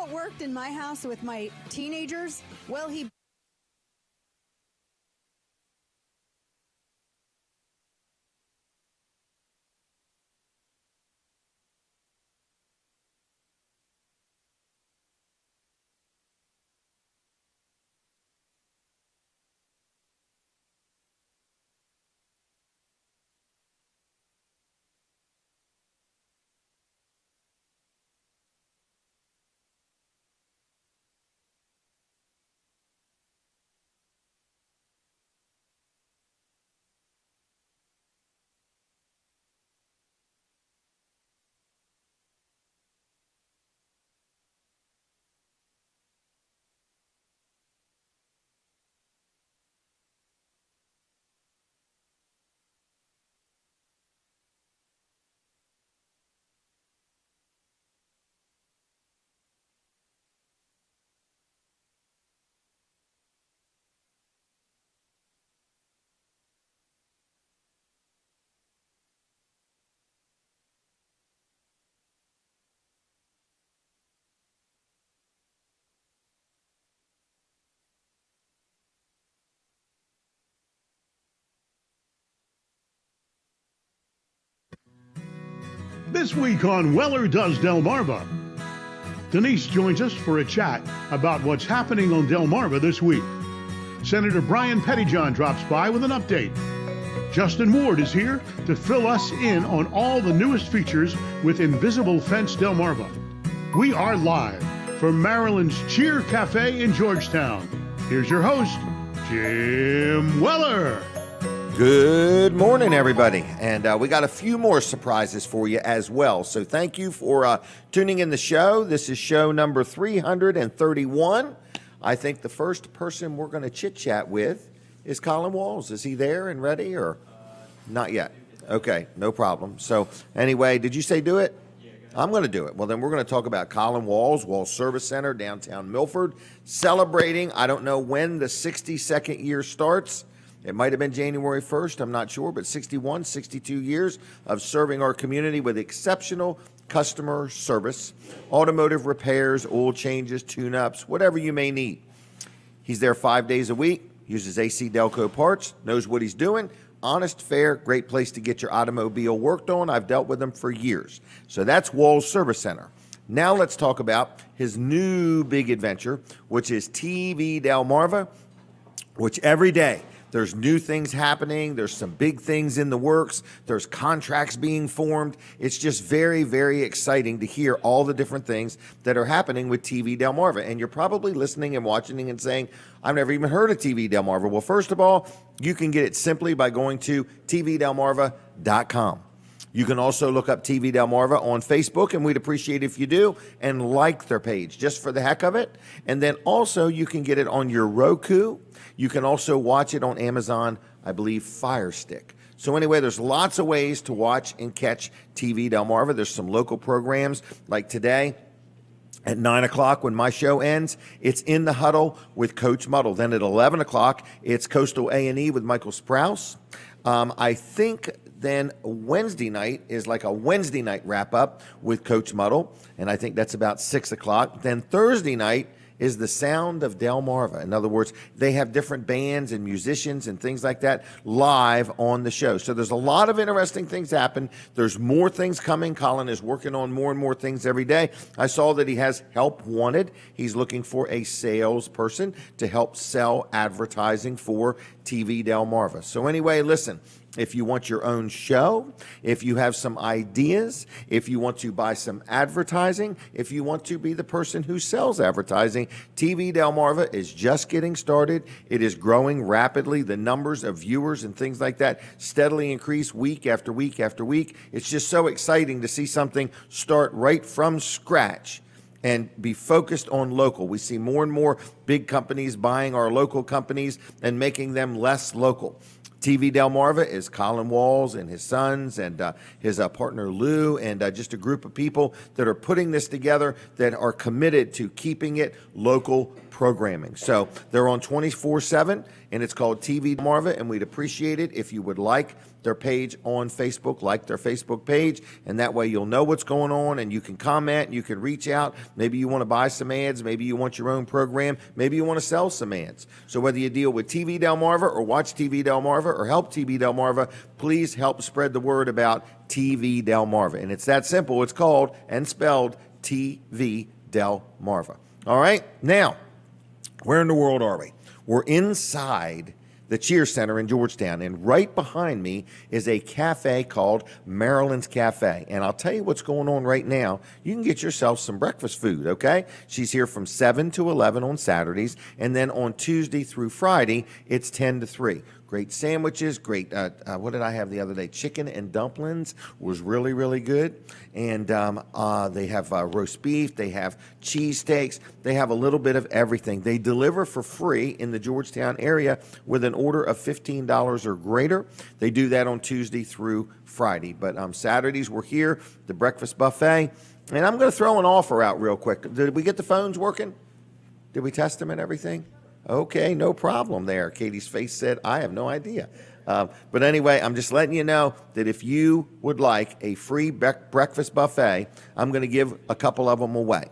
what worked in my house with my teenagers? Well, he This week on Weller Does Delmarva, Denise joins us for a chat about what's happening on Delmarva this week. Senator Brian Pettyjohn drops by with an update. Justin Ward is here to fill us in on all the newest features with Invisible Fence Delmarva. We are live from Marilyn's Cheer Cafe in Georgetown. Here's your host, Jim Weller. Good morning, everybody. And we got a few more surprises for you as well. So thank you for tuning in the show. This is show number 331. I think the first person we're going to chit-chat with is Colin Walls. Is he there and ready or not yet? Okay, no problem. So anyway, did you say do it? I'm going to do it. Well, then we're going to talk about Colin Walls, Walls Service Center, downtown Milford, celebrating, I don't know when the 62nd year starts. It might have been January 1st, I'm not sure, but 61, 62 years of serving our community with exceptional customer service, automotive repairs, oil changes, tune-ups, whatever you may need. He's there 5 days a week, uses AC Delco parts, knows what he's doing. Honest, fair, great place to get your automobile worked on. I've dealt with him for years. So that's Walls Service Center. Now let's talk about his new big adventure, which is TV Delmarva, which every day there's new things happening. There's some big things in the works. There's contracts being formed. It's just very, very exciting to hear all the different things that are happening with TV Delmarva. And you're probably listening and watching and saying, I've never even heard of TV Delmarva. Well, first of all, you can get it simply by going to tvdelmarva.com. You can also look up TV Delmarva on Facebook, and we'd appreciate if you do, and like their page just for the heck of it. And then also you can get it on your Roku. You can also watch it on Amazon, I believe, Fire Stick. So anyway, there's lots of ways to watch and catch TV Delmarva. There's some local programs like today. At 9 o'clock, when my show ends, it's In the Huddle with Coach Muddle. Then at 11 o'clock, it's Coastal A&E with Michael Sprouse. I think then Wednesday night is like a Wednesday night wrap-up with Coach Muddle, and I think that's about 6 o'clock. Then Thursday night is the Sound of Delmarva. In other words, they have different bands and musicians and things like that live on the show. So there's a lot of interesting things happen. There's more things coming. Colin is working on more and more things every day. I saw that he has help wanted. He's looking for a salesperson to help sell advertising for TV Delmarva. So anyway, listen. If you want your own show, if you have some ideas, if you want to buy some advertising, if you want to be the person who sells advertising, TV Delmarva is just getting started. It is growing rapidly. The numbers of viewers and things like that steadily increase week after week after week. It's just so exciting to see something start right from scratch and be focused on local. We see more and more big companies buying our local companies and making them less local. TV Delmarva is Colin Walls and his sons and his partner Lou and just a group of people that are putting this together that are committed to keeping it local programming. So they're on 24/7 and it's called TV Delmarva, and we'd appreciate it if you would like their page on Facebook, like their Facebook page, and that way you'll know what's going on and you can comment, you can reach out. Maybe you want to buy some ads, maybe you want your own program, maybe you want to sell some ads. So whether you deal with TV Delmarva or watch TV Delmarva or help TV Delmarva, please help spread the word about TV Delmarva. And it's that simple. It's called and spelled TV Delmarva. All right, now, where in the world are we? We're inside the Cheer Center in Georgetown, and right behind me is a cafe called Marilyn's Cafe. And I'll tell you what's going on right now. You can get yourself some breakfast food, okay? She's here from 7 to 11 on Saturdays, and then on Tuesday through Friday, it's 10 to 3. Great sandwiches, great, what did I have the other day? Chicken and dumplings was really, really good. And they have roast beef, they have cheesesteaks, they have a little bit of everything. They deliver for free in the Georgetown area with an order of $15 or greater. They do that on Tuesday through Friday. But Saturdays we're here, the breakfast buffet. And I'm going to throw an offer out real quick. Did we get the phones working? Did we test them and everything? Okay, no problem there. Katie's face said, I have no idea. But anyway, I'm just letting you know that if you would like a free breakfast buffet, I'm going to give a couple of them away.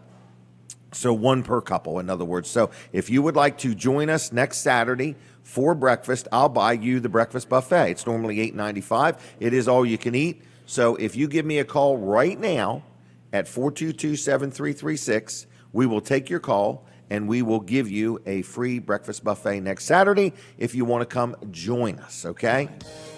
So one per couple, in other words. So if you would like to join us next Saturday for breakfast, I'll buy you the breakfast buffet. It's normally $8.95. It is all you can eat. So if you give me a call right now at 422-7336, we will take your call and we will give you a free breakfast buffet next Saturday if you want to come join us, okay?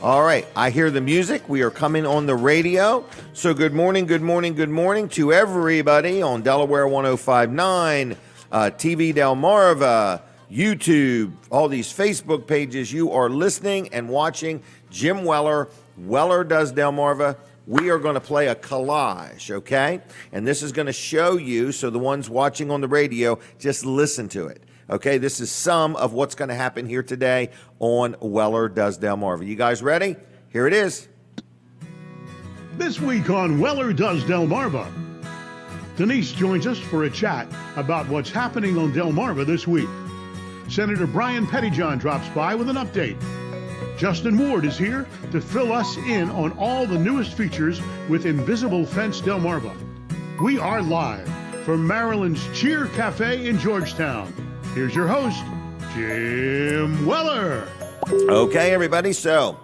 All right, I hear the music. We are coming on the radio. So good morning to everybody on Delaware 105.9, TV Delmarva, YouTube, all these Facebook pages. You are listening and watching Jim Weller. Weller Does Delmarva. We are going to play a collage, okay? And this is going to show you, so the ones watching on the radio, just listen to it, okay? This is some of what's going to happen here today on Weller Does Delmarva. You guys ready? Here it is. This week on Weller Does Delmarva, Denise joins us for a chat about what's happening on Delmarva this week. Senator Brian Pettyjohn drops by with an update. Justin Ward is here to fill us in on all the newest features with Invisible Fence Delmarva. We are live from Marilyn's Cheer Cafe in Georgetown. Here's your host, Jim Weller. Okay, everybody, so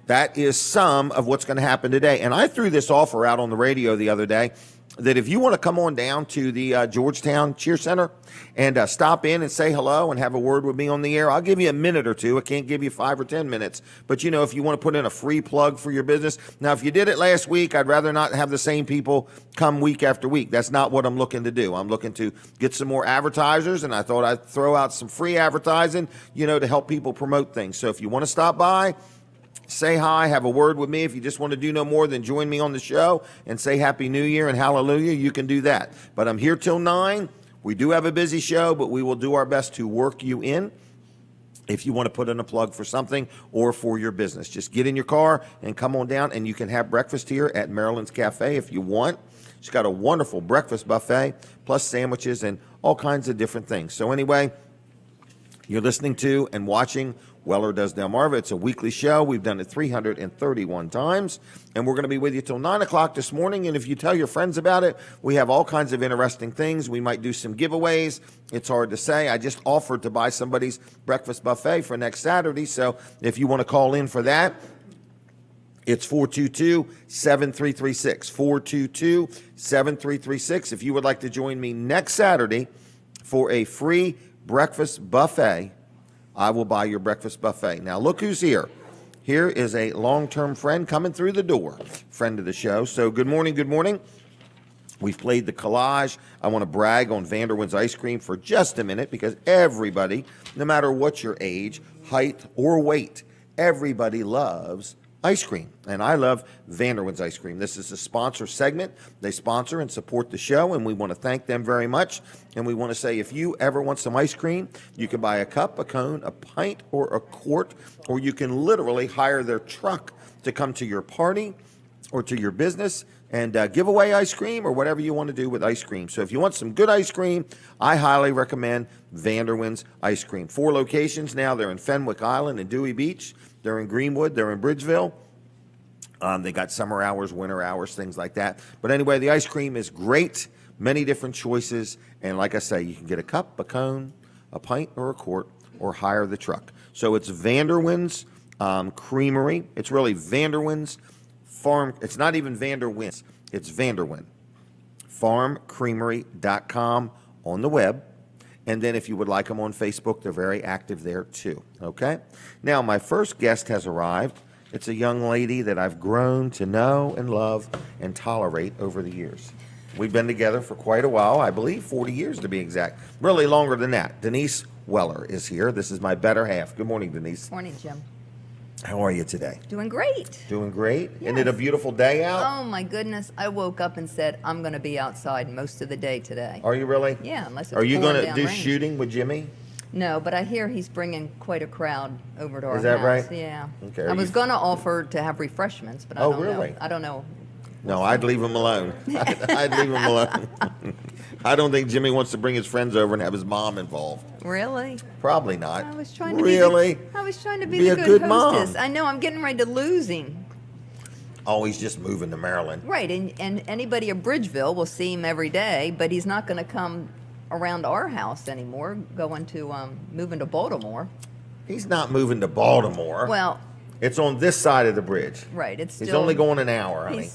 that is some of what's going to happen today. And I threw this offer out on the radio the other day that if you want to come on down to the Georgetown Cheer Center and stop in and say hello and have a word with me on the air, I'll give you a minute or two. I can't give you 5 or 10 minutes. But, you know, if you want to put in a free plug for your business. Now, if you did it last week, I'd rather not have the same people come week after week. That's not what I'm looking to do. I'm looking to get some more advertisers, and I thought I'd throw out some free advertising, you know, to help people promote things. So if you want to stop by, say hi, have a word with me. If you just want to do no more than join me on the show and say Happy New Year and Hallelujah, you can do that. But I'm here till 9. We do have a busy show, but we will do our best to work you in if you want to put in a plug for something or for your business. Just get in your car and come on down, and you can have breakfast here at Marilyn's Cafe if you want. She's got a wonderful breakfast buffet, plus sandwiches and all kinds of different things. So anyway, you're listening to and watching Weller Does Delmarva. It's a weekly show. We've done it 331 times, and we're going to be with you till 9 o'clock this morning. And if you tell your friends about it, we have all kinds of interesting things. We might do some giveaways. It's hard to say. I just offered to buy somebody's breakfast buffet for next Saturday, so if you want to call in for that, it's 422-7336, 422-7336. If you would like to join me next Saturday for a free breakfast buffet, I will buy your breakfast buffet. Now, look who's here. Here is a long-term friend coming through the door, friend of the show. So good morning, good morning. We've played the collage. I want to brag on Vanderwin's ice cream for just a minute because everybody, no matter what your age, height, or weight, everybody loves ice cream. And I love Vanderwin's ice cream. This is a sponsor segment. They sponsor and support the show, and we want to thank them very much. And we want to say if you ever want some ice cream, you can buy a cup, a cone, a pint, or a quart, or you can literally hire their truck to come to your party or to your business and give away ice cream or whatever you want to do with ice cream. So if you want some good ice cream, I highly recommend Vanderwin's ice cream. 4 locations now. They're in Fenwick Island and Dewey Beach. They're in Greenwood. They're in Bridgeville. They got summer hours, winter hours, things like that. But anyway, the ice cream is great. Many different choices. And like I say, you can get a cup, a cone, a pint, or a quart, or hire the truck. So it's Vanderwin's Creamery. It's really Vanderwin's Farm. It's not even Vanderwin's. It's Vanderwin. Farmcreamery.com on the web. And then if you would like them on Facebook, they're very active there too. Okay? Now, my first guest has arrived. It's a young lady that I've grown to know and love and tolerate over the years. We've been together for quite a while, I believe 40 years to be exact. Really longer than that. Denise Weller is here. This is my better half. Good morning, Denise. Morning, Jim. How are you today? Doing great. Doing great? Yes. Isn't it a beautiful day out? Oh, my goodness. I woke up and said, I'm going to be outside most of the day today. Are you really? Yeah, unless it's Are you pouring going to down do rain. shooting with Jimmy? No, but I hear he's bringing quite a crowd over to our house. Is that right? Yeah. Okay. I was going to offer to have refreshments, but I Oh, don't really? know. I don't know. No, I'd leave him alone. I'd leave him alone. I don't think Jimmy wants to bring his friends over and have his mom involved. Really? Probably not. I was trying to really? I was trying to be Be the a good good mom. hostess. I know I'm getting ready to lose him. Oh, he's just moving to Maryland. Right, and anybody at Bridgeville will see him every day, but he's not going to come around our house anymore, going to moving to Baltimore. He's not moving to Baltimore. Well, it's on this side of the bridge. right, it's still He's only going an hour, honey. it's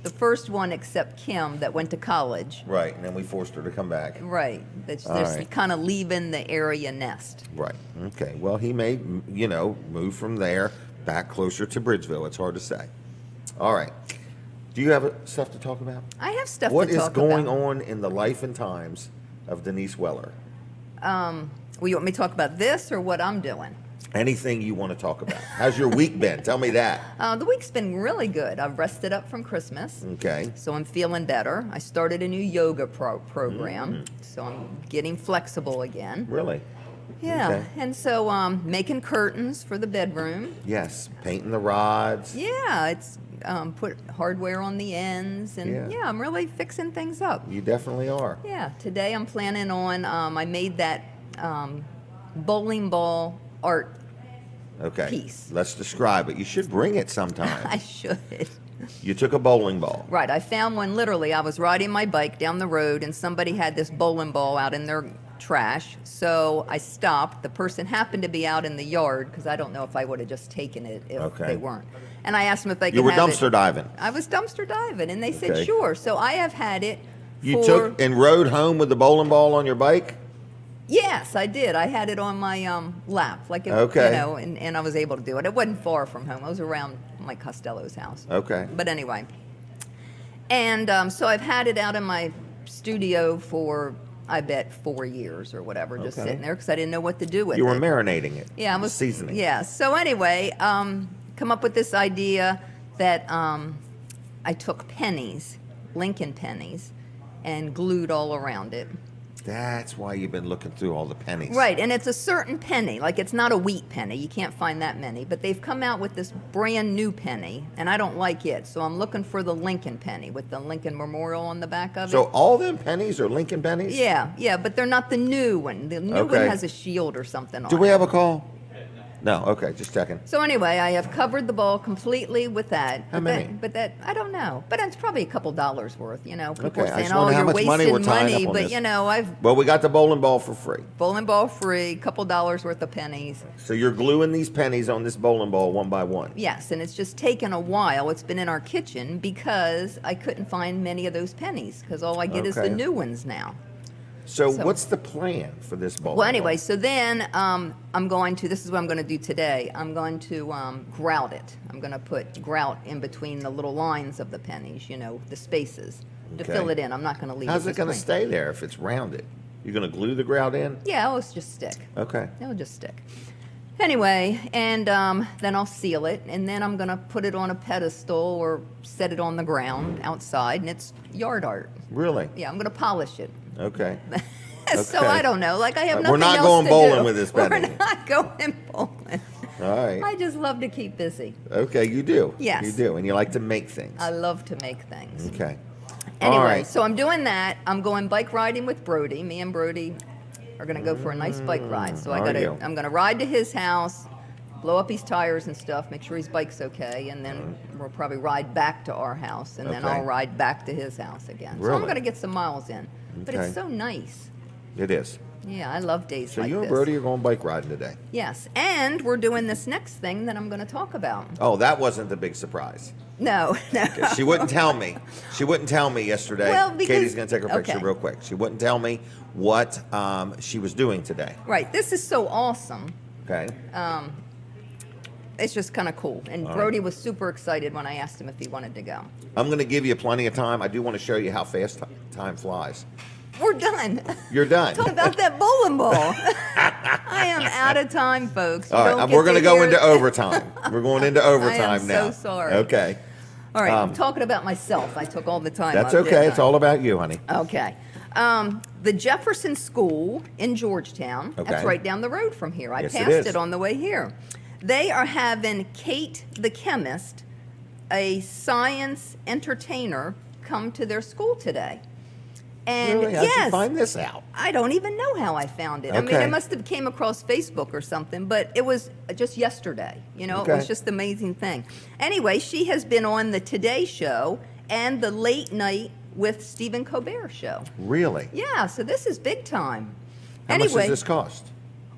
the first one except Kim that went to college. Right, and then we forced her to come back. Right, that's All just right. kind of leaving the area nest. Right. Okay. Well, he may, move from there back closer to Bridgeville. It's hard to say. All right. Do you have stuff to talk about? I have stuff What to is talk going about. on in the life and times of Denise Weller? Well, you want me to talk about this or what I'm doing? Anything you want to talk about. How's your week been? Tell me that. The week's been really good. I've rested up from Christmas. Okay. So I'm feeling better. I started a new yoga program, so I'm getting flexible again. Really? Yeah, Okay. and so making curtains for the bedroom. Yes. Painting the rods. Yeah, it's put hardware on the ends, and Yeah. I'm really fixing things up. You definitely are. Yeah, today I'm planning on. I made that bowling ball art. Okay. Piece. Let's describe it. You should bring it sometime. I should. You took a bowling ball. Right, I found one literally. I was riding my bike down the road, and somebody had this bowling ball out in their trash. So I stopped. The person happened to be out in the yard because I don't know if I would have just taken it if Okay. they weren't. And I asked them if they could You were have dumpster it. diving. I was dumpster diving, and they said Okay. sure. So I have had it. You for, took and rode home with the bowling ball on your bike? Yes, I did. I had it on my lap, like it, Okay. and I was able to do it. It wasn't far from home. I was around Mike Costello's house. Okay. But anyway, and so I've had it out in my studio for, I bet, 4 years or whatever, just Okay. sitting there because I didn't know what to do with You were it. marinating it. Yeah, I was seasoning. Yeah. So anyway, come up with this idea that I took pennies, Lincoln pennies, and glued all around it. That's why you've been looking through all the pennies. Right, and it's a certain penny. Like, it's not a wheat penny. You can't find that many. But they've come out with this brand new penny, and I don't like it. So I'm looking for the Lincoln penny with the Lincoln Memorial on the back of So it. all them pennies are Lincoln pennies? Yeah, but they're not the new one. The new Okay. one has a shield or something on Do we it. have a call? No. Okay, just checking. So anyway, I have covered the ball completely with that. How many? But that I don't know. But it's probably a couple dollars worth. People Okay, are I saying, just "Oh, wonder how you're much money wasting we're tying money." up on But this. I've Well, we got the bowling ball for free. bowling ball free, couple dollars worth of pennies. So you're gluing these pennies on this bowling ball one by one. Yes, and it's just taken a while. It's been in our kitchen because I couldn't find many of those pennies because all I get is the Okay. new ones now. So So- what's the plan for this bowling Well, anyway, ball? so then I'm going to, this is what I'm going to do today. I'm going to grout it. I'm going to put grout in between the little lines of the pennies, the spaces, to Okay. fill it in. I'm not going to leave How's it it going to just stay there if it's rounded? You're going to glue the grout in? Yeah, it'll just stick. Okay. It'll just stick. Anyway, and then I'll seal it, and then I'm going to put it on a pedestal or set it on the ground outside, and it's yard art. Really? Yeah, I'm going to polish it. Okay. So Okay. I don't know. Like, I have We're nothing not else going to bowling do. with this, We're Betty. not going bowling. All right. I just love to keep busy. Okay, you do. Yes. You do, and you like to make things. I love to make things. Okay. Anyway, All right. so I'm doing that. I'm going bike riding with Brody. Me and Brody are going to go for a nice bike ride. So are you? I'm going to ride to his house, blow up his tires and stuff, make sure his bike's okay, and then we'll probably ride back to our house, and then Okay. I'll ride back to his house again. So I'm Really? going to get some miles in. But Okay. it's so nice. It is. Yeah, I love days So like you and this. Brody are going bike riding today. Yes, and we're doing this next thing that I'm going to talk about. Oh, that wasn't the big surprise. No, no. She wouldn't tell me. She wouldn't tell me yesterday. Well, because- Katie's going to take her picture okay. real quick. She wouldn't tell me what she was doing today. Right, this is so awesome. Okay. It's just kind of cool. And All Brody was super excited when I asked him if he wanted to go. I'm going to give you plenty of time. I do want to show you how fast time flies. We're done. You're done. Talk about that bowling ball. I am out of time, folks. You All don't right, get we're going to go hear- into overtime. We're going into overtime so now. sorry. Okay. All right, I'm talking about myself. I took all the time. That's up, okay. didn't It's I? all about you, honey. Okay. The Jefferson School in Georgetown, Okay. that's right down the road from here. I Yes, it passed is. it on the way here. They are having Kate the chemist, a science entertainer, come to their school today. And Really? How'd you yes, find this out? I don't even know how I found it. I mean, Okay. it must have came across Facebook or something, but it was just yesterday. You know, it Okay. was just an amazing thing. Anyway, she has been on the Today Show and the Late Night with Stephen Colbert show. Really? Yeah, so this is big time. How much Anyway, does this cost?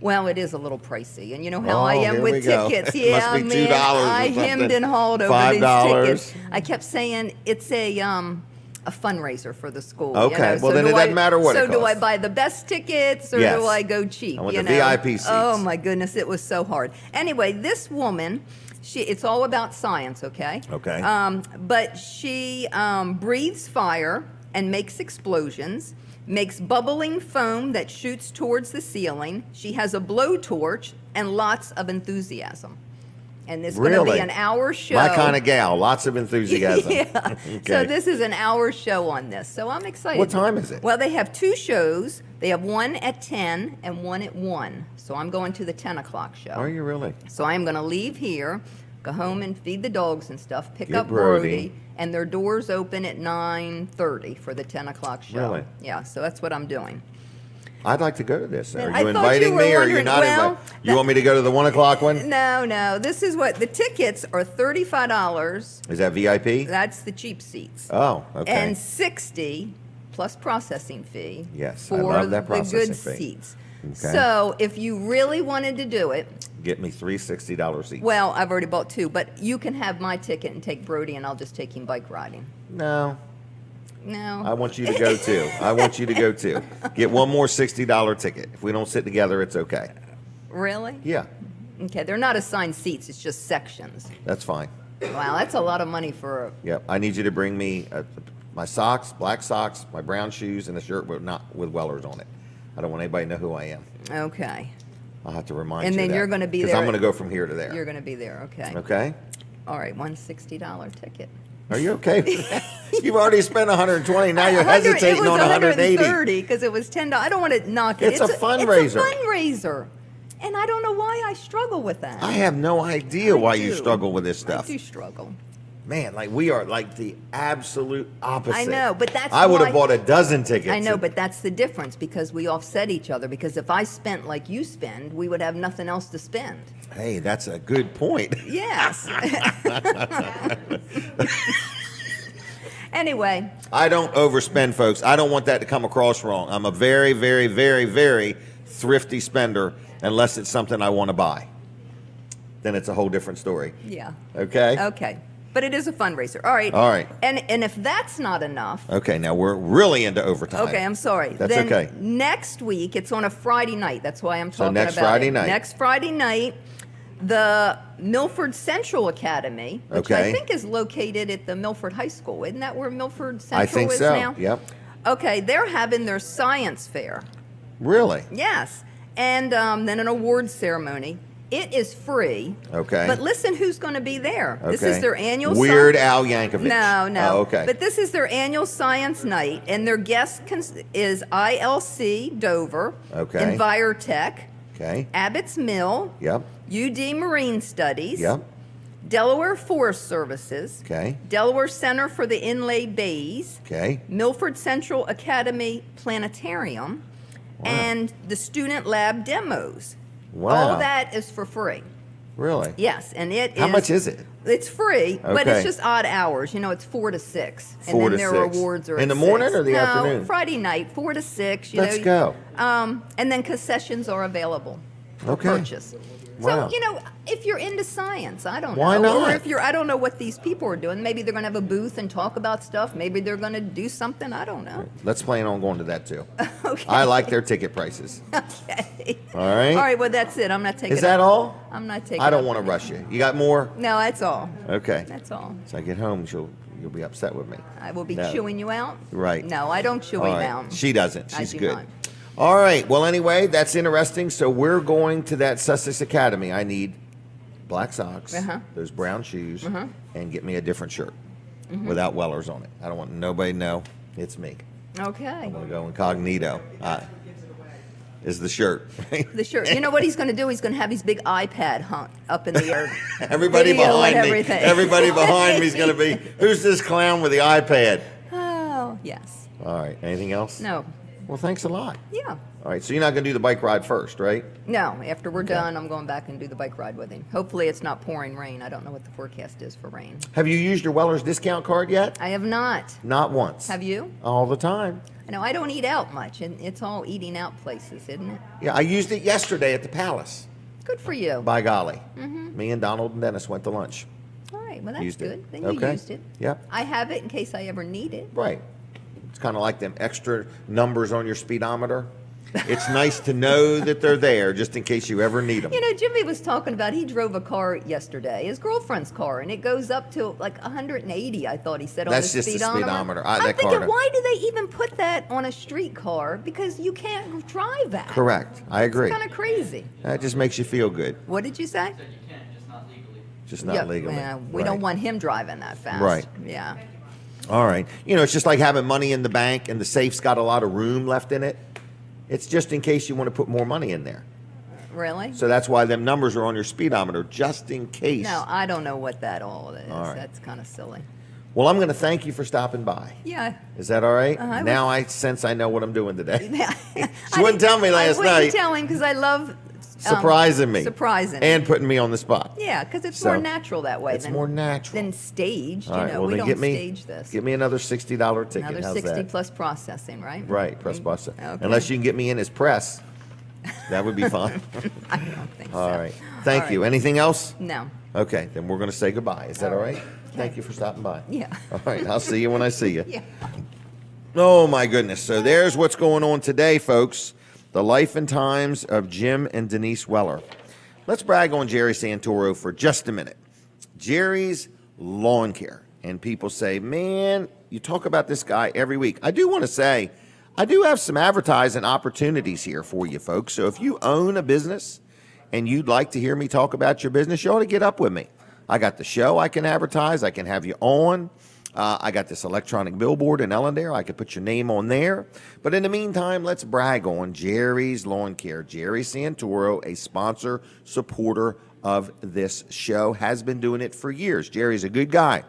well, it is a little pricey, and you know how Oh, I am here with we go. tickets. It Yeah, must be man, $2 or I something. hemmed and hawed over $5. these tickets. I kept saying it's a fundraiser for the school. Okay, you know? well, then it doesn't matter what it So do I costs. buy the best tickets, or Yes. do I go cheap? I want you the know? VIP seats. Oh my goodness, it was so hard. Anyway, this woman, it's all about science, okay? Okay. But she breathes fire and makes explosions, makes bubbling foam that shoots towards the ceiling. She has a blowtorch and lots of enthusiasm. And it's going to be Really? an hour show. My kind of gal. Lots of enthusiasm. Yeah. Okay. So this is an hour show on this. So I'm excited. What time is it? Well, they have two shows. They have one at 10 and one at 1. So I'm going to the 10 o'clock show. Are you really? So I'm going to leave here, go home and feed the dogs and stuff, pick Get up Brody. and their doors open at 9:30 for the 10 o'clock show. Really? Yeah, so that's what I'm doing. I'd like to go to this. Are Man, you I thought inviting you were me or are you wondering- not well, inviting? You want me to go to the 1 o'clock one? No. This is what the tickets are $35. Is that VIP? That's the cheap seats. Oh, okay. And 60 plus processing fee. Yes, I for love that the processing good fee. seats. Okay. So if you really wanted to do it, Get me three $60 each. well, I've already bought 2, but you can have my ticket and take Brody, and I'll just take him bike riding. No, No. I want you to go too. I want you to go too. Get one more $60 ticket. If we don't sit together, it's okay. Really? Yeah, Okay, they're not assigned seats, it's just sections. that's fine. Wow, that's a lot of money for a. Yep. I need you to bring me my socks, black socks, my brown shoes, and a shirt with Wellers on it. I don't want anybody to know who I am. Okay. I'll have to remind And you. then you're gonna be because there- I'm going to go from here to there. You're going to be there, okay. Okay. All right, one $60 ticket. Are you okay with that? You've already spent 120. Now you're hesitating on 180. It was $130 because it was $10. I don't want to knock it. It's a fundraiser. It's a fundraiser. And I don't know why I struggle with that. I have no idea why you do. struggle with this I stuff. do struggle. Man, like we are like the absolute opposite. I know, but that's I would why- have bought a dozen tickets. I know, but that's the difference because we offset each other. Because if I spent like you spend, we would have nothing else to spend. Hey, that's a good point. Yes. Anyway, I don't overspend, folks. I don't want that to come across wrong. I'm a very, very, very, very thrifty spender unless it's something I want to buy. Then it's a whole different story. yeah. Okay? Okay. But it is a fundraiser. All right. All right. And if that's not enough, Okay, now we're really into overtime. okay, I'm sorry. That's then okay. Next week, it's on a Friday night. That's why I'm So talking next about Friday it. night. Next Friday night, the Milford Central Academy, which I Okay. think is located at the Milford High School. Isn't that where Milford Central I think is so. now? Yep. Okay, they're having their science fair. Really? Yes. And then an awards ceremony. It is free. Okay. But listen who's going to be there. This Okay. is their annual Weird sci- Al Yankovic. No. Oh, okay. But this is their annual science night, and their guest is ILC Dover, Okay. Envirotech, Okay. Abbott's Mill, Yep. UD Marine Studies, Yep. Delaware Forest Services, Okay. Delaware Center for the Inlaid Bays, Okay. Milford Central Academy Planetarium, and the student lab demos. Wow. All that is for free. Really? Yes, and it is. How much is it? It's free, but Okay. it's just odd hours. You know, it's 4 to 6, and 4 then to their 6. rewards are In at the morning 6. or the No, afternoon? Friday night, 4 to 6. Let's go. And then concessions are available for Okay. purchase. Wow. So, if you're into science, I don't Why know. not? Or if you're, I don't know what these people are doing. Maybe they're going to have a booth and talk about stuff. Maybe they're going to do something. I don't know. Let's plan on going to that too. Okay. I like their ticket prices. Okay. All right. All right, well, that's it. I'm not taking Is that all? I'm not taking I don't up want to any- rush you. You got more? No, that's all. Okay. That's all. So I get home, you'll be upset with me. I will be No. chewing you out. Right. No, I don't chew All you right. out. She doesn't. I She's do good. not. All right. Well, anyway, that's interesting. So we're going to that Sussex Academy. I need black socks, those brown shoes, and get me a different shirt without Wellers on it. I don't want nobody to know it's me. Okay. I'm going to go incognito. Is the shirt. The shirt. You know what he's going to do? He's going to have his big iPad hung up in the air. Everybody Video and behind me. everything. Everybody behind me is going to be, who's this clown with the iPad? Oh, yes. All right. Anything else? No. Well, thanks a lot. Yeah. All right. So you're not going to do the bike ride first, right? No. After we're done, I'm going back and do the bike ride with him. Hopefully it's not pouring rain. I don't know what the forecast is for rain. Have you used your Weller's discount card yet? I have not. Not once. Have you? All the time. I know I don't eat out much, and it's all eating out places, isn't it? Yeah, I used it yesterday at the Palace. Good for you. By golly. Me and Donald and Dennis went to lunch. All right. Well, that's Used it. good. Then Okay. you used it. Yep. I have it in case I ever need it. Right. It's kind of like them extra numbers on your speedometer. It's nice to know that they're there just in case you ever need them. You know, Jimmy was talking about he drove a car yesterday, his girlfriend's car, and it goes up to like 180. I thought he said on That's the just the speedometer. speedometer. I'm That thinking, car- why do they even put that on a street car? Because you can't drive that. Correct. I agree. Kind of crazy. That just makes you feel good. What did you say? Said you can, just not legally. Just not Yeah, legally. well, we Right. don't want him driving that fast. Right. Yeah. All right. You know, it's just like having money in the bank and the safe's got a lot of room left in it. It's just in case you want to put more money in there. Really? So that's why them numbers are on your speedometer, just in case. No, I don't know what that all is. All right. That's kind of silly. Well, I'm going to thank you for stopping by. Yeah. Is that all right? I Now I sense I know what I'm doing today. Yeah. She wouldn't tell me last I night. wouldn't tell him because I love Surprising me. Surprising. And putting me on the spot. Yeah, because it's So, more natural that way. it's more natural. than staged. All right, You know, well, we then don't get me, stage this. Get me another $60 ticket. Another How's 60 that? plus processing, right? Right, press bus. Okay. Unless you can get me in as press. That would be fine. I don't think All so. right. Thank All you. right. Anything else? No. Okay, then we're going to say goodbye. Is that all right? Thank you for stopping by. Yeah. All right, I'll see you when I see you. Yeah. Oh, my goodness. So there's what's going on today, folks. The life and times of Jim and Denise Weller. Let's brag on Jerry Santoro for just a minute. Jerry's Lawn Care. And people say, man, you talk about this guy every week. I do want to say, I do have some advertising opportunities here for you folks. So if you own a business and you'd like to hear me talk about your business, you ought to get up with me. I got the show I can advertise. I can have you on. I got this electronic billboard in Ellendale. I could put your name on there. But in the meantime, let's brag on Jerry's Lawn Care. Jerry Santoro, a sponsor, supporter of this show, has been doing it for years. Jerry's a good guy.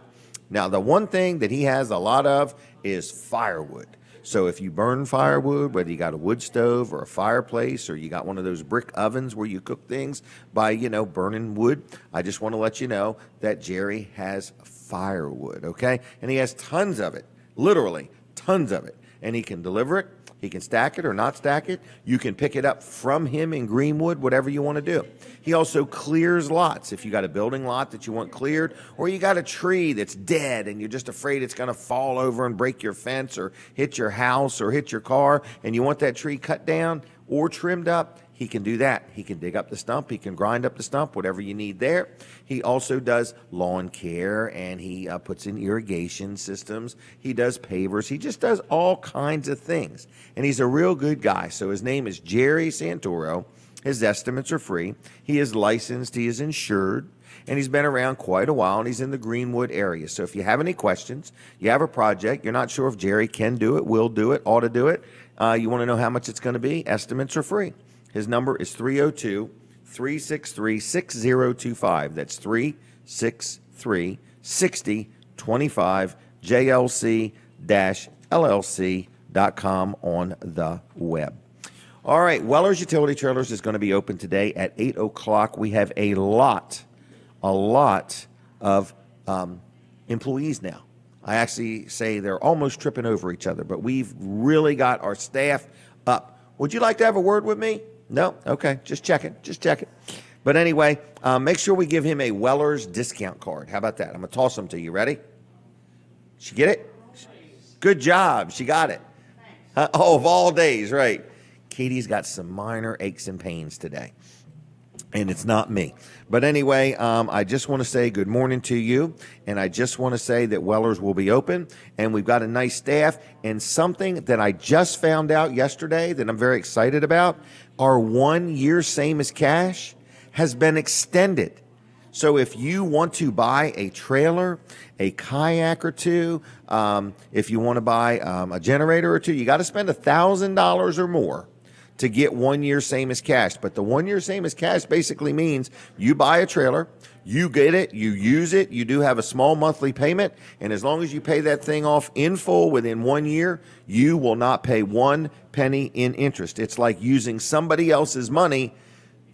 Now, the one thing that he has a lot of is firewood. So if you burn firewood, whether you got a wood stove or a fireplace or you got one of those brick ovens where you cook things by, burning wood, I just want to let you know that Jerry has firewood, okay? And he has tons of it, literally tons of it. And he can deliver it. He can stack it or not stack it. You can pick it up from him in Greenwood, whatever you want to do. He also clears lots. If you got a building lot that you want cleared, or you got a tree that's dead and you're just afraid it's going to fall over and break your fence or hit your house or hit your car, and you want that tree cut down or trimmed up, he can do that. He can dig up the stump. He can grind up the stump, whatever you need there. He also does lawn care, and he puts in irrigation systems. He does pavers. He just does all kinds of things. And he's a real good guy. So his name is Jerry Santoro. His estimates are free. He is licensed. He is insured. And he's been around quite a while, and he's in the Greenwood area. So if you have any questions, you have a project, you're not sure if Jerry can do it, will do it, ought to do it, you want to know how much it's going to be, estimates are free. His number is 302-363-6025. That's 363-6025, JLC-LLC.com on the web. All right, Weller's Utility Trailers is going to be open today at 8 o'clock. We have a lot of employees now. I actually say they're almost tripping over each other, but we've really got our staff up. Would you like to have a word with me? No? Okay, just checking. But anyway, make sure we give him a Weller's discount card. How about that? I'm going to toss them to you. Ready? She get it? Good job. She got it. Of all days, right. Katie's got some minor aches and pains today, and it's not me. But anyway, I just want to say good morning to you, and I just want to say that Weller's will be open, and we've got a nice staff, and something that I just found out yesterday that I'm very excited about, our 1 year same as cash has been extended. So if you want to buy a trailer, a kayak or two, if you want to buy a generator or two, you got to spend $1,000 or more to get 1 year same as cash. But the 1 year same as cash basically means you buy a trailer, you get it, you use it, you do have a small monthly payment, and as long as you pay that thing off in full within 1 year, you will not pay 1 penny in interest. It's like using somebody else's money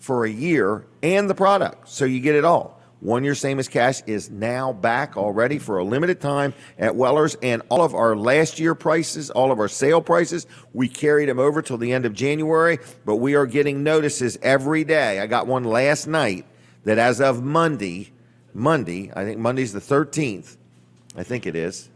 for a year and the product, so you get it all. 1 year same as cash is now back already for a limited time at Weller's, and all of our last year prices, all of our sale prices, we carried them over till the end of January, but we are getting notices every day. I got one last night that as of Monday, I think Monday's the 13th, I think it is.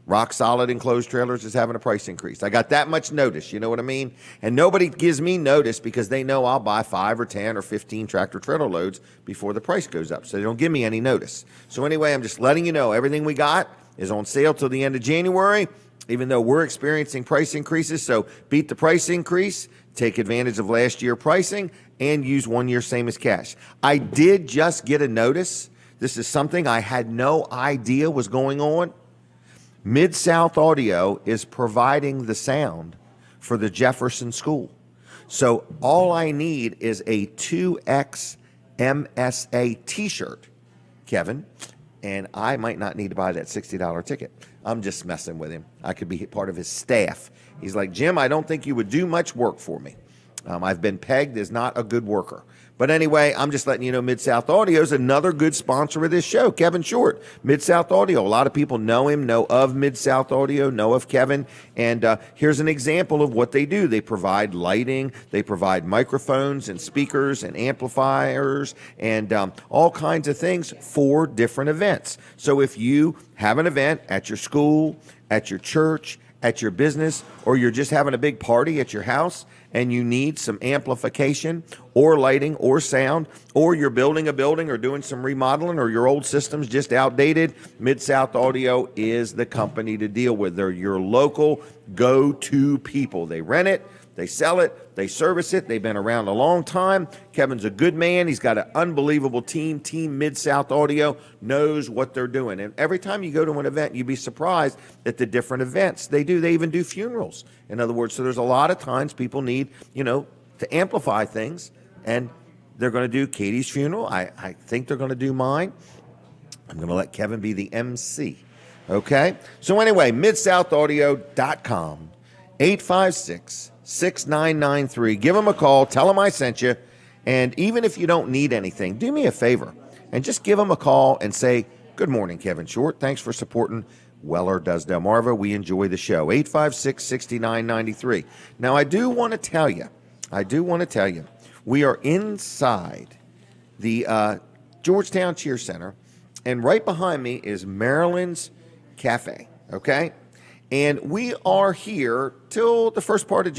Rock Solid Enclosed Trailers is having a price increase. I got that much notice, you know what I mean? And nobody gives me notice because they know I'll buy 5 or 10 or 15 tractor trailer loads before the price goes up. So they don't give me any notice. So anyway, I'm just letting you know everything we got is on sale till the end of January, even though we're experiencing price increases. So beat the price increase, take advantage of last year pricing, and use 1 year same as cash. I did just get a notice. This is something I had no idea was going on. Mid-South Audio is providing the sound for the Jefferson School. So all I need is a 2X MSA t-shirt, Kevin, and I might not need to buy that $60 ticket. I'm just messing with him. I could be part of his staff. He's like, Jim, I don't think you would do much work for me. I've been pegged as not a good worker. But anyway, I'm just letting you know Mid-South Audio is another good sponsor of this show, Kevin Short. Mid-South Audio, a lot of people know him, know of Mid-South Audio, know of Kevin. And here's an example of what they do. They provide lighting, they provide microphones and speakers and amplifiers and all kinds of things for different events. So if you have an event at your school, at your church, at your business, or you're just having a big party at your house and you need some amplification or lighting or sound, or you're building a building or doing some remodeling, or your old system's just outdated, Mid-South Audio is the company to deal with. They're your local go-to people. They rent it, they sell it, they service it. They've been around a long time. Kevin's a good man. He's got an unbelievable team. Team Mid-South Audio knows what they're doing. And every time you go to an event, you'd be surprised at the different events they do. They even do funerals. In other words, so there's a lot of times people need, to amplify things. And they're going to do Katie's funeral. I think they're going to do mine. I'm going to let Kevin be the MC. Okay? So anyway, MidSouthAudio.com, 856-6993. Give them a call. Tell them I sent you. And even if you don't need anything, do me a favor and just give them a call and say, good morning, Kevin Short. Thanks for supporting Weller Does Delmarva. We enjoy the show. 856-6993. Now, I do want to tell you, we are inside the Georgetown Cheer Center, and right behind me is Marilyn's Cafe, okay? And we are here till the first part of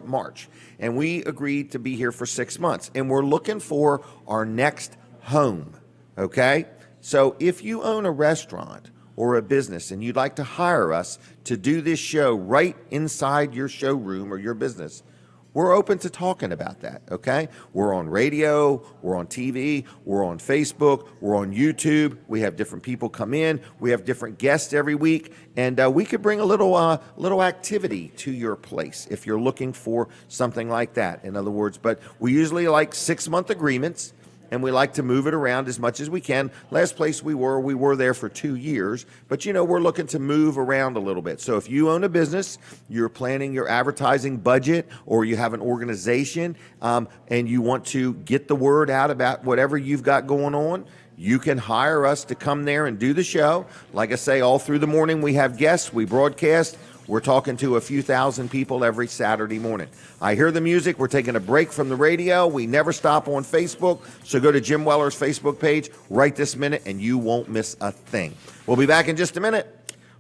March, and we agreed to be here for 6 months, and we're looking for our next home, okay? So if you own a restaurant or a business and you'd like to hire us to do this show right inside your showroom or your business, we're open to talking about that, okay? We're on radio, we're on TV, we're on Facebook, we're on YouTube. We have different people come in. We have different guests every week, and we could bring a little activity to your place if you're looking for something like that. In other words, but we usually like 6-month agreements, and we like to move it around as much as we can. Last place we were there for 2 years, but we're looking to move around a little bit. So if you own a business, you're planning your advertising budget, or you have an organization, and you want to get the word out about whatever you've got going on, you can hire us to come there and do the show. Like I say, all through the morning we have guests, we broadcast. We're talking to a few thousand people every Saturday morning. I hear the music. We're taking a break from the radio. We never stop on Facebook. So go to Jim Weller's Facebook page right this minute, and you won't miss a thing. We'll be back in just a minute.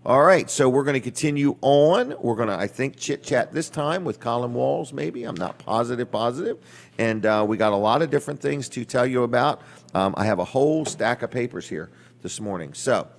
All right, so we're going to continue on. We're going to, I think, chit-chat this time with Colin Walls, maybe. I'm not positive. And we got a lot of different things to tell you about. I have a whole stack of papers here this morning. So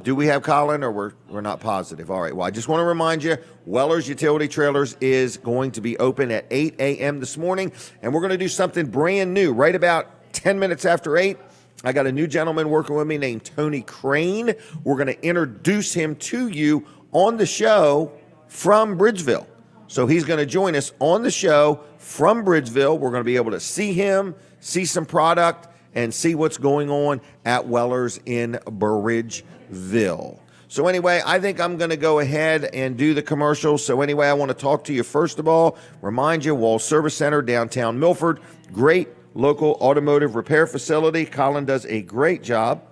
do we have Colin, or we're not positive? All right, well, I just want to remind you, Weller's Utility Trailers is going to be open at 8 a.m. this morning, and we're going to do something brand new right about 10 minutes after 8. I got a new gentleman working with me named Tony Crane. We're going to introduce him to you on the show from Bridgeville. So he's going to join us on the show from Bridgeville. We're going to be able to see him, see some product, and see what's going on at Weller's in Bridgeville. So anyway, I think I'm going to go ahead and do the commercials. So anyway, I want to talk to you first of all, remind you, Wall Service Center, downtown Milford, great local automotive repair facility. Colin does a great job.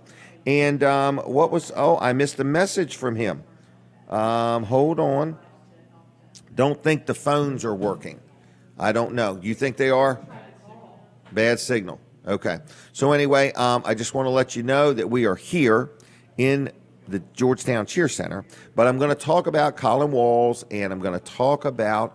And I missed a message from him. Hold on. Don't think the phones are working. I don't know. You think they are? Bad signal. Okay. So anyway, I just want to let you know that we are here in the Georgetown Cheer Center, but I'm going to talk about Colin Walls, and I'm going to talk about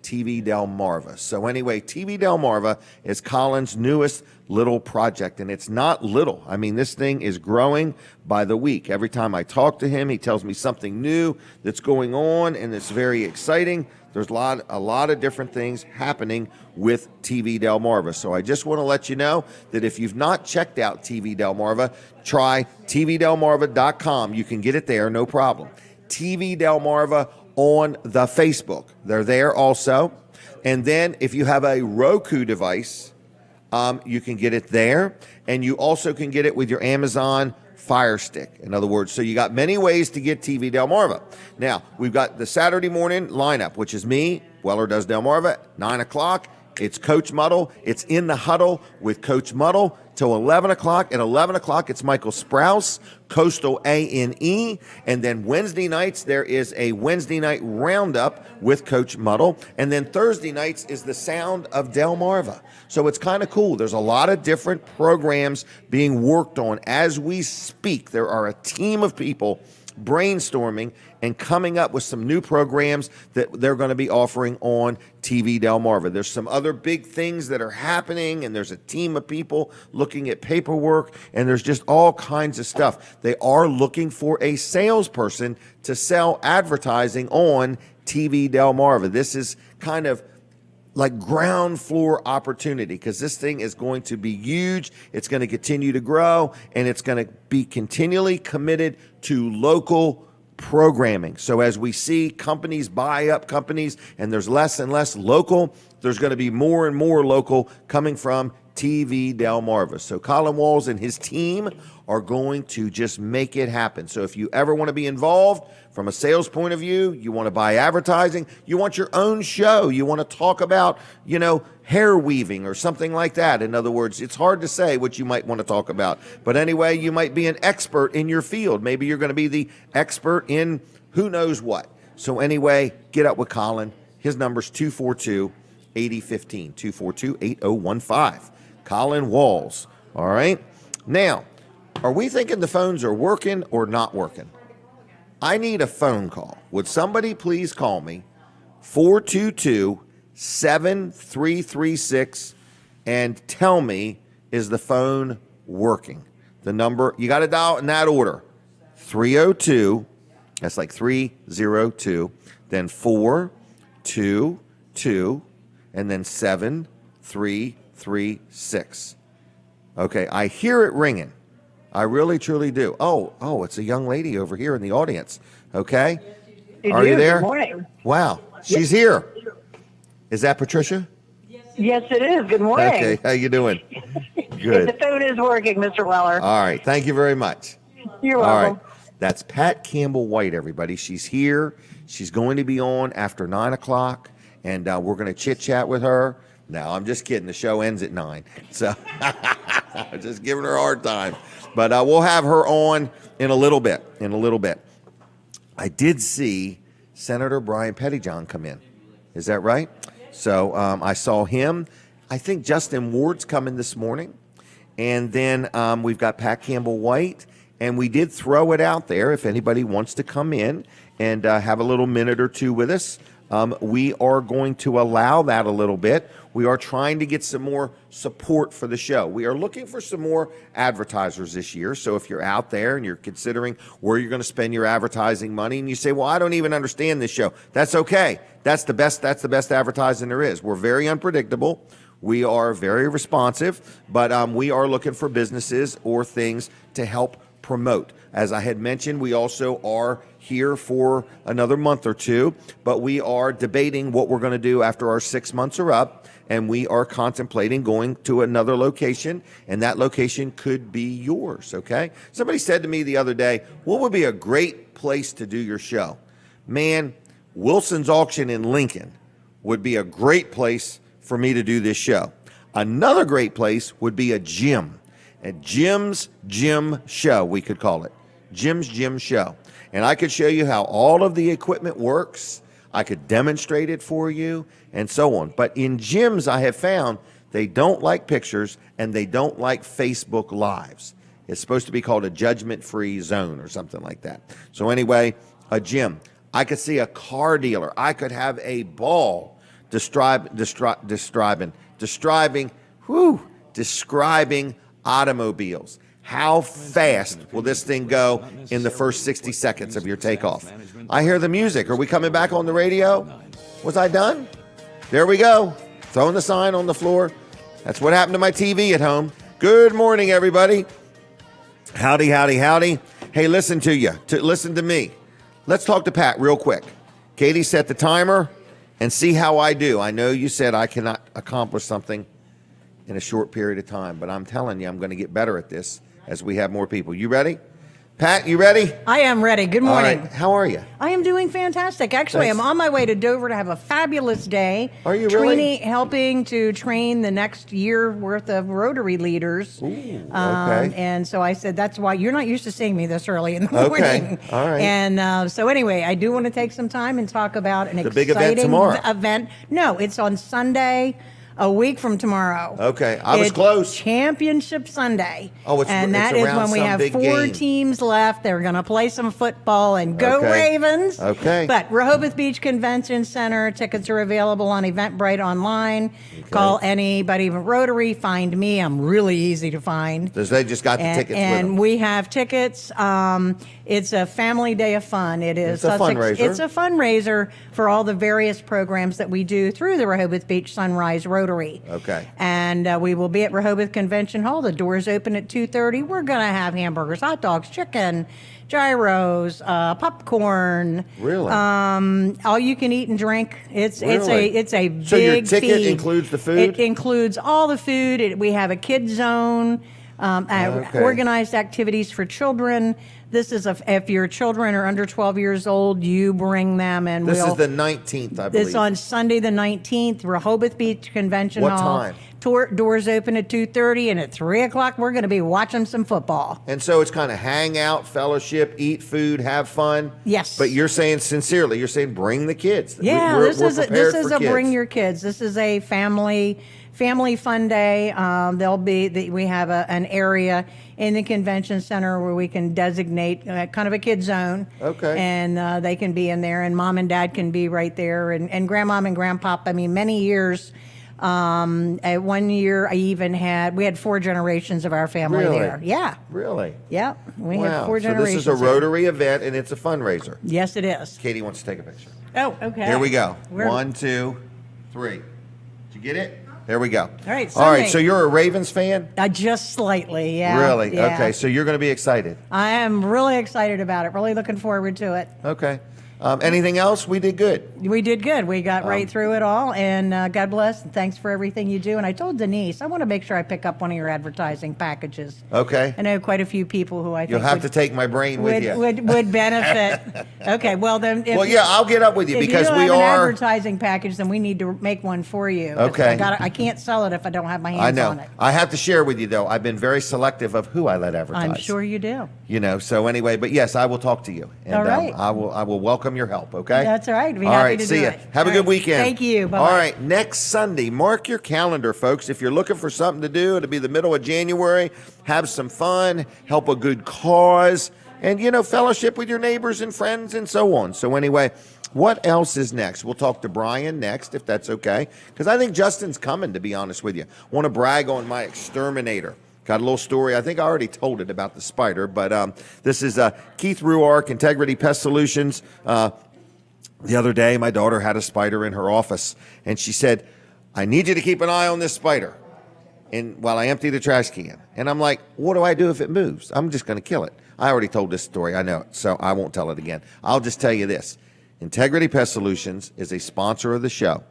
TV Delmarva. So anyway, TV Delmarva is Colin's newest little project, and it's not little. I mean, this thing is growing by the week. Every time I talk to him, he tells me something new that's going on, and it's very exciting. There's a lot of different things happening with TV Delmarva. So I just want to let you know that if you've not checked out TV Delmarva, try tvdelmarva.com. You can get it there, no problem. TV Delmarva on the Facebook. They're there also. And then if you have a Roku device, you can get it there. And you also can get it with your Amazon Fire Stick. In other words, so you got many ways to get TV Delmarva. Now, we've got the Saturday morning lineup, which is me, Weller Does Delmarva, 9 o'clock. It's Coach Muddle. It's In the Huddle with Coach Muddle till 11 o'clock. At 11 o'clock, it's Michael Sprouse, Coastal A&E. And then Wednesday nights, there is a Wednesday night roundup with Coach Muddle. And then Thursday nights is the Sound of Delmarva. So it's kind of cool. There's a lot of different programs being worked on as we speak. There are a team of people brainstorming and coming up with some new programs that they're going to be offering on TV Delmarva. There's some other big things that are happening, and there's a team of people looking at paperwork, and there's just all kinds of stuff. They are looking for a salesperson to sell advertising on TV Delmarva. This is kind of like ground floor opportunity, because this thing is going to be huge. It's going to continue to grow, and it's going to be continually committed to local programming. So as we see companies buy up companies and there's less and less local, there's going to be more and more local coming from TV Delmarva. So Colin Walls and his team are going to just make it happen. So if you ever want to be involved from a sales point of view, you want to buy advertising, you want your own show, you want to talk about, hair weaving or something like that. In other words, it's hard to say what you might want to talk about. But anyway, you might be an expert in your field. Maybe you're going to be the expert in who knows what. So anyway, get up with Colin. His number's 242-8015, 242-8015. Colin Walls. All right. Now, are we thinking the phones are working or not working? I need a phone call. Would somebody please call me 422-7336 and tell me, is the phone working? The number, you got to dial in that order. 302, that's like 302, then 422, and then 7336. Okay, I hear it ringing. I really, truly do. Oh, it's a young lady over here in the audience. Okay. Are you there? Good morning. Wow. She's here. Is that Patricia? Yes, it is. Good morning. Okay. How you doing? Good. The phone is working, Mr. Weller. All right. Thank you very much. You're All welcome. right. That's Pat Campbell-White, everybody. She's here. She's going to be on after 9 o'clock, and we're going to chit-chat with her. No, I'm just kidding. The show ends at 9. So I'm just giving her a hard time. But we'll have her on in a little bit. I did see Senator Brian Pettyjohn come in. Is that right? So I saw him. I think Justin Ward's coming this morning. And then we've got Pat Campbell-White. And we did throw it out there if anybody wants to come in and have a little minute or two with us. We are going to allow that a little bit. We are trying to get some more support for the show. We are looking for some more advertisers this year. So if you're out there and you're considering where you're going to spend your advertising money and you say, well, I don't even understand this show, that's okay. That's the best advertising there is. We're very unpredictable. We are very responsive, but we are looking for businesses or things to help promote. As I had mentioned, we also are here for another month or two, but we are debating what we're going to do after our 6 months are up, and we are contemplating going to another location, and that location could be yours, okay? Somebody said to me the other day, what would be a great place to do your show? Man, Wilson's Auction in Lincoln would be a great place for me to do this show. Another great place would be a gym. A Jim's Gym Show, we could call it. Jim's Gym Show. And I could show you how all of the equipment works. I could demonstrate it for you and so on. But in gyms, I have found they don't like pictures and they don't like Facebook Lives. It's supposed to be called a judgment-free zone or something like that. So anyway, a gym. I could see a car dealer. I could have a ball describing automobiles. How fast will this thing go in the first 60 seconds of your takeoff? I hear the music. Are we coming back on the radio? Was I done? There we go. Throwing the sign on the floor. That's what happened to my TV at home. Good morning, everybody. Howdy, howdy, howdy. Hey, listen to me. Let's talk to Pat real quick. Katie, set the timer and see how I do. I know you said I cannot accomplish something in a short period of time, but I'm telling you, I'm going to get better at this as we have more people. You ready? Pat, you ready? I am ready. Good morning. All right. How are you? I am doing fantastic. Actually, Thanks. I'm on my way to Dover to have a fabulous day. Are you really? Helping to train the next year worth of Rotary leaders. Ooh, okay. And so I said, that's why you're not used to seeing me this early in the morning. Okay. All right. And so anyway, I do want to take some time and talk about an The exciting big event tomorrow. event. No, it's on Sunday. A week from tomorrow. Okay, I was It's close. Championship Sunday. Oh, it's that is around when we some have big 4 game. teams left. They're going to play some football and go Okay. Ravens. Okay. But Rehoboth Beach Convention Center tickets are available on Eventbrite online. Call anybody from Rotary. Find me. I'm really easy to find. They just got the tickets with them. And we have tickets. It's a family day of fun. It is. It's a fundraiser. It's a fundraiser for all the various programs that we do through the Rehoboth Beach Sunrise Rotary. Okay. And we will be at Rehoboth Convention Hall. The doors open at 2:30. We're going to have hamburgers, hot dogs, chicken, gyros, popcorn. Really? All you can eat and drink. It's Really? a big So your ticket feed. includes the food? It includes all the food. We have a kids zone. Okay. Organized activities for children. This is if your children are under 12 years old, you bring them, and This is the 19th, I believe. It's on Sunday the 19th, Rehoboth Beach Convention What Hall. time? Doors open at 2:30, and at 3 o'clock we're going to be watching some football. And so it's kind of hang out, fellowship, eat food, have fun. Yes. But you're saying sincerely, you're saying bring the kids. Yeah, We're this is prepared for a kids. bring your kids. This is a family fun day. We have an area in the convention center where we can designate kind of a kid zone. Okay. And they can be in there, and mom and dad can be right there, and grandmom and grandpop. I mean, many years. At 1 year, we had 4 generations of our family Really? there. Yeah. Really? Yeah. We had Wow. 4 So generations. this is a there. Rotary event, and it's a fundraiser. Yes, it is. Katie wants to take a picture. Oh, okay. Here we go. We're- 1, 2, 3. Did you get it? There we go. All right, All right. Sunday. So you're a Ravens fan? Just slightly, yeah. Really? Yeah. Okay. So you're going to be excited. I am really excited about it. Really looking forward to it. Okay. Anything else? We did good. We did good. We got right through it all, and God bless, and thanks for everything you do. And I told Denise, I want to make sure I pick up one of your advertising packages. Okay. I know quite a few people who I think You'll have to take my brain with you. would benefit. Okay, well then. Well, yeah, I'll get up with you because if you we don't have are. an advertising package, then we need to make one for you. Okay. I can't sell it if I don't have my hands I know. on it. I have to share with you though. I've been very selective of who I let advertise. I'm sure you do. You know. So anyway, but yes, I will talk to you, and All right. I will welcome your help. Okay. That's all right. Be All happy right. to See do ya. it. Have a All good right. weekend. Thank you. Bye-bye. All right. Next Sunday, mark your calendar, folks. If you're looking for something to do, it'll be the middle of January. Have some fun. Help a good cause. And, fellowship with your neighbors and friends and so on. So anyway, what else is next? We'll talk to Brian next, if that's okay. Because I think Justin's coming, to be honest with you. Want to brag on my exterminator. Got a little story. I think I already told it about the spider. But this is Keith Ruark, Integrity Pest Solutions. The other day, my daughter had a spider in her office. And she said, I need you to keep an eye on this spider. And while I empty the trash can. And I'm like, what do I do if it moves? I'm just going to kill it. I already told this story. I know it. So I won't tell it again. I'll just tell you this. Integrity Pest Solutions is a sponsor of the show.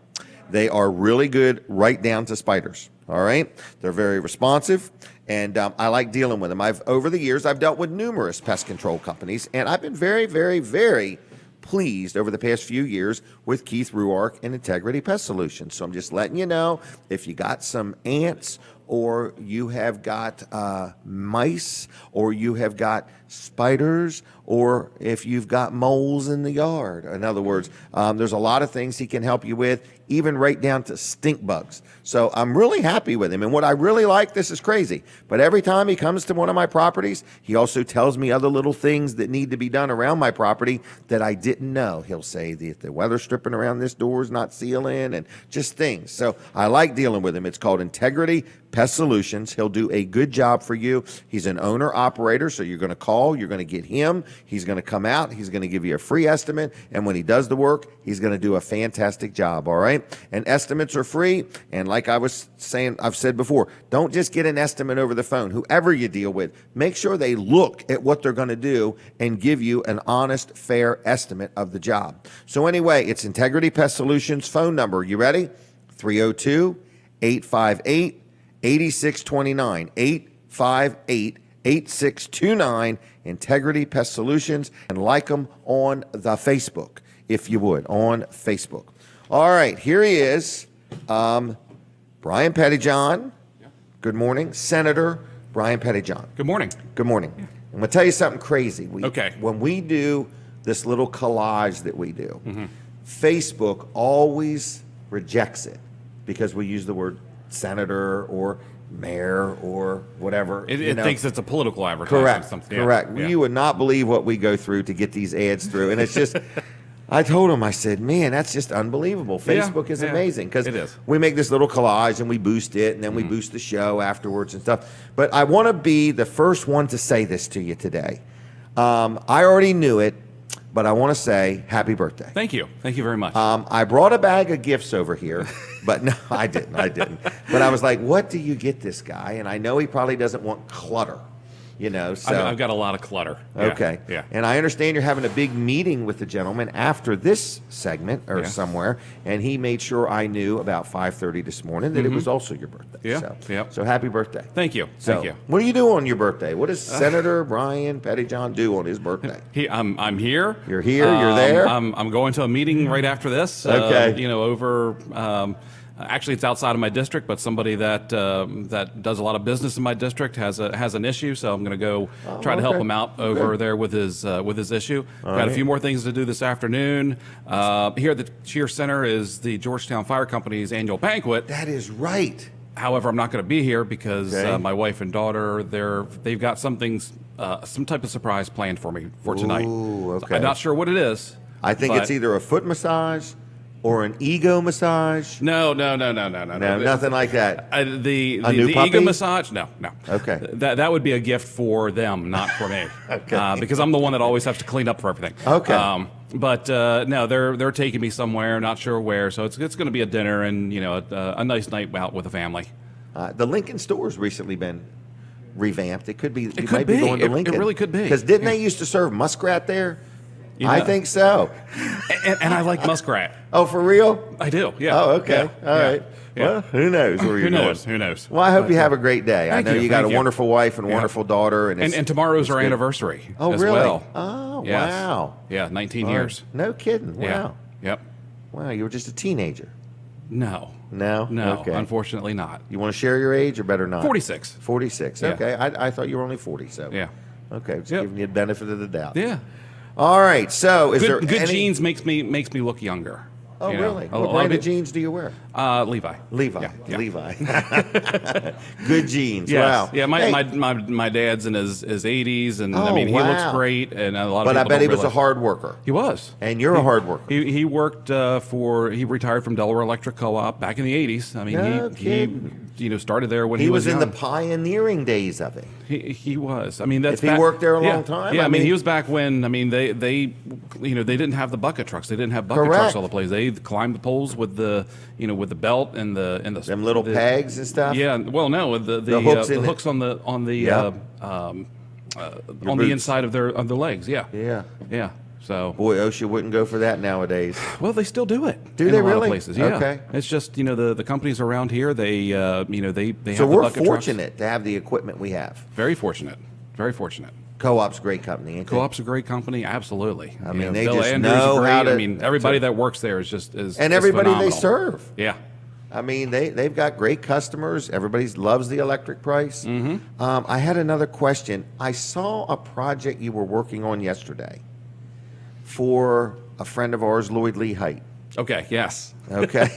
They are really good right down to spiders. All right. They're very responsive. And I like dealing with them. Over the years, I've dealt with numerous pest control companies. And I've been very, very, very pleased over the past few years with Keith Ruark and Integrity Pest Solutions. So I'm just letting you know, if you got some ants or you have got mice or you have got spiders or if you've got moles in the yard. In other words, there's a lot of things he can help you with, even right down to stink bugs. So I'm really happy with him. And what I really like, this is crazy, but every time he comes to one of my properties, he also tells me other little things that need to be done around my property that I didn't know. He'll say that the weather stripping around this door is not sealing and just things. So I like dealing with him. It's called Integrity Pest Solutions. He'll do a good job for you. He's an owner operator, so you're going to call, you're going to get him. He's going to come out. He's going to give you a free estimate. And when he does the work, he's going to do a fantastic job. All right. And estimates are free. And like I was saying, I've said before, don't just get an estimate over the phone. Whoever you deal with, make sure they look at what they're going to do and give you an honest, fair estimate of the job. So anyway, it's Integrity Pest Solutions phone number. You ready? 302-858-8629. 858-8629. Integrity Pest Solutions, and like them on the Facebook, if you would, on Facebook. All right, here he is, Brian Pettyjohn. Good morning, Senator Brian Pettyjohn. Good morning. Good morning. I'm going to tell you something crazy. Okay. When we do this little collage that we do, Facebook always rejects it because we use the word senator or mayor or whatever. It thinks it's a political advertisement. Correct. Something. Correct. Yeah. You would not believe what we go through to get these ads through. And it's just, I told him, I said, man, that's just unbelievable. Facebook is amazing because it is. We make this little collage and we boost it and then we boost the show afterwards and stuff. But I want to be the first one to say this to you today. I already knew it, but I want to say happy birthday. Thank you. Thank you very much. I brought a bag of gifts over here, but no, I didn't. But I was like, what do you get this guy? And I know he probably doesn't want clutter, so. I've got a lot of clutter. Okay. Yeah. And I understand you're having a big meeting with the gentleman after this segment or somewhere, and he made sure I knew about 5:30 this morning that it was also your birthday. Yeah. So happy birthday. Thank you. So, Thank you. what do you do on your birthday? What does Senator Brian Pettyjohn do on his birthday? I'm here. You're here. You're there. I'm going to a meeting right after this. Okay. Over. Actually, it's outside of my district, but somebody that does a lot of business in my district has an issue, so I'm going to go try to help him out over there with his issue. Got a few more things to do this afternoon. Here at the Cheer Center is the Georgetown Fire Company's annual banquet. That is right. However, I'm not going to be here because Okay. my wife and daughter they've got some type of surprise planned for me for tonight. Ooh, okay. So I'm not sure what it is. I think it's but- either a foot massage or an ego massage. No, Nothing like that. The new puppy? ego massage? No. Okay. That would be a gift for them, not for me. Okay. Because I'm the one that always has to clean up for everything. Okay. But no, they're taking me somewhere, not sure where. So it's going to be a dinner and a nice night out with the family. The Lincoln store's recently been revamped. It could be. You could might be be. going to It Lincoln. really could be. Because didn't they used to serve muskrat there? You know? I think so. And I like muskrat. Oh, for real? I do. Yeah. Oh, okay. Yeah. All Yeah. right. Yeah. Well, who knows where you're Who knows? going? Who knows? Well, I hope you have a great day. I Thank know you. you got Thank a you. wonderful wife and Yeah. wonderful daughter. And tomorrow's it's our good. anniversary. Oh, as really? Well. Oh, Yes. wow. Yeah, 19 years. No kidding. Wow. Yeah. Yep. Wow, you were just a teenager. No. No? No. Okay. Unfortunately, not. You want to share your age or better not? 46. 46. Yeah. Okay. I thought you were only 40, so. Yeah. Okay, just Yep. giving you the benefit of the doubt. Yeah. All right, so is there Good any... jeans makes me look younger. Oh, you know? really? A What lot brand of it- jeans do you wear? Levi. Levi. Yeah, yeah. Levi. Good jeans. Yes. Wow. Yeah, Hey, my dad's in his 80s, and I Oh, mean, he looks wow. great, and a lot of but I people bet he don't was a realize- hard worker. He was. And you're a hard worker. He worked he retired from Delaware Electric Co-op back in the 80s. I mean, No kidding. he started there when He was in the young. pioneering days of it. He was. I mean, that's If he worked there a yeah, long time, Yeah, I I mean, mean- he was back when. I mean, they they didn't have the bucket trucks. They didn't have bucket Correct. trucks all the place. They climbed the poles with the with the belt and the Them little pegs and stuff? Yeah. Well, no, with the hooks the in it. hooks on the Yeah. on boots. the inside of their legs. Yeah. Yeah. Yeah. So. Boy, OSHA wouldn't go for that nowadays. Well, they still do it. Do in they a lot really? Of places. Yeah. Okay. It's just the companies around here. They they So have the we're bucket trucks. fortunate to have the equipment we have. Very fortunate. Very fortunate. Co-op's a great company, ain't they? Co-op's a great company, absolutely. I mean, You they Bill just Andrews know great. how to- I mean, everybody to- that works there is just is And is everybody they phenomenal. serve. Yeah. I mean, they've got great customers. Everybody loves the electric price. Mm-hmm. I had another question. I saw a project you were working on yesterday for a friend of ours, Lloyd Lee Height. Okay. Yes. Okay.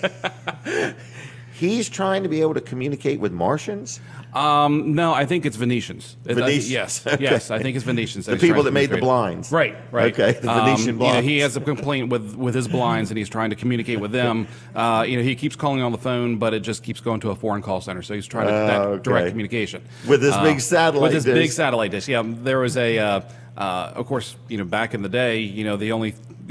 He's trying to be able to communicate with Martians. No, I think it's Venetians. Venetians? Yes. Okay. Yes. I think it's Venetians. The people that made the blinds. Right. Right. Okay, the Venetian blinds. He has a complaint with his blinds, and he's trying to communicate with them. He keeps calling on the phone, but it just keeps going to a foreign call center. So he's trying to that direct okay. communication With this big satellite With this dish. big satellite dish. Yeah. There was of course, back in the day, the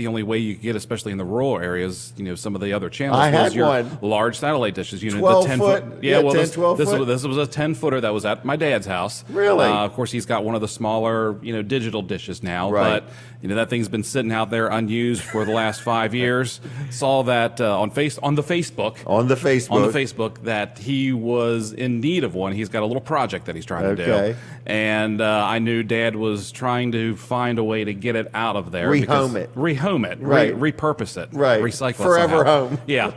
only way you could get, especially in the rural areas, some of the other channels I was had your one. large satellite dishes. 12 the 10 foot? Yeah, 10, 12 this foot? was a 10-footer that was at my dad's house. Really? Of course, he's got one of the smaller, digital dishes now. Right. But that thing's been sitting out there unused for the last 5 years. Saw that on the Facebook. On the Facebook. On the Facebook, that he was in need of one. He's got a little project that he's trying to Okay. do, and I knew Dad was trying to find a way to get it out of there. Rehome it. Rehome it. Right. Repurpose it. Right. Recycle Forever it somehow. home. Yeah.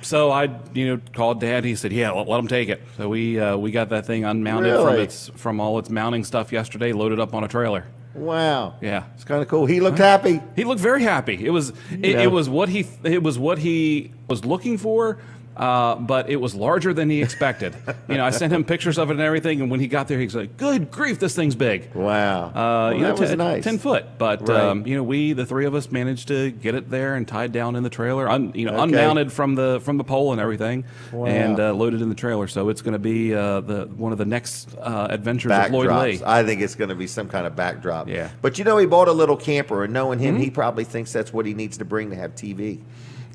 So I, called Dad. He said, "Yeah, let him take it." So we got that thing unmounted Really? from all its mounting stuff yesterday, loaded up on a trailer. Wow. Yeah. It's kind of cool. He looked happy. He looked very happy. It was it was what he was looking for, but it was larger than he expected. I sent him pictures of it and everything, and when he got there, he was like, "Good grief, this thing's big." Wow. Well, that was nice. 10 foot. But Right. we, the three of us, managed to get it there and tied down in the trailer, unmounted from the pole and everything, and loaded in the trailer. So it's going to be one of the next adventures of Lloyd Lee. Backdrops. I think it's going to be some kind of backdrop. Yeah. But he bought a little camper, and knowing him, he probably thinks that's what he needs to bring to have TV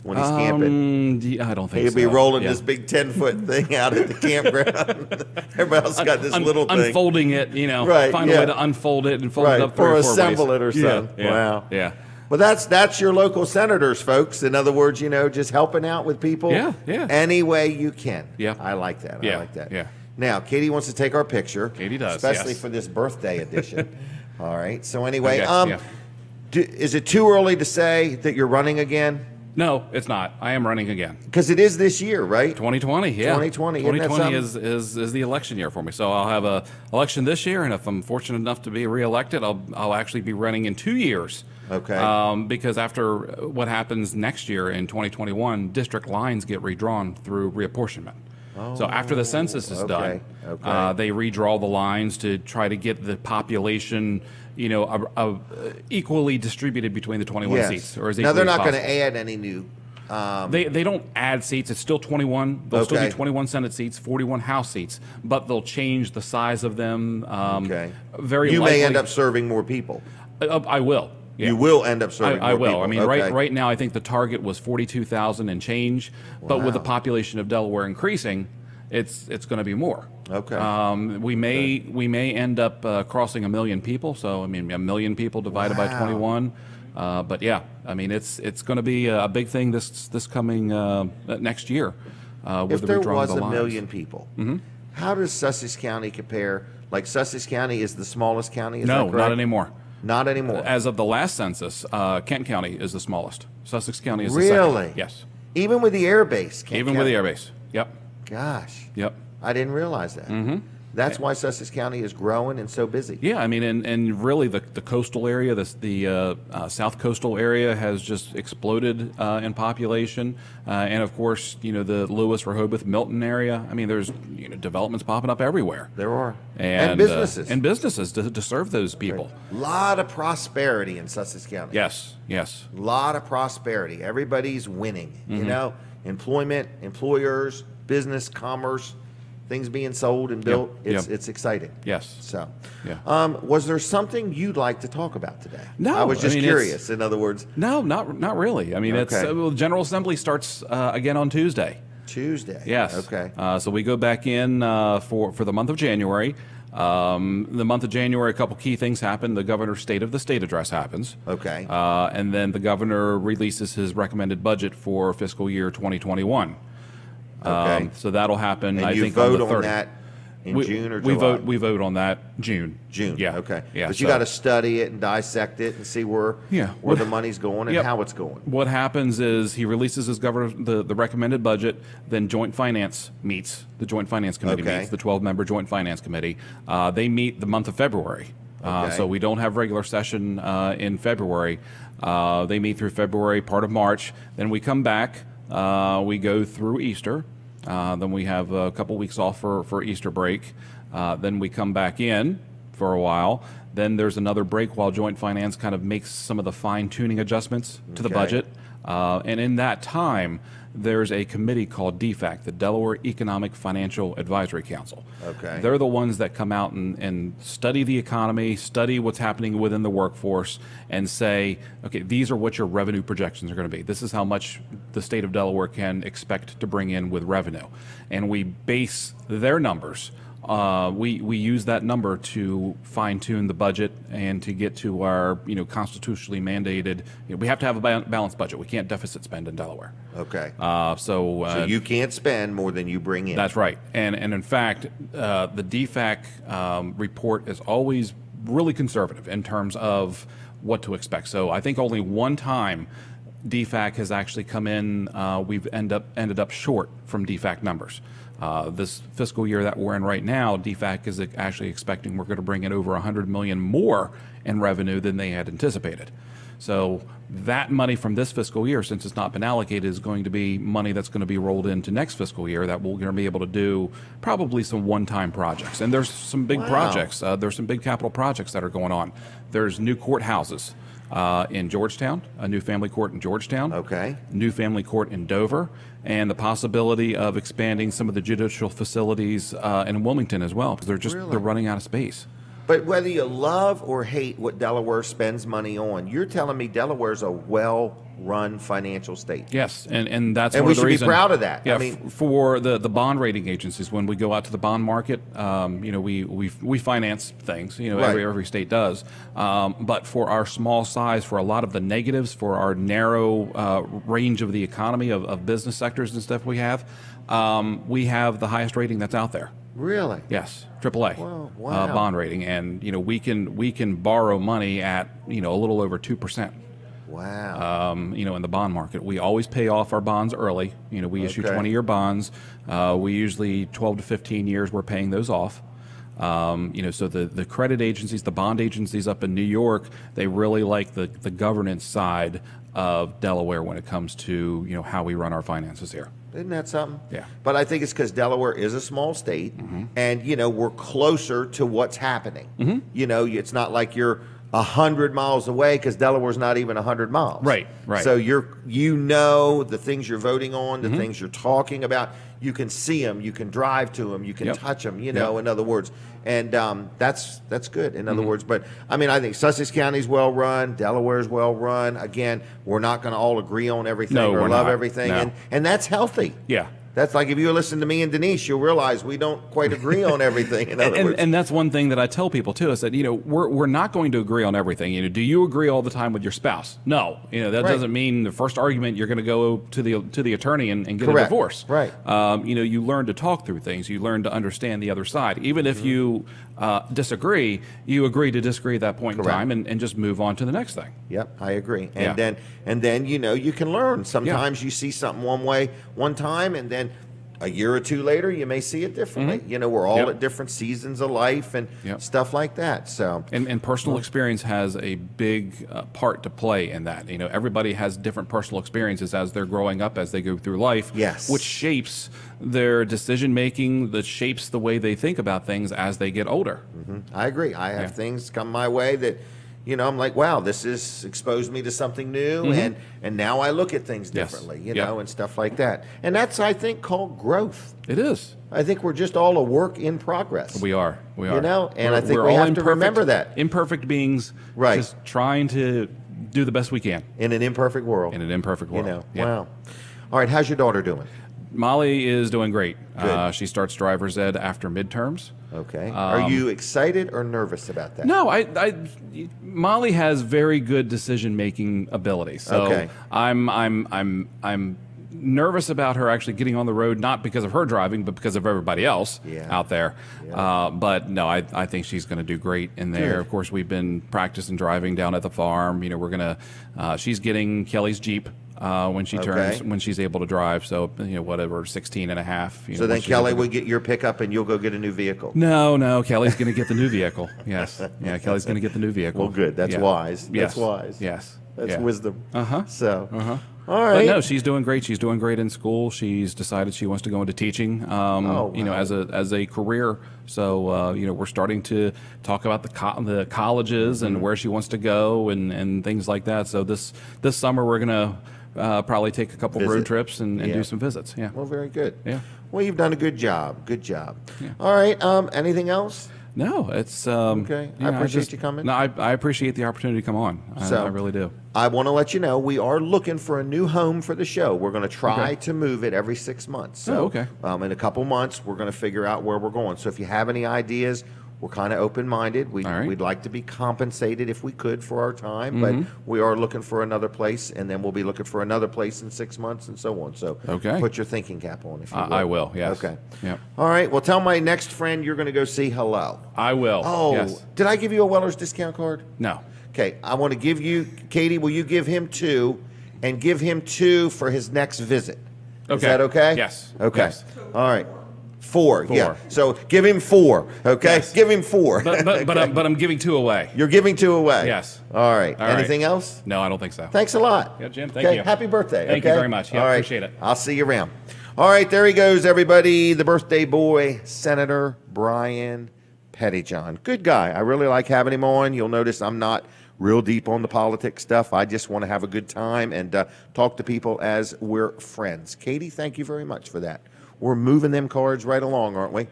when he's camping. I don't think He'll so. be rolling Yeah. this big 10-foot thing out at the campground. Everybody else got this little thing. Unfolding it, Right, find yeah. a way to unfold it and fold Right, it up 3 or or 4 assemble ways. it or Yeah, something. yeah, Wow. Yeah. Well, that's your local senators, folks. In other words, just helping out with people. Yeah, yeah. Any way you can. Yeah. I like that. I Yeah, like that. yeah. Now, Katie wants to take our picture. Katie does, especially yes. for this birthday edition. All right. So anyway, Okay, yeah. is it too early to say that you're running again? No, it's not. I am running again. Because it is this year, right? 2020, yeah. 2020, isn't that 2020 something? is the election year for me. So I'll have a election this year, and if I'm fortunate enough to be reelected, I'll actually be running in 2 years. Okay. Because after what happens next year in 2021, district lines get redrawn through reapportionment. So after the census is done, okay. they redraw the lines to try to get the population, equally distributed between the 21 Yes. seats. Or as Now, they're equally as not going to possible. add any new. They don't add seats. It's still 21. They'll still Okay. be 21 Senate seats, 41 House seats, but they'll change the size of them. Okay. Very You likely, may end up serving more people. I will. Yeah. You will end up serving I more will. people. I mean, Okay. right now, I think the target was 42,000 and change, but with the Wow. population of Delaware increasing, it's going to be more. Okay. We may end up crossing 1 million people. So I mean, 1 million people divided by Wow. 21. But yeah, I mean, it's going to be a big thing this coming next year. With If the there redrawing was of the 1 lines. million people, how does Sussex County compare? Like Sussex County is the smallest county? Is No, that correct? not anymore. Not anymore. As of the last census, Kent County is the smallest. Sussex County is the Really? second. Yes. Even with the air base? Kent Even with County? the airbase. Yep. Gosh. Yep. I didn't realize that. That's why Sussex County is growing and so busy. Yeah, I mean, and really the coastal area, the south coastal area has just exploded in population, and of course, the Lewis, Rehoboth, Milton area. I mean, there's developments popping up everywhere. There are. And businesses. and businesses to serve those people. A lot of prosperity in Sussex County. Yes, yes. A lot of prosperity. Everybody's winning. Employment, employers, business, commerce, things being sold and built. Yep. It's exciting. Yes. So, Yeah. was there something you'd like to talk about today? No, I was just I mean, curious. In other words, No, not really. I mean, it's Okay. well, General Assembly starts again on Tuesday. Tuesday. Yes. Okay. So we go back in for the month of January. The month of January, a couple key things happen. The governor's State of the State address happens. Okay. And then the governor releases his recommended budget for fiscal year 2021. Okay. So that'll happen. And I you think vote on the on 30th. that in we, June or we July? vote on that June. June. Yeah. Okay. Yeah. But you so- got to study it and dissect it and see where Yeah. the money's going and Yep. how it's going. What happens is he releases his the recommended budget, then Joint Finance meets. The Joint Finance Committee Okay. meets, the 12-member Joint Finance Committee. They meet the month of February. Okay. So we don't have regular session in February. They meet through February, part of March. Then we come back. We go through Easter. Then we have a couple weeks off for Easter break. Then we come back in for a while. Then there's another break while Joint Finance kind of makes some of the fine-tuning adjustments to the Okay. budget. And in that time, there's a committee called DFAC, the Delaware Economic Financial Advisory Council. Okay. They're the ones that come out and study the economy, study what's happening within the workforce, and say, okay, these are what your revenue projections are going to be. This is how much the state of Delaware can expect to bring in with revenue. And we base their numbers. We use that number to fine tune the budget and to get to our constitutionally mandated. We have to have a balanced budget. We can't deficit spend in Delaware. Okay. So you can't spend more than you bring in. that's right. And in fact, the DFAC report is always really conservative in terms of what to expect. So I think only one time DFAC has actually come in. We've ended up short from DFAC numbers. This fiscal year that we're in right now, DFAC is actually expecting we're going to bring in over $100 million more in revenue than they had anticipated. So that money from this fiscal year, since it's not been allocated, is going to be money that's going to be rolled into next fiscal year that we're going to be able to do probably some one-time projects. And there's some big projects. There's some big capital projects that are going on. There's new courthouses in Georgetown, a new family court in Georgetown. Okay. New family court in Dover, and the possibility of expanding some of the judicial facilities in Wilmington as well, because they're running out of space. But whether you love or hate what Delaware spends money on, you're telling me Delaware's a well-run financial state. Yes, and that's And one we of the should be reasons. proud of that. I Yeah, mean- for the bond rating agencies, when we go out to the bond market, we finance things. Right. Every state does. But for our small size, for a lot of the negatives, for our narrow range of the economy of business sectors and stuff we have the highest rating that's out there. Really? Yes, AAA Wow. bond rating, and we can borrow money at a little over 2%. Wow. In the bond market, we always pay off our bonds early. We issue Okay. 20-year bonds. We usually 12 to 15 years we're paying those off. So the credit agencies, the bond agencies up in New York, they really like the governance side of Delaware when it comes to how we run our finances here. Isn't that something? Yeah. But I think it's because Delaware is a small state, and we're closer to what's happening. It's not like you're 100 miles away, because Delaware's not even 100 miles. Right. So the things you're voting on, the things you're talking about, you can see them, you can drive to them, you can Yep. touch them. In Yep. other words, and that's good. In other words, but I mean, I think Sussex County's well run, Delaware's well run. Again, we're not going to all agree on everything No, or we're love not. everything, No. and that's healthy. Yeah. That's like if you listen to me and Denise, you'll realize we don't quite agree on everything. In other words. And that's one thing that I tell people too, is that, we're not going to agree on everything. Do you agree all the time with your spouse? No. That Right. doesn't mean the first argument you're going to go to the attorney and get Correct. a divorce. Right. You learn to talk through things. You learn to understand the other side. Even if you disagree, you agree to disagree at that point Correct. in time and just move on to the next thing. Yep, I agree. Yeah. And then you can learn. Sometimes you see something one way one time, and then a year or two later you may see it differently. We're all Yep. at different seasons of life and Yep. stuff like that. So And personal experience has a big part to play in that. Everybody has different personal experiences as they're growing up, as they go through life, Yes. which shapes their decision making, that shapes the way they think about things as they get older. I agree. I have Yeah. things come my way that, I'm like, wow, this has exposed me to something new, and now I look at things Yes. differently, Yeah. and stuff like that. And that's, I think, called growth. It is. I think we're just all a work in progress. We are. And I think We're we all have to remember that. Imperfect beings, Right. just trying to do the best we can In an imperfect world. in an imperfect world. Yeah. Wow. All right, how's your daughter doing? Molly is doing great. Good. She starts driver's ed after midterms. Okay. Are you excited or nervous about that? No, Molly has very good decision-making ability. So Okay. I'm nervous about her actually getting on the road, not because of her driving, but because of everybody else Yeah. out there. Yeah. But no, I think she's going to do great in there. Good. Of course, we've been practicing driving down at the farm. We're going to. She's getting Kelly's Jeep. When she turns, Okay. when she's able to drive, so whatever, 16 and a half. So then Kelly will get your pickup and you'll go get a new vehicle. No, Kelly's going to get the new vehicle. Yes, yeah, Kelly's going to get the new vehicle. Well, good. That's Yeah. wise. Yes. That's wise. Yes, That's yeah. wisdom. Uh-huh. So, Uh-huh. all But right. no, she's doing great. She's doing great in school. She's decided she wants to go into teaching. Wow. As a career. So we're starting to talk about the colleges and where she wants to go and things like that. So this summer we're gonna probably take a couple Visit. road trips and Yeah. do some visits. Yeah. Well, very good. Yeah. Well, you've done a good job. Good job. Yeah. All right. Anything else? No, it's Okay. I appreciate you coming. No, I appreciate the opportunity to come on. So- I really do. I want to let you know we are looking for a new home for the show. We're going to try to move it every 6 months. So, Oh, okay. In a couple months, we're going to figure out where we're going. So if you have any ideas, we're kind of open-minded. All right. We'd like to be compensated if we could for our time, Mm-hmm. but we are looking for another place, and then we'll be looking for another place in 6 months and so on. So Okay. put your thinking cap on if you I will, yes. Okay. Yep. All right. Well, tell my next friend you're going to go see hello. I will. Oh, Yes. did I give you a Weller's discount card? No. Okay, I want to give you, Katie, will you give him 2 and give him 2 for his next visit? Is Okay. that okay? Yes. Okay. Yes. All right. 4. Yeah. 4. So give him 4. Okay. Yes. Give him 4. But I'm giving 2 away. You're giving 2 away. Yes. All right. All right. Anything else? No, I don't think so. Thanks a lot. Yeah, Jim, thank Okay, you. Happy birthday. Thank you okay? very much. Yeah, All right. appreciate it. I'll see you around. All right, there he goes, everybody. The birthday boy, Senator Brian Pettyjohn. Good guy. I really like having him on. You'll notice I'm not real deep on the politics stuff. I just want to have a good time and talk to people as we're friends. Katie, thank you very much for that. We're moving them cards right along, aren't we?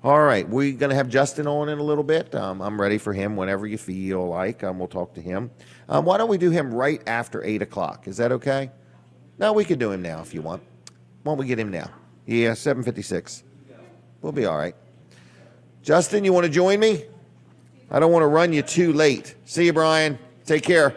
All right, we're going to have Justin on in a little bit. I'm ready for him whenever you feel like. We'll talk to him. Why don't we do him right after 8 o'clock? Is that okay? No, we could do him now if you want. Why don't we get him now? Yeah, 7:56. We'll be all right. Justin, you want to join me? I don't want to run you too late. See you, Brian. Take care.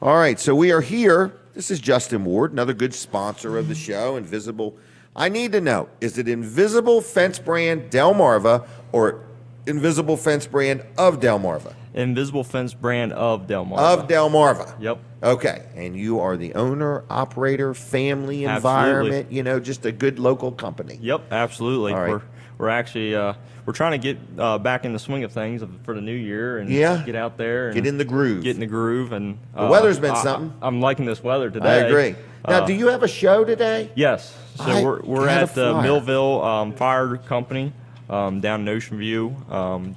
All right, so we are here. This is Justin Ward, another good sponsor of the show, Invisible. I need to know, is it Invisible Fence Brand Delmarva or Invisible Fence Brand of Delmarva? Invisible Fence Brand of Delmarva. Of Delmarva. Yep. Okay, and you are the owner, operator, family Absolutely. environment, just a good local company. Yep, absolutely. All right. We're actually we're trying to get back in the swing of things for the new year and Yeah. get out there and Get in the groove. Get in the groove and The weather's been something. I'm liking this weather today. I agree. Now, do you have a show today? Yes. So I we're had a at the flyer. Millville Fire Company down in Ocean View.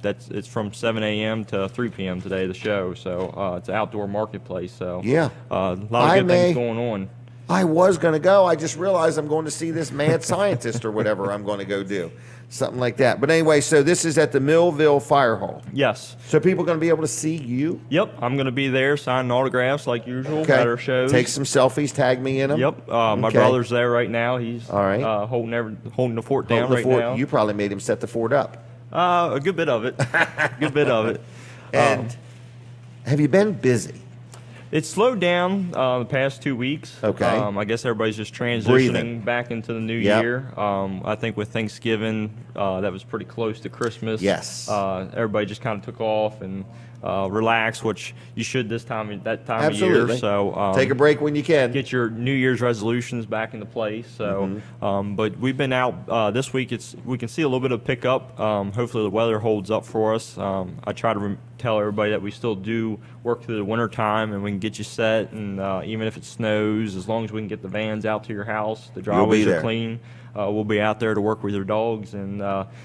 It's from 7 a.m. to 3 p.m. today, the show. So it's an outdoor marketplace. So Yeah. a lot of good things going on. I was going to go. I just realized I'm going to see this mad scientist or whatever I'm going to go do. Something like that. But anyway, so this is at the Millville Fire Hall. Yes. So people are going to be able to see you? Yep. I'm going to be there signing autographs like usual Okay. at our shows. Take some selfies, tag me in them. Yep. My Okay. brother's there right now. He's All right. holding the fort down The right fort, now. you probably made him set the fort up. A good bit of it. Good bit of it. And have you been busy? It's slowed down the past 2 weeks. Okay. I guess everybody's just transitioning Breathing. back into the new Yep. year. I think with Thanksgiving, that was pretty close to Christmas. Yes. Everybody just kind of took off and relaxed, which you should that time Absolutely. of year. So Take a break when you can. get your New Year's resolutions back into place. So, but we've been out this week. We can see a little bit of pickup. Hopefully, the weather holds up for us. I try to tell everybody that we still do work through the winter time, and we can get you set. And even if it snows, as long as we can get the vans out to your house, the driveways there. are clean. We'll be out there to work with your dogs. And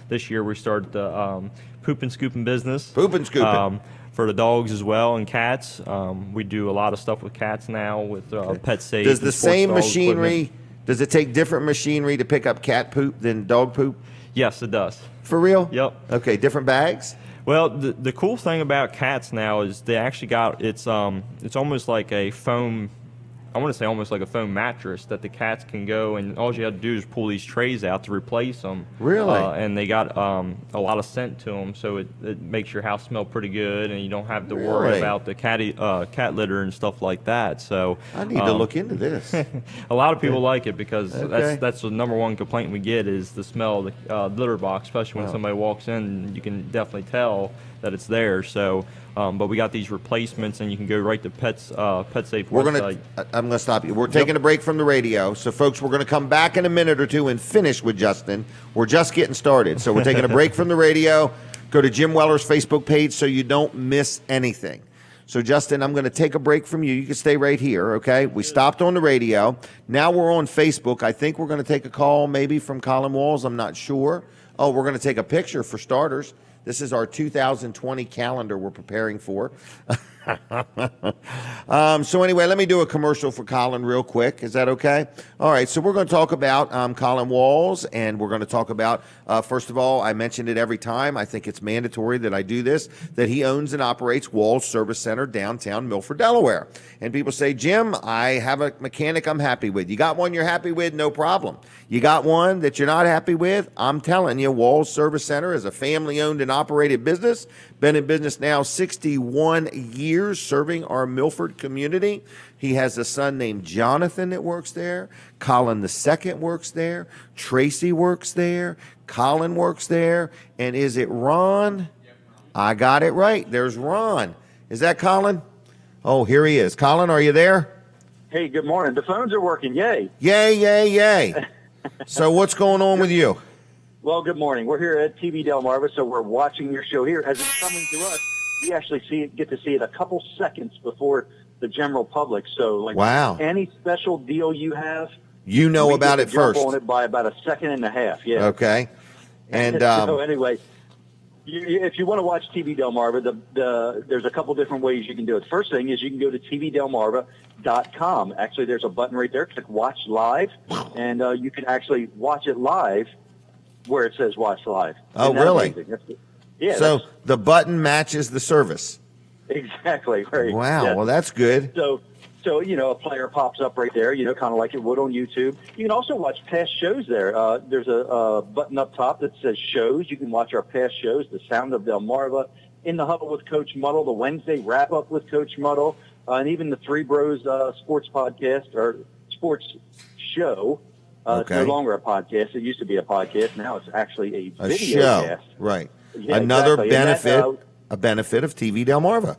this year we started the poop and scooping business. Poop and scooping. For the dogs as well and cats. We do a lot of stuff with cats now with Pet Safe. Does and the sports same dog machinery, equipment. does it take different machinery to pick up cat poop than dog poop? Yes, it does. For real? Yep. Okay, different bags? Well, the cool thing about cats now is they actually got it's almost like a foam. I want to say almost like a foam mattress that the cats can go, and all you have to do is pull these trays out to replace them. Really? And they got a lot of scent to them, so it makes your house smell pretty good, and you don't have to worry Really? about the cat litter and stuff like that. So I need to look into this. a lot of people like it because Okay. that's the number one complaint we get is the smell of the litter box, especially when somebody walks in. You can definitely tell that it's there. So, but we got these replacements, and you can go right to Pet Safe We're website. I'm going to stop you. We're taking a break from the radio. So, folks, we're going to come back in a minute or two and finish with Justin. We're just getting started. So, we're taking a break from the radio. Go to Jim Weller's Facebook page so you don't miss anything. So, Justin, I'm going to take a break from you. You can stay right here, okay? We stopped on the radio. Now we're on Facebook. I think we're going to take a call maybe from Colin Walls. I'm not sure. Oh, we're going to take a picture for starters. This is our 2020 calendar we're preparing for. So anyway, let me do a commercial for Colin real quick. Is that okay? All right, so we're going to talk about Colin Walls, and we're going to talk about, first of all, I mentioned it every time. I think it's mandatory that I do this, that he owns and operates Walls Service Center, downtown Milford, Delaware. And people say, Jim, I have a mechanic I'm happy with. You got one you're happy with? No problem. You got one that you're not happy with? I'm telling you, Walls Service Center is a family-owned and operated business. Been in business now 61 years, serving our Milford community. He has a son named Jonathan that works there. Colin II works there. Tracy works there. Colin works there. And is it Ron? I got it right. There's Ron. Is that Colin? Oh, here he is. Colin, are you there? Hey, good morning. The phones are working. Yay. Yay, yay, yay. So what's going on with you? Well, good morning. We're here at TV Delmarva, so we're watching your show here. As it's coming to us, we actually get to see it a couple seconds before the general public. So, like, Wow. any special deal you have, You know we about get it to jump first. on it by about a second and a half. Yeah. Okay. And So anyway, if you want to watch TV Delmarva, there's a couple different ways you can do it. First thing is you can go to tvdelmarva.com. Actually, there's a button right there. Click Watch Live, and you can actually watch it live where it says Watch Live. Oh, Isn't that really? amazing? Yeah. so the button matches the service. Exactly. Right. Wow. Yeah. Well, that's good. So, a player pops up right there, kind of like it would on YouTube. You can also watch past shows there. There's a button up top that says shows. You can watch our past shows, The Sound of Delmarva, In the Huddle with Coach Muddle, the Wednesday Wrap-Up with Coach Muddle, and even the Three Bros Sports Podcast or Sports Show. It's no longer a podcast. It used to be a podcast. Now it's actually a video show. cast. Right. Yeah, Another exactly. And benefit, a benefit of TV Delmarva.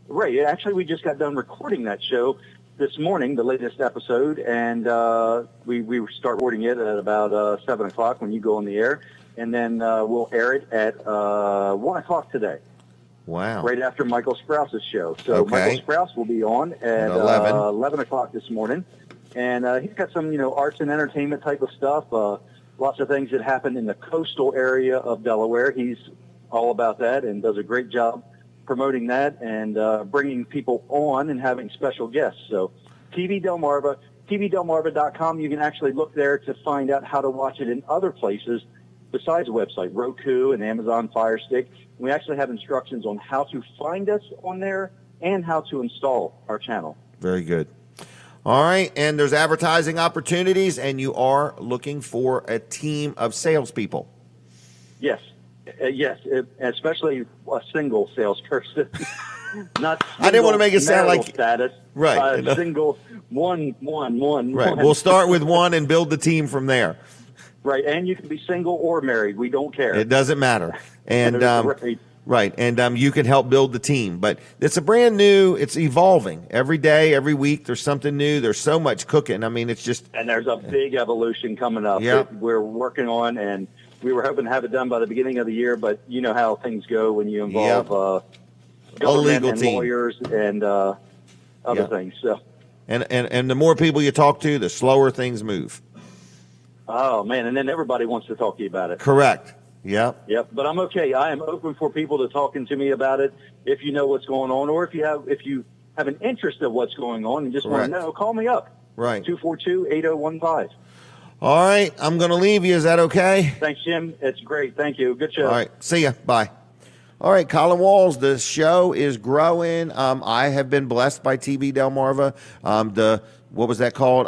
Right. Actually, we just got done recording that show this morning, the latest episode, and we start recording it at about 7 o'clock when you go on the air, and then we'll air it at 1 o'clock today, Wow. right after Michael Sprouse's show. So Okay. Michael Sprouse will be on at 11 o'clock this morning, and he's got some, arts and entertainment type of stuff, lots of things that happen in the coastal area of Delaware. He's all about that and does a great job promoting that and bringing people on and having special guests. So TV Delmarva, tvdelmarva.com. You can actually look there to find out how to watch it in other places besides the website, Roku and Amazon Fire Stick. We actually have instructions on how to find us on there and how to install our channel. Very good. All right, and there's advertising opportunities, and you are looking for a team of salespeople. Yes, especially a single salesperson. Not I didn't want to make it sound like status. Right. Single one. Right. We'll start with one and build the team from there. Right, and you can be single or married. We don't care. It doesn't matter. And right, and you can help build the team. But it's a brand new. It's evolving every day, every week. There's something new. There's so much cooking. I mean, it's just. And there's a big evolution coming up that we're working on, and we were hoping to have it done by the beginning of the year. But you know how things go when you involve government and lawyers and other things. So. And the more people you talk to, the slower things move. Oh man, and then everybody wants to talk to you about it. Correct. Yep. But I'm okay. I am open for people to talking to me about it. If you know what's going on, or if you have an interest of what's going on and just want to know, call me up. Right. 242-8015. All right, I'm going to leave you. Is that okay? Thanks, Jim. It's great. Thank you. Good show. All right. See ya. Bye. All right, Colin Walls, the show is growing. I have been blessed by TV Delmarva. What was that called?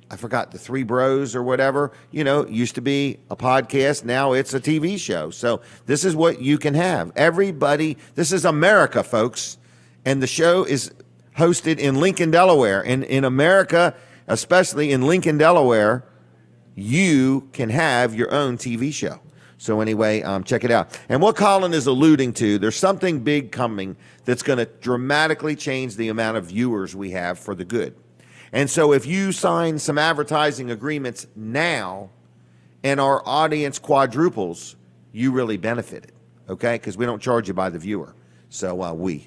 I forgot, the Three Bros or whatever. You know, it used to be a podcast. Now it's a TV show. So this is what you can have. Everybody, this is America, folks. And the show is hosted in Lincoln, Delaware. And in America, especially in Lincoln, Delaware, you can have your own TV show. So anyway, check it out. And what Colin is alluding to, there's something big coming that's going to dramatically change the amount of viewers we have for the good. And so if you sign some advertising agreements now and our audience quadruples, you really benefited, okay? Because we don't charge you by the viewer. So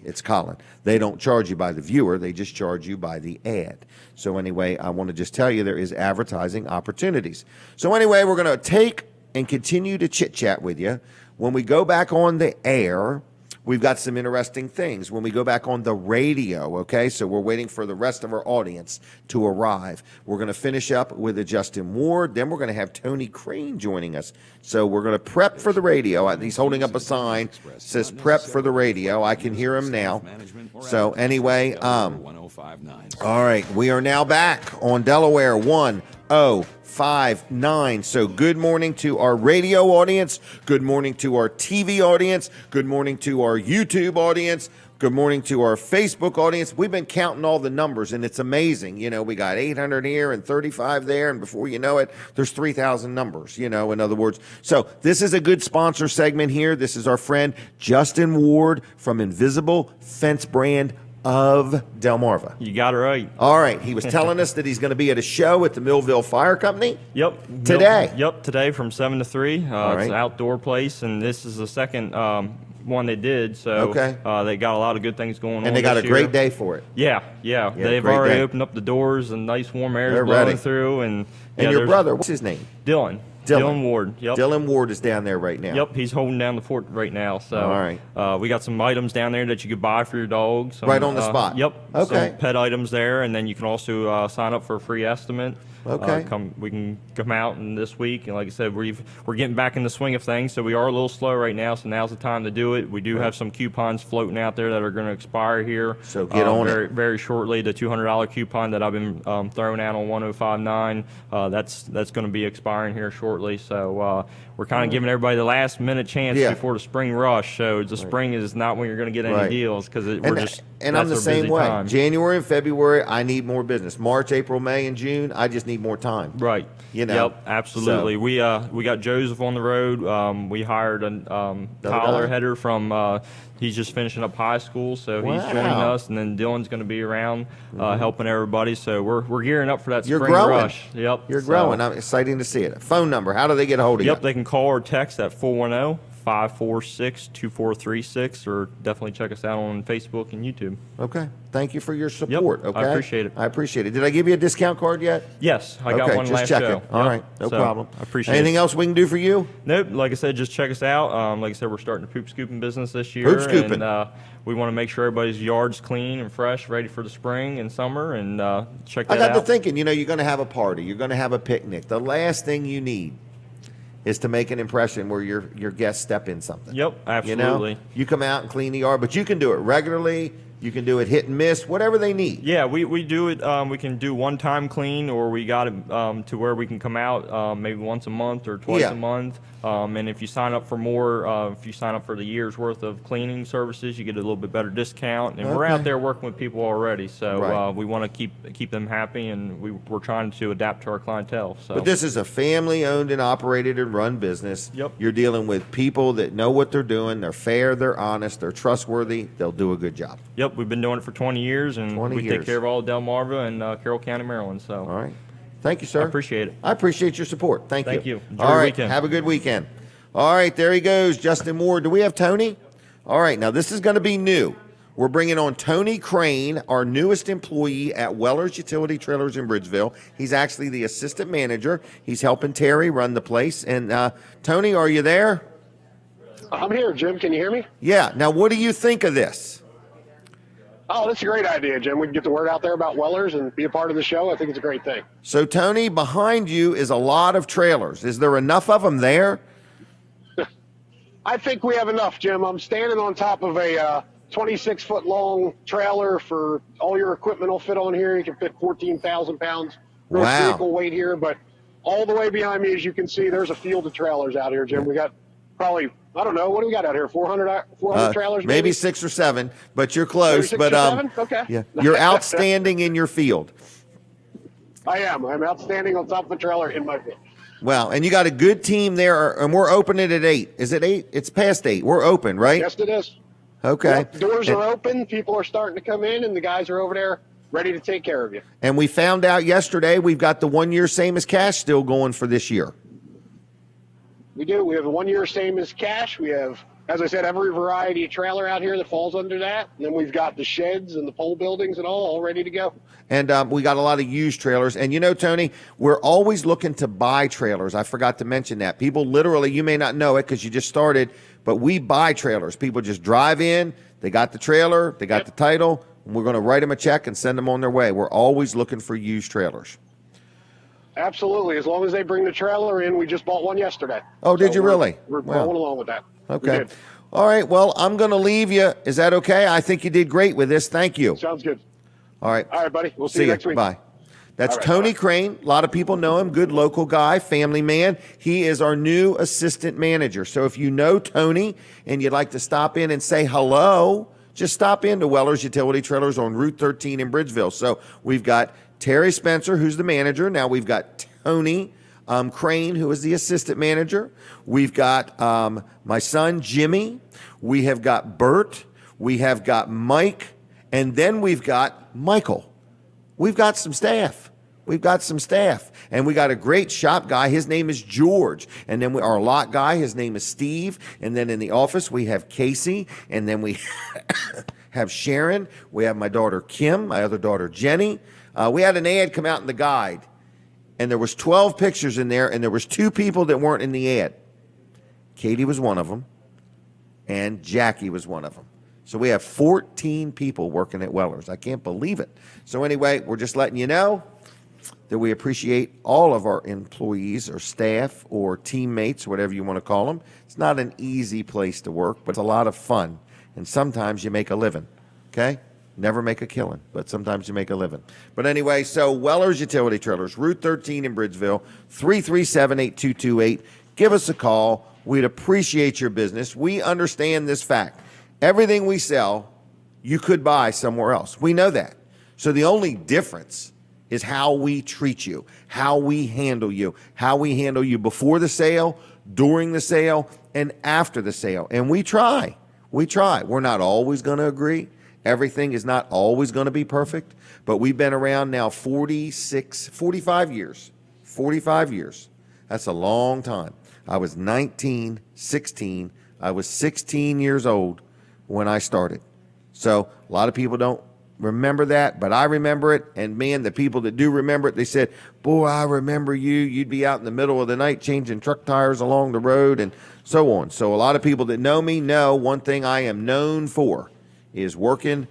it's Colin. They don't charge you by the viewer. They just charge you by the ad. So anyway, I want to just tell you there is advertising opportunities. So anyway, we're going to take and continue to chit-chat with you. When we go back on the air, we've got some interesting things. When we go back on the radio, okay, so we're waiting for the rest of our audience to arrive. We're going to finish up with a Justin Ward. Then we're going to have Tony Crane joining us. So we're going to prep for the radio. He's holding up a sign that says prep for the radio. I can hear him now. So anyway, all right, we are now back on Delaware 1059. So good morning to our radio audience. Good morning to our TV audience. Good morning to our YouTube audience. Good morning to our Facebook audience. We've been counting all the numbers, and it's amazing. You know, we got 800 here and 35 there, and before you know it, there's 3,000 numbers, you know, in other words. So this is a good sponsor segment here. This is our friend Justin Ward from Invisible Fence Brand of Delmarva. You got it right. All right. He was telling us that he's going to be at a show at the Millville Fire Company. Yep. Today. Yep, today from 7 to 3. It's an outdoor place, and this is the second one they did. So they got a lot of good things going on. And they got a great day for it. Yeah. They've already opened up the doors, and nice warm air is blowing through. And your brother, what's his name? Dylan Ward. Yep. Dylan Ward is down there right now. Yep, he's holding down the fort right now. So, all right. We got some items down there that you could buy for your dog. Right on the spot. Yep. Okay. Some pet items there, and then you can also sign up for a free estimate. Okay. We can come out and this week, and like I said, we're getting back in the swing of things. So we are a little slow right now. So now's the time to do it. We do have some coupons floating out there that are going to expire here. So get on it very shortly. The $200 coupon that I've been throwing out on 1059, that's going to be expiring here shortly. So we're kind of giving everybody the last minute chance before the spring rush. So the spring is not when you're going to get any deals because and I'm the same way. Time. January and February, I need more business. March, April, May, and June, I just need more time. Right. You know. Yep. Absolutely. So. We got Joseph on the road. We hired a Tyler header from. He's just finishing up high school, so he's joining us, and then Dylan's going to be around helping everybody. So we're gearing up for that spring rush. Yep. You're growing. I'm excited to see it. Phone number. How do they get a hold of you? Yep. They can call or text at 410. 546-2436, or definitely check us out on Facebook and YouTube. Okay. Thank you for your support. Yep, Okay. I appreciate it. I appreciate it. Did I give you a discount card yet? Yes, I got Okay, one just last checking. show. All Yep. right, no So, problem. I appreciate Anything it. else we can do for you? Nope. Like I said, just check us out. Like I said, we're starting the poop scooping business this year. Poop scooping. And we want to make sure everybody's yard's clean and fresh, ready for the spring and summer. And check that I got out. to thinking, you're going to have a party. You're going to have a picnic. The last thing you need is to make an impression where your guests step in something. Yep, absolutely. You come out and clean the yard, but you can do it regularly. You can do it hit and miss, whatever they need. Yeah, we do it. We can do one-time clean, or we got it to where we can come out maybe once a month or twice Yeah. a month. And if you sign up for more, if you sign up for the year's worth of cleaning services, you get a little bit better discount. And we're Okay. out there working with people already, so Right. we want to keep them happy, and we're trying to adapt to our clientele. So. But this is a family-owned and operated and run business. Yep. You're dealing with people that know what they're doing. They're fair. They're honest. They're trustworthy. They'll do a good job. Yep, we've been doing it for 20 years, and 20 we years. take care of all of Delmarva and Carroll County, Maryland. So. All right. Thank you, sir. I appreciate it. I appreciate your support. Thank you. Thank you. Enjoy All your right. weekend. Have a good weekend. All right. There he goes. Justin Moore. Do we have Tony? All right. Now, this is going to be new. We're bringing on Tony Crane, our newest employee at Weller's Utility Trailers in Bridgeville. He's actually the assistant manager. He's helping Terry run the place. And Tony, are you there? I'm here, Jim. Can you hear me? Yeah. Now, what do you think of this? Oh, that's a great idea, Jim. We can get the word out there about Wellers and be a part of the show. I think it's a great thing. So, Tony, behind you is a lot of trailers. Is there enough of them there? I think we have enough, Jim. I'm standing on top of a 26-foot long trailer for all your equipment will fit on here. You can fit 14,000 pounds gross Wow. vehicle weight here. But all the way behind me, as you can see, there's a field of trailers out here, Jim. We got probably, I don't know, what do we got out here? 400 trailers? Maybe 6 or 7, but you're close. Maybe 6 But or 7? Okay. yeah, you're outstanding in your field. I am. I'm outstanding on top of the trailer in my field. Wow, and you got a good team there, and we're open it at 8. Is it 8? It's past 8. We're open, right? Yes, it is. Okay. Yep, doors are open. People are starting to come in, and the guys are over there ready to take care of you. And we found out yesterday we've got the 1 year same as cash still going for this year. We do. We have a 1 year same as cash. We have, as I said, every variety of trailer out here that falls under that. And then we've got the sheds and the pole buildings and all ready to go. And we got a lot of used trailers. And you know, Tony, we're always looking to buy trailers. I forgot to mention that. People literally, you may not know it because you just started, but we buy trailers. People just drive in, they got the trailer, they got the title, and we're going to write them a check and send them on their way. We're always looking for used trailers. Absolutely. As long as they bring the trailer in, we just bought one yesterday. Oh, did you really? We're Wow. going along with that. We Okay. did. All right. Well, I'm going to leave you. Is that okay? I think you did great with this. Thank you. Sounds good. All right. All right, buddy. We'll see you ya. next week. Bye. That's All right, Tony bye. Crane. A lot of people know him. Good local guy, family man. He is our new assistant manager. So if you know Tony and you'd like to stop in and say hello, just stop into Weller's Utility Trailers on Route 13 in Bridgeville. So we've got Terry Spencer, who's the manager. Now we've got Tony Crane, who is the assistant manager. We've got my son, Jimmy. We have got Bert. We have got Mike. And then we've got Michael. We've got some staff. We've got some staff. And we got a great shop guy. His name is George. And then our lot guy, his name is Steve. And then in the office, we have Casey. And then we have Sharon. We have my daughter, Kim, my other daughter, Jenny. We had an ad come out in the guide. And there was 12 pictures in there. And there was 2 people that weren't in the ad. Katie was one of them. And Jackie was one of them. So we have 14 people working at Weller's. I can't believe it. So anyway, we're just letting you know that we appreciate all of our employees or staff or teammates, whatever you want to call them. It's not an easy place to work, but it's a lot of fun. And sometimes you make a living, okay? Never make a killing, but sometimes you make a living. But anyway, so Weller's Utility Trailers, Route 13 in Bridgeville, 337-8228. Give us a call. We'd appreciate your business. We understand this fact. Everything we sell, you could buy somewhere else. We know that. So the only difference is how we treat you, how we handle you, how we handle you before the sale, during the sale, and after the sale. And we try. We try. We're not always going to agree. Everything is not always going to be perfect. But we've been around now 45 years. 45 years. That's a long time. I was 19, 16. I was 16 years old when I started. So a lot of people don't remember that, but I remember it. And man, the people that do remember it, they said, boy, I remember you. You'd be out in the middle of the night changing truck tires along the road and so on. So a lot of people that know me know one thing I am known for is working.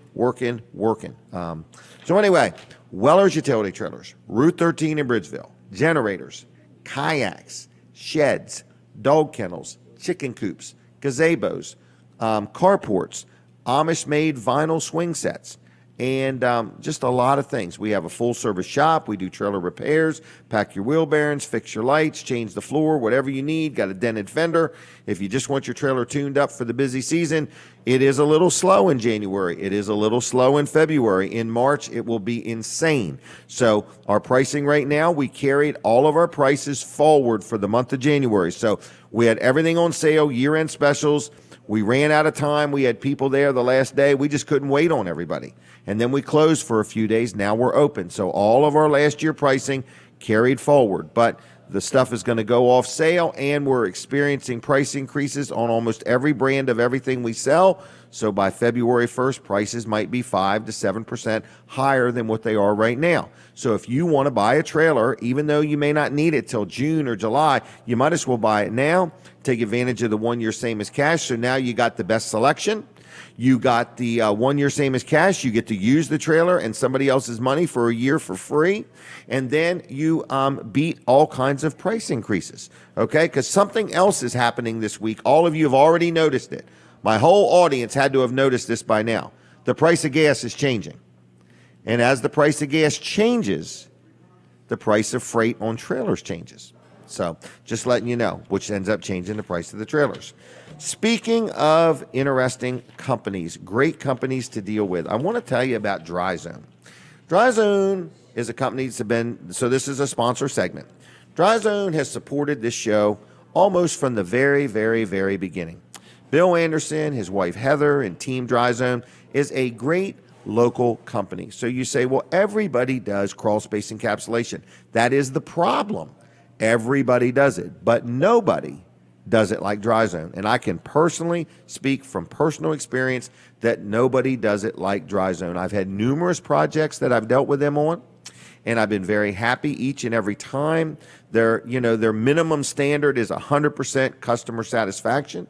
So anyway, Weller's Utility Trailers, Route 13 in Bridgeville, generators, kayaks, sheds, dog kennels, chicken coops, gazebos, carports, Amish-made vinyl swing sets, and just a lot of things. We have a full-service shop. We do trailer repairs, pack your wheel bearings, fix your lights, change the floor, whatever you need. Got a dented fender. If you just want your trailer tuned up for the busy season, it is a little slow in January. It is a little slow in February. In March, it will be insane. So our pricing right now, we carried all of our prices forward for the month of January. So we had everything on sale, year-end specials. We ran out of time. We had people there the last day. We just couldn't wait on everybody. And then we closed for a few days. Now we're open. So all of our last year pricing carried forward. But the stuff is going to go off sale, and we're experiencing price increases on almost every brand of everything we sell. So by February 1st, prices might be 5 to 7% higher than what they are right now. So if you want to buy a trailer, even though you may not need it till June or July, you might as well buy it now. Take advantage of the 1 year same as cash. So now you got the best selection. You got the 1 year same as cash. You get to use the trailer and somebody else's money for a year for free. And then you beat all kinds of price increases, okay? Because something else is happening this week. All of you have already noticed it. My whole audience had to have noticed this by now. The price of gas is changing. And as the price of gas changes, the price of freight on trailers changes. So just letting you know, which ends up changing the price of the trailers. Speaking of interesting companies, great companies to deal with, I want to tell you about Dry Zone. Dry Zone is a company that's been, so this is a sponsor segment. Dry Zone has supported this show almost from the very, very, very beginning. Bill Anderson, his wife Heather, and Team Dry Zone is a great local company. So you say, well, everybody does crawl space encapsulation. That is the problem. Everybody does it, but nobody does it like Dry Zone. And I can personally speak from personal experience that nobody does it like Dry Zone. I've had numerous projects that I've dealt with them on, and I've been very happy each and every time. Their minimum standard is 100% customer satisfaction.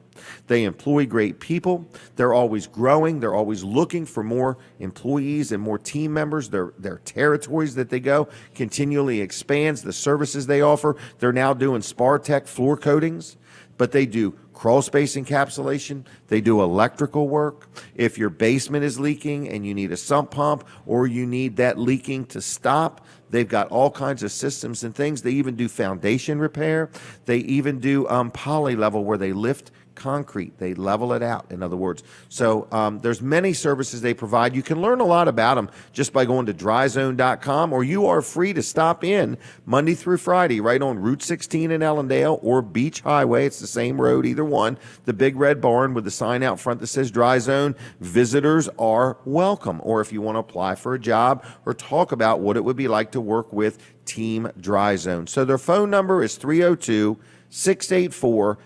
They employ great people. They're always growing. They're always looking for more employees and more team members. Their territories that they go continually expands the services they offer. They're now doing Spartech floor coatings, but they do crawl space encapsulation. They do electrical work. If your basement is leaking and you need a sump pump or you need that leaking to stop, they've got all kinds of systems and things. They even do foundation repair. They even do poly level where they lift concrete. They level it out, in other words. So there's many services they provide. You can learn a lot about them just by going to dryzone.com, or you are free to stop in Monday through Friday right on Route 16 in Ellendale or Beach Highway. It's the same road, either one. The big red barn with the sign out front that says Dry Zone. Visitors are welcome. Or if you want to apply for a job or talk about what it would be like to work with Team Dry Zone. So their phone number is 302-684-5034,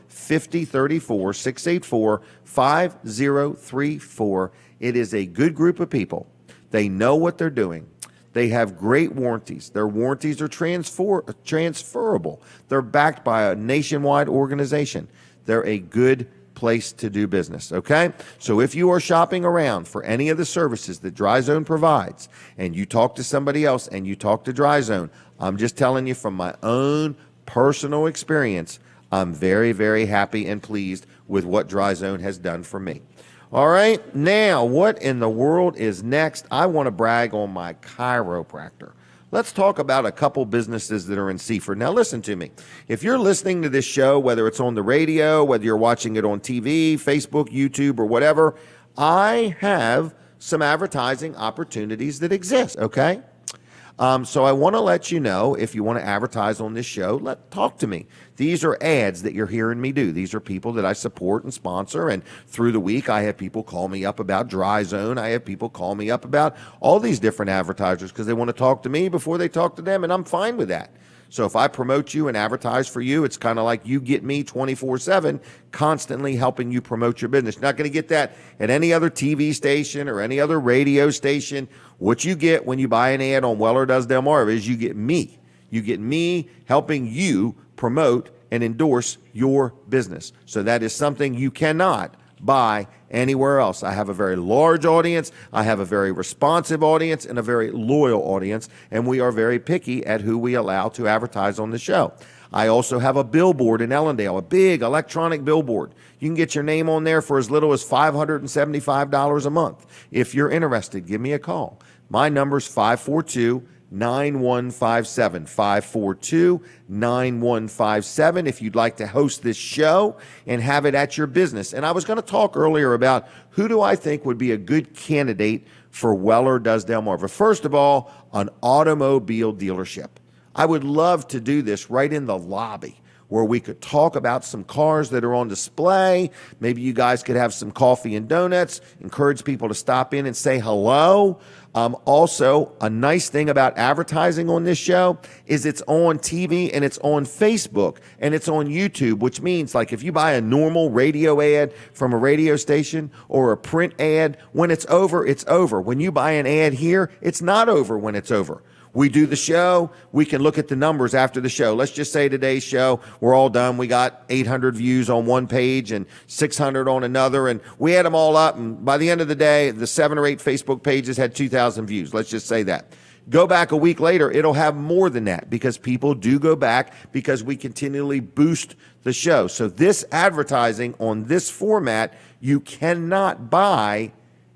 684-5034. It is a good group of people. They know what they're doing. They have great warranties. Their warranties are transferable. They're backed by a nationwide organization. They're a good place to do business, okay? So if you are shopping around for any of the services that Dry Zone provides, and you talk to somebody else and you talk to Dry Zone, I'm just telling you from my own personal experience, I'm very, very happy and pleased with what Dry Zone has done for me. All right, now what in the world is next? I want to brag on my chiropractor. Let's talk about a couple businesses that are in Seaford. Now listen to me. If you're listening to this show, whether it's on the radio, whether you're watching it on TV, Facebook, YouTube, or whatever, I have some advertising opportunities that exist, okay? So I want to let you know, if you want to advertise on this show, talk to me. These are ads that you're hearing me do. These are people that I support and sponsor, and through the week I have people call me up about Dry Zone. I have people call me up about all these different advertisers because they want to talk to me before they talk to them, and I'm fine with that. So if I promote you and advertise for you, it's kind of like you get me 24/7, constantly helping you promote your business. You're not going to get that at any other TV station or any other radio station. What you get when you buy an ad on Weller Does Delmarva is you get me. You get me helping you promote and endorse your business. So that is something you cannot buy anywhere else. I have a very large audience. I have a very responsive audience and a very loyal audience, and we are very picky at who we allow to advertise on the show. I also have a billboard in Ellendale, a big electronic billboard. You can get your name on there for as little as $575 a month. If you're interested, give me a call. My number's 542-9157, 542-9157 if you'd like to host this show and have it at your business. And I was going to talk earlier about who do I think would be a good candidate for Weller Does Delmarva. First of all, an automobile dealership. I would love to do this right in the lobby where we could talk about some cars that are on display. Maybe you guys could have some coffee and donuts, encourage people to stop in and say hello. Also, a nice thing about advertising on this show is it's on TV and it's on Facebook and it's on YouTube, which means like if you buy a normal radio ad from a radio station or a print ad, when it's over, it's over. When you buy an ad here, it's not over when it's over. We do the show. We can look at the numbers after the show. Let's just say today's show, we're all done. We got 800 views on one page and 600 on another, and we add them all up. And by the end of the day, the 7 or 8 Facebook pages had 2,000 views. Let's just say that. Go back a week later, it'll have more than that because people do go back because we continually boost the show. So this advertising on this format, you cannot buy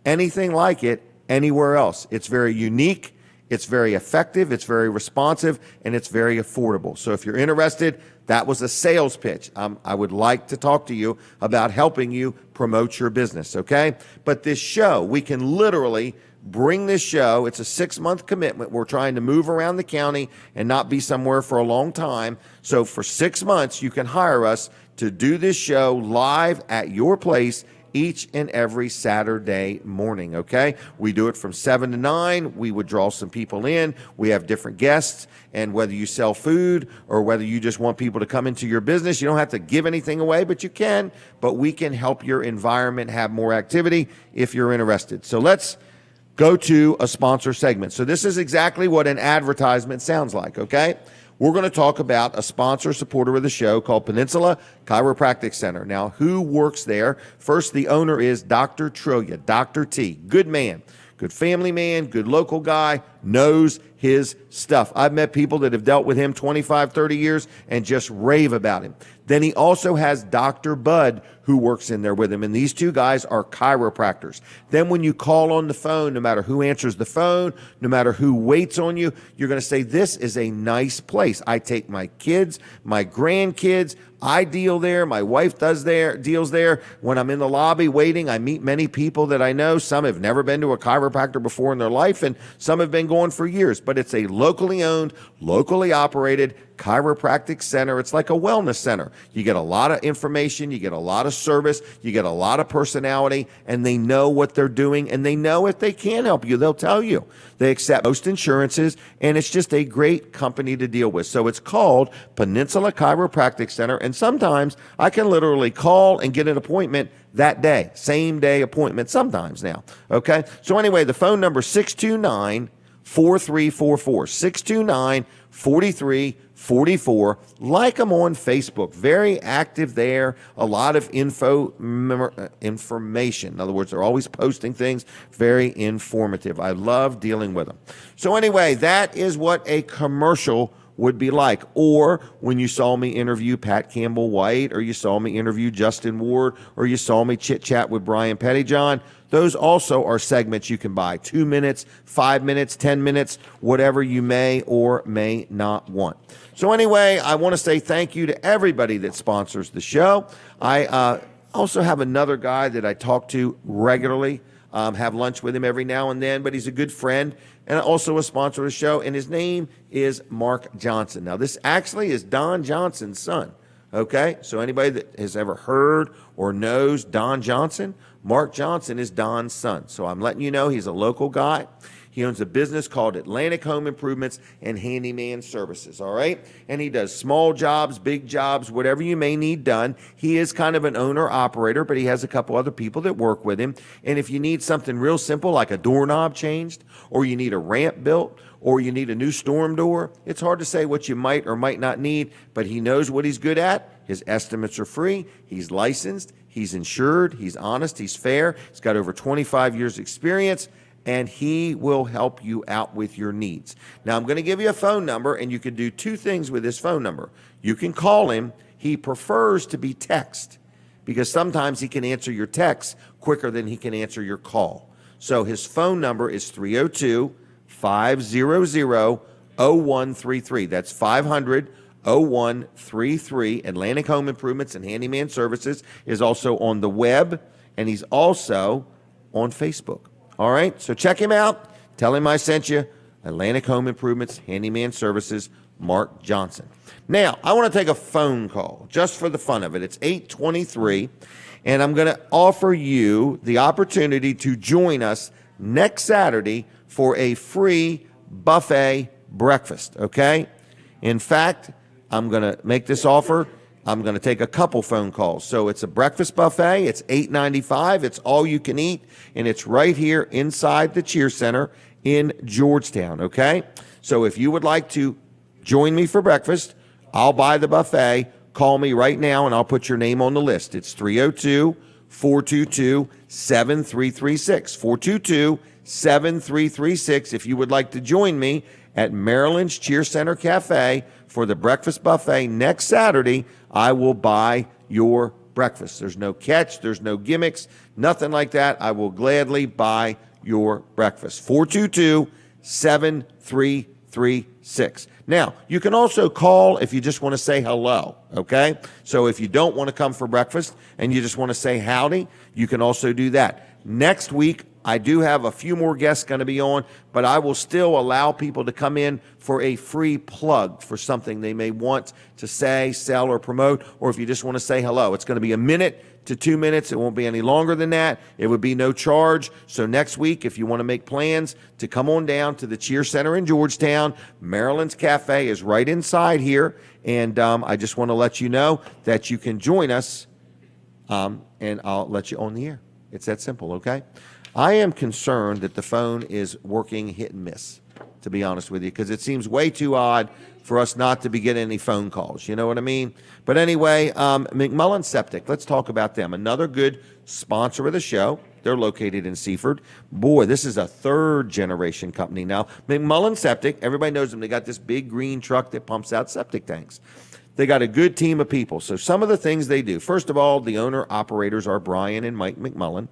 anything like it anywhere else. It's very unique. It's very effective, it's very responsive, and it's very affordable. So if you're interested, that was a sales pitch. I would like to talk to you about helping you promote your business, okay? But this show, we can literally bring this show. It's a 6-month commitment. We're trying to move around the county and not be somewhere for a long time. So for 6 months, you can hire us to do this show live at your place each and every Saturday morning, okay? We do it from 7 to 9. We would draw some people in. We have different guests, and whether you sell food or whether you just want people to come into your business, you don't have to give anything away, but you can. But we can help your environment have more activity if you're interested. So let's go to a sponsor segment. So this is exactly what an advertisement sounds like, okay? We're going to talk about a sponsor supporter of the show called Peninsula Chiropractic Center. Now, who works there? First, the owner is Dr. Trillia, Dr. T. Good man, good family man, good local guy, knows his stuff. I've met people that have dealt with him 25, 30 years and just rave about him. Then he also has Dr. Bud who works in there with him, and these two guys are chiropractors. Then when you call on the phone, no matter who answers the phone, no matter who waits on you, you're going to say, this is a nice place. I take my kids, my grandkids, I deal there. My wife deals there. When I'm in the lobby waiting, I meet many people that I know. Some have never been to a chiropractor before in their life, and some have been going for years. But it's a locally owned, locally operated chiropractic center. It's like a wellness center. You get a lot of information, you get a lot of service, you get a lot of personality, and they know what they're doing, and they know if they can help you, they'll tell you. They accept most insurances, and it's just a great company to deal with. So it's called Peninsula Chiropractic Center, and sometimes I can literally call and get an appointment that day, same day appointment sometimes now, okay? So anyway, the phone number is 629-4344, 629-4344. Like them on Facebook. Very active there. A lot of information. In other words, they're always posting things. Very informative. I love dealing with them. So anyway, that is what a commercial would be like. Or when you saw me interview Pat Campbell White, or you saw me interview Justin Ward, or you saw me chit chat with Brian Pettyjohn, those also are segments you can buy. 2 minutes, 5 minutes, 10 minutes, whatever you may or may not want. So anyway, I want to say thank you to everybody that sponsors the show. I also have another guy that I talk to regularly, have lunch with him every now and then, but he's a good friend and also a sponsor of the show, and his name is Mark Johnson. Now, this actually is Don Johnson's son, okay? So anybody that has ever heard or knows Don Johnson, Mark Johnson is Don's son. So I'm letting you know he's a local guy. He owns a business called Atlantic Home Improvements and Handyman Services, all right? And he does small jobs, big jobs, whatever you may need done. He is kind of an owner-operator, but he has a couple other people that work with him. And if you need something real simple like a doorknob changed, or you need a ramp built, or you need a new storm door, it's hard to say what you might or might not need, but he knows what he's good at. His estimates are free. He's licensed. He's insured. He's honest. He's fair. He's got over 25 years experience, and he will help you out with your needs. Now, I'm going to give you a phone number, and you can do two things with this phone number. You can call him. He prefers to be text because sometimes he can answer your text quicker than he can answer your call. So his phone number is 302-500-0133. That's 500-0133. Atlantic Home Improvements and Handyman Services is also on the web, and he's also on Facebook. All right, so check him out. Tell him I sent you. Atlantic Home Improvements, Handyman Services, Mark Johnson. Now, I want to take a phone call just for the fun of it. It's 8:23, and I'm going to offer you the opportunity to join us next Saturday for a free buffet breakfast, okay? In fact, I'm going to make this offer. I'm going to take a couple phone calls. So it's a breakfast buffet. It's $8.95. It's all you can eat, and it's right here inside the Cheer Center in Georgetown, okay? So if you would like to join me for breakfast, I'll buy the buffet. Call me right now, and I'll put your name on the list. It's 302-422-7336. 422-7336 if you would like to join me at Marilyn's Cheer Center Cafe for the breakfast buffet next Saturday. I will buy your breakfast. There's no catch. There's no gimmicks. Nothing like that. I will gladly buy your breakfast. 422-7336. Now, you can also call if you just want to say hello, okay? So if you don't want to come for breakfast and you just want to say howdy, you can also do that. Next week, I do have a few more guests going to be on, but I will still allow people to come in for a free plug for something they may want to say, sell, or promote, or if you just want to say hello. It's going to be 1 minute to 2 minutes. It won't be any longer than that. It would be no charge. So next week, if you want to make plans to come on down to the Cheer Center in Georgetown, Maryland's Cafe is right inside here, and I just want to let you know that you can join us, and I'll let you on the air. It's that simple, okay? I am concerned that the phone is working hit and miss, to be honest with you, because it seems way too odd for us not to be getting any phone calls. You know what I mean? But anyway, McMullen Septic, let's talk about them. Another good sponsor of the show. They're located in Seaford. Boy, this is a third-generation company now. McMullen Septic, everybody knows them. They got this big green truck that pumps out septic tanks. They got a good team of people. So some of the things they do. First of all, the owner-operators are Brian and Mike McMullen,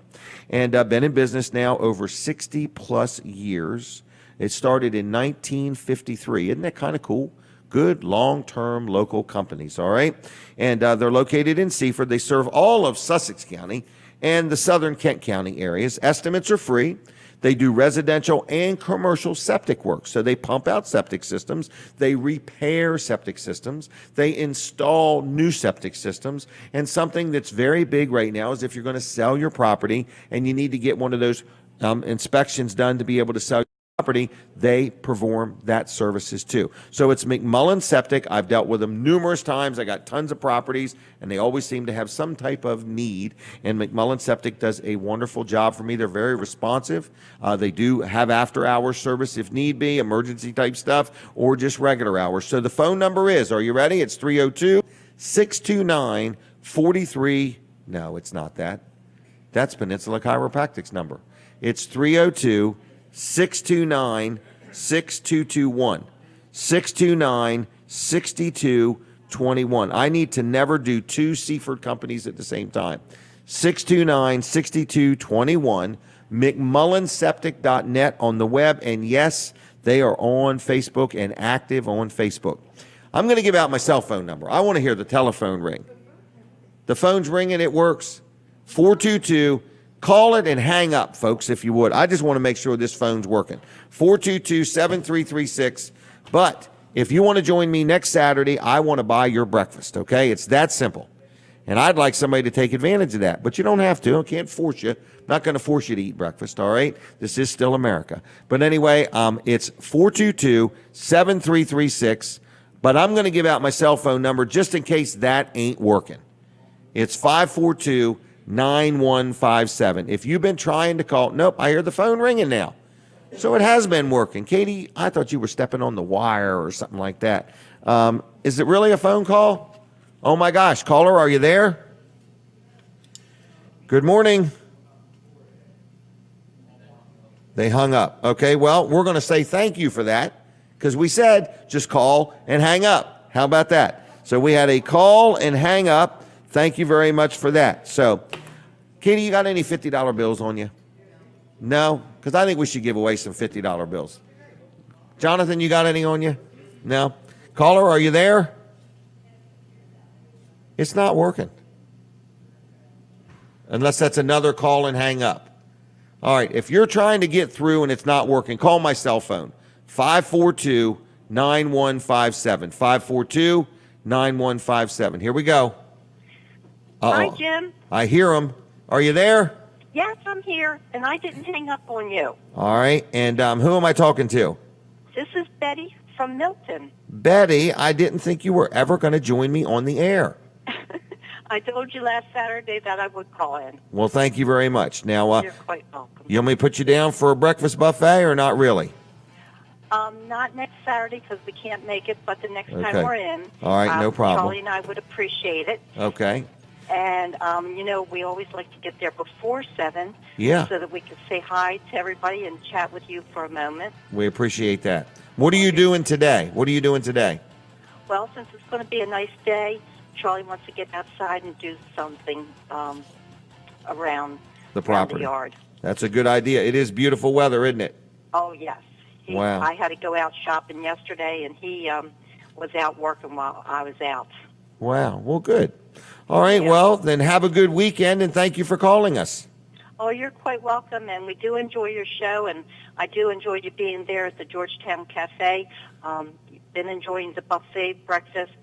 and been in business now over 60-plus years. It started in 1953. Isn't that kind of cool? Good long-term local companies, all right? And they're located in Seaford. They serve all of Sussex County and the southern Kent County areas. Estimates are free. They do residential and commercial septic work. So they pump out septic systems. They repair septic systems. They install new septic systems. And something that's very big right now is if you're going to sell your property and you need to get one of those inspections done to be able to sell your property, they perform that services too. So it's McMullen Septic. I've dealt with them numerous times. I got tons of properties, and they always seem to have some type of need. And McMullen Septic does a wonderful job for me. They're very responsive. They do have after-hours service if need be, emergency type stuff, or just regular hours. So the phone number is, are you ready? It's 302-629-43. No, it's not that. That's Peninsula Chiropractic's number. It's 302-629-6221. 629-6221. I need to never do two Seaford companies at the same time. 629-6221. McMullenseptic.net on the web. And yes, they are on Facebook and active on Facebook. I'm going to give out my cell phone number. I want to hear the telephone ring. The phone's ringing. It works. 422. Call it and hang up, folks, if you would. I just want to make sure this phone's working. 422-7336. But if you want to join me next Saturday, I want to buy your breakfast, okay? It's that simple. And I'd like somebody to take advantage of that. But you don't have to. I can't force you. I'm not going to force you to eat breakfast, all right? This is still America. But anyway, it's 422-7336. But I'm going to give out my cell phone number just in case that ain't working. It's 542-9157. If you've been trying to call, nope, I hear the phone ringing now. So it has been working. Katie, I thought you were stepping on the wire or something like that. Is it really a phone call? Oh my gosh, caller, are you there? Good morning. They hung up. Okay, well, we're going to say thank you for that because we said just call and hang up. How about that? So we had a call and hang up. Thank you very much for that. So, Katie, you got any $50 bills on you? No? Because I think we should give away some $50 bills. Jonathan, you got any on you? No? Caller, are you there? It's not working. Unless that's another call and hang up. All right, if you're trying to get through and it's not working, call my cell phone, 542-9157. 542-9157. Here we go. Uh-oh. Hi, Jim. I hear him. Are you there? Yes, I'm here, and I didn't hang up on you. All right, and who am I talking to? This is Betty from Milton. Betty, I didn't think you were ever going to join me on the air. I told you last Saturday that I would call in. Well, thank you very much. Now, You're quite welcome. you want me to put you down for a breakfast buffet or not really? Not next Saturday because we can't make it, but the next Okay. time we're in. All right, no problem. Charlie and I would appreciate it. Okay. And, we always like to get there before 7 Yeah. so that we can say hi to everybody and chat with you for a moment. We appreciate that. What are you doing today? What are you doing today? Well, since it's going to be a nice day, Charlie wants to get outside and do something around The property. the yard. That's a good idea. It is beautiful weather, isn't it? Oh, yes. Wow. I had to go out shopping yesterday, and he was out working while I was out. Wow. Well, good. All right. Yeah. Well, then have a good weekend, and thank you for calling us. Oh, you're quite welcome, and we do enjoy your show, and I do enjoy you being there at the Georgetown Cafe. Been enjoying the buffet breakfast,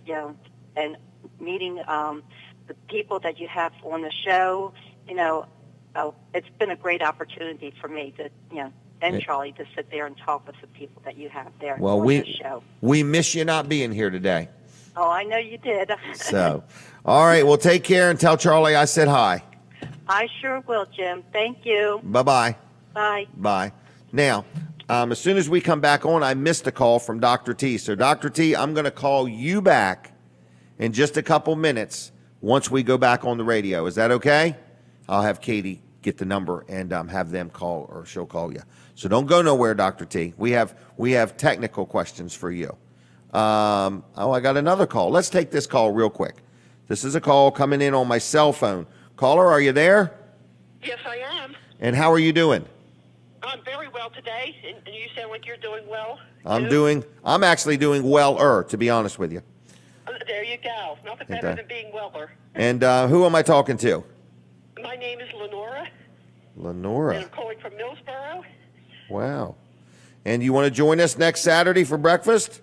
and meeting the people that you have on the show. It's been a great opportunity for me to, and Charlie to sit there and talk with the people that you have there Well, on the show. we miss you not being here today. Oh, I know you did. So, all right. Well, take care and tell Charlie I said hi. I sure will, Jim. Thank you. Bye-bye. Bye. Bye. Now, as soon as we come back on, I missed a call from Dr. T. So, Dr. T, I'm going to call you back in just a couple minutes once we go back on the radio. Is that okay? I'll have Katie get the number and have them call, or she'll call you. So don't go nowhere, Dr. T. We have technical questions for you. I got another call. Let's take this call real quick. This is a call coming in on my cell phone. Caller, are you there? Yes, I am. And how are you doing? I'm very well today, and you sound like you're doing well. I'm actually doing well-er, to be honest with you. There you go. Nothing better than being weller. And who am I talking to? My name is Lenora. Lenora. And I'm calling from Millsboro. Wow. And you want to join us next Saturday for breakfast?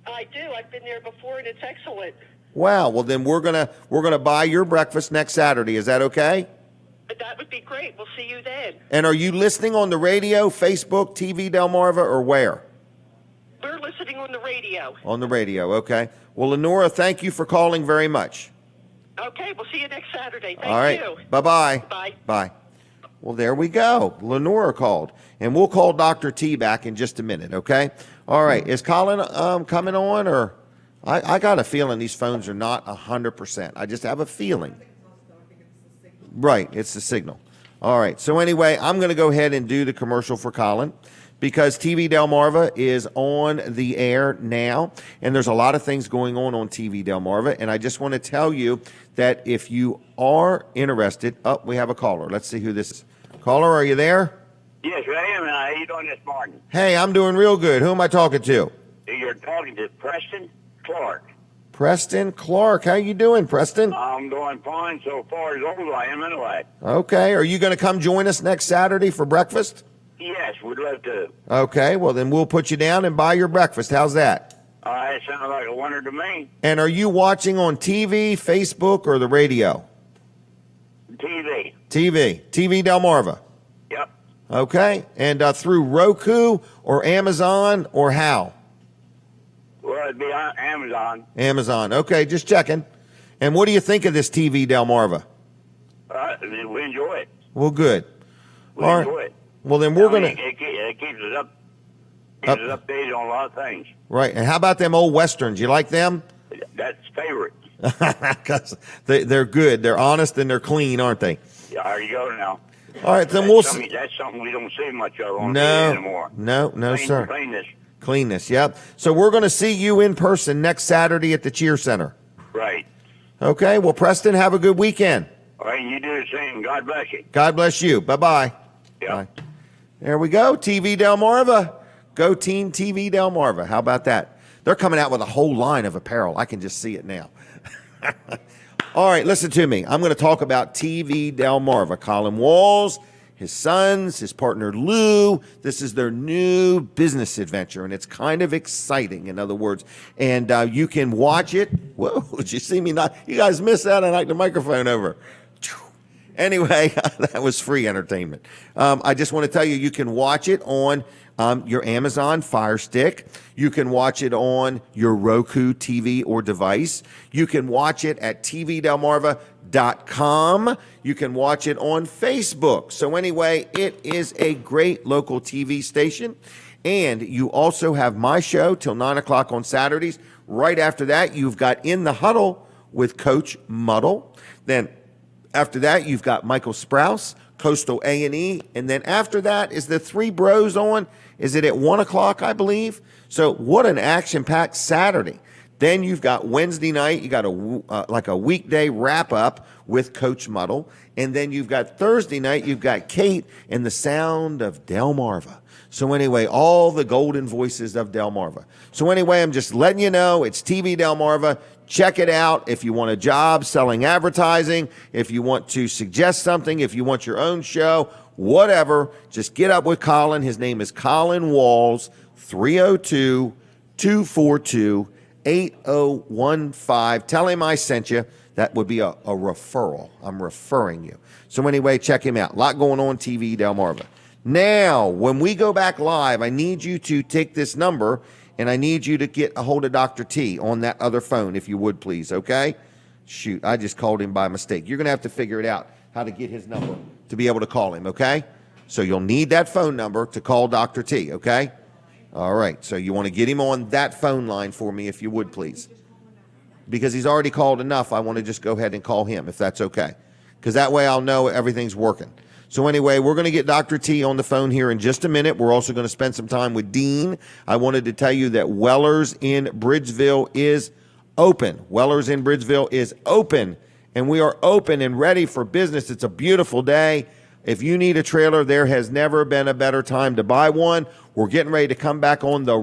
I do. I've been there before, and it's excellent. Wow. Well, then we're gonna buy your breakfast next Saturday. Is that okay? That would be great. We'll see you then. And are you listening on the radio, Facebook, TV Delmarva, or where? We're listening on the radio. On the radio. Okay. Well, Lenora, thank you for calling very much. Okay. We'll see you next Saturday. Thank All right. you. Bye-bye. Bye. Bye. Well, there we go. Lenora called. And we'll call Dr. T back in just a minute, okay? All right. Is Colin coming on? Or I got a feeling these phones are not 100%. I just have a feeling. Right. It's the signal. All right. So anyway, I'm going to go ahead and do the commercial for Colin because TV Delmarva is on the air now. And there's a lot of things going on TV Delmarva. And I just want to tell you that if you are interested, we have a caller. Let's see who this is. Caller, are you there? Yes, I am. How you doing this morning? Hey, I'm doing real good. Who am I talking to? You're talking to Preston Clark. Preston Clark. How you doing, Preston? I'm doing fine so far as old I am anyway. Okay. Are you going to come join us next Saturday for breakfast? Yes, we'd love to. Okay. Well, then we'll put you down and buy your breakfast. How's that? All right, That sounds like a wonder to me. And are you watching on TV, Facebook, or the radio? TV. TV Delmarva. Yep. Okay. And through Roku or Amazon or how? Well, it'd be on Amazon. Amazon. Okay, just checking. And what do you think of this TV Delmarva? We enjoy it. Well, good. We All right. enjoy it. Well, then we're gonna. It keeps us up. Keeps us updated on a lot of things. Right. And how about them old westerns? You like them? That's favorite. Because they're good. They're honest and they're clean, aren't they? Yeah, there you go now. All right, then That's we'll something, see. that's something we don't see much of on TV anymore. No, sir. Cleanness. Cleanness, yep. So we're going to see you in person next Saturday at the Cheer Center. Right. Okay, well, Preston, have a good weekend. All right, you do the same. God bless you. God bless you. Bye-bye. Yeah. Bye. There we go, TV Delmarva. Go Team TV Delmarva. How about that? They're coming out with a whole line of apparel. I can just see it now. All right, listen to me. I'm going to talk about TV Delmarva. Colin Walls, his sons, his partner Lou. This is their new business adventure, and it's kind of exciting, in other words. And you can watch it. Whoa, did you see me not? You guys missed that. I knocked the microphone over. Anyway, that was free entertainment. I just want to tell you, you can watch it on your Amazon Fire Stick. You can watch it on your Roku TV or device. You can watch it at tvdelmarva.com. You can watch it on Facebook. So anyway, it is a great local TV station. And you also have my show till 9 o'clock on Saturdays. Right after that, you've got In the Huddle with Coach Muddle. Then after that, you've got Michael Sprouse, Coastal A&E. And then after that is the Three Bros on. Is it at 1 o'clock, I believe? So what an action-packed Saturday. Then you've got Wednesday night. You got like a weekday wrap-up with Coach Muddle. And then you've got Thursday night. You've got Kate and the sound of Delmarva. So anyway, all the golden voices of Delmarva. So anyway, I'm just letting you know it's TV Delmarva. Check it out if you want a job selling advertising, if you want to suggest something, if you want your own show, whatever. Just get up with Colin. His name is Colin Walls, 302-242-8015. Tell him I sent you. That would be a referral. I'm referring you. So anyway, check him out. A lot going on TV Delmarva. Now, when we go back live, I need you to take this number and I need you to get a hold of Dr. T on that other phone, if you would, please, okay? Shoot, I just called him by mistake. You're going to have to figure it out, how to get his number to be able to call him, okay? So you'll need that phone number to call Dr. T, okay? All right, so you want to get him on that phone line for me, if you would, please. Because he's already called enough, I want to just go ahead and call him, if that's okay. Because that way I'll know everything's working. So anyway, we're going to get Dr. T on the phone here in just a minute. We're also going to spend some time with Dean. I wanted to tell you that Weller's in Bridgeville is open. Weller's in Bridgeville is open, and we are open and ready for business. It's a beautiful day. If you need a trailer, there has never been a better time to buy one. We're getting ready to come back on the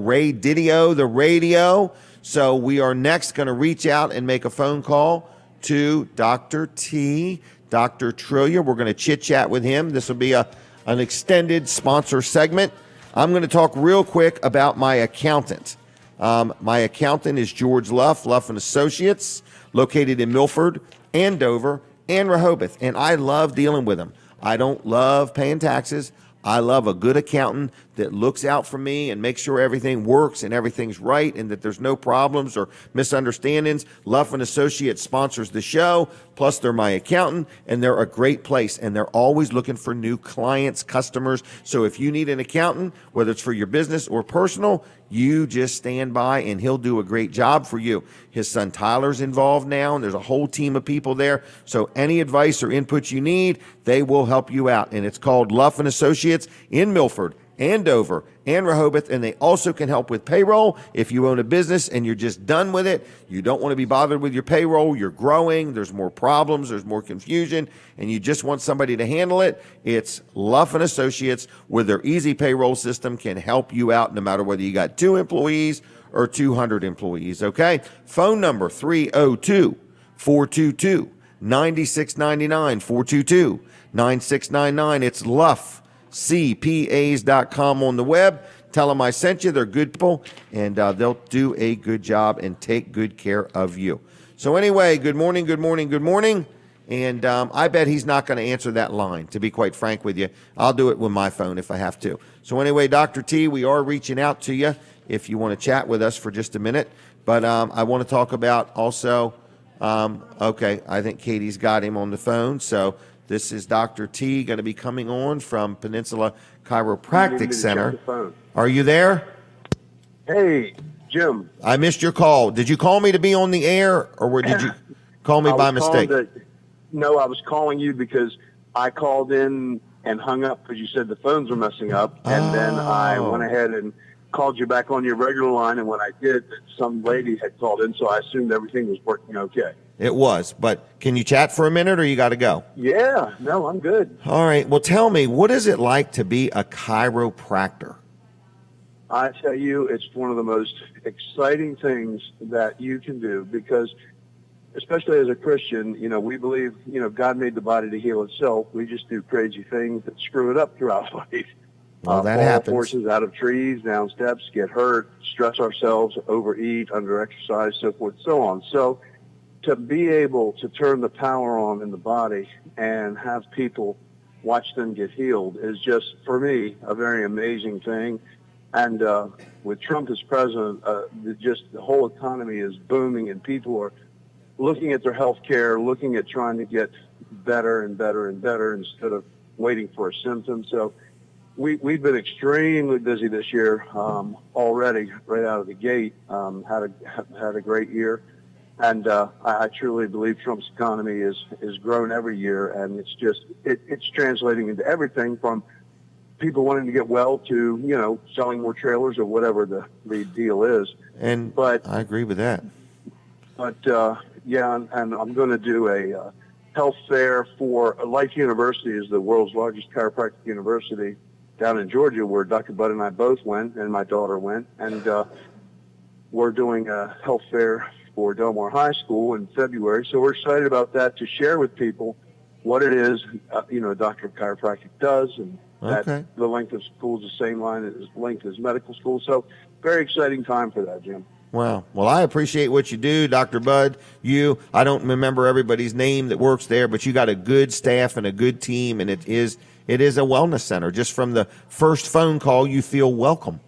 radio. So we are next going to reach out and make a phone call to Dr. T, Dr. Trillia. We're going to chit-chat with him. This will be an extended sponsor segment. I'm going to talk real quick about my accountant. My accountant is George Luff & Associates, located in Milford, Andover, and Rehoboth. And I love dealing with him. I don't love paying taxes. I love a good accountant that looks out for me and makes sure everything works and everything's right and that there's no problems or misunderstandings. Luff & Associates sponsors the show, plus they're my accountant, and they're a great place, and they're always looking for new clients, customers. So if you need an accountant, whether it's for your business or personal, you just stand by and he'll do a great job for you. His son Tyler's involved now, and there's a whole team of people there. So any advice or input you need, they will help you out. And it's called Luff & Associates in Milford, Andover, and Rehoboth, and they also can help with payroll. If you own a business and you're just done with it, you don't want to be bothered with your payroll, you're growing, there's more problems, there's more confusion, and you just want somebody to handle it, it's Luff & Associates with their easy payroll system can help you out no matter whether you got 2 employees or 200 employees, okay? Phone number 302-422-9699, 422-9699. It's Luff. CPAs.com on the web. Tell them I sent you. They're good people, and they'll do a good job and take good care of you. So anyway, good morning, good morning, good morning. And I bet he's not going to answer that line, to be quite frank with you. I'll do it with my phone if I have to. So anyway, Dr. T, we are reaching out to you if you want to chat with us for just a minute. But I want to talk about also, okay, I think Katie's got him on the phone. So this is Dr. T going to be coming on from Peninsula Chiropractic Center. Are you there? Hey, Jim. I missed your call. Did you call me to be on the air, or did you call me by mistake? No, I was calling you because I called in and hung up because you said the phones were messing up. And then I went ahead and called you back on your regular line. And when I did, some lady had called in, so I assumed everything was working okay. It was. But can you chat for a minute, or you got to go? Yeah, no, I'm good. All right. Well, tell me, what is it like to be a chiropractor? I tell you, it's one of the most exciting things that you can do because especially as a Christian, we believe, God made the body to heal itself. We just do crazy things that screw it up throughout life. Well, that fall happens. Horses out of trees, down steps, get hurt, stress ourselves, overeat, under-exercise, so forth, so on. So to be able to turn the power on in the body and have people watch them get healed is just, for me, a very amazing thing. And with Trump as president, just the whole economy is booming, and people are looking at their health care, looking at trying to get better and better and better instead of waiting for a symptom. So we've been extremely busy this year already, right out of the gate. Had a great year, and I truly believe Trump's economy is grown every year, and it's just it's translating into everything from people wanting to get well to selling more trailers or whatever the deal is. But I agree with that. But yeah, and I'm going to do a health fair for Life University, is the world's largest chiropractic university down in Georgia, where Dr. Bud and I both went, and my daughter went, and we're doing a health fair for Delmarva High School in February. So we're excited about that, to share with people what it is, a doctor of chiropractic does, and that the length of school is the same length as medical school. So very exciting time for that, Jim. Wow. Well, I appreciate what you do, Dr. Bud. I don't remember everybody's name that works there, but you got a good staff and a good team, and it is a wellness center. Just from the first phone call, you feel welcome.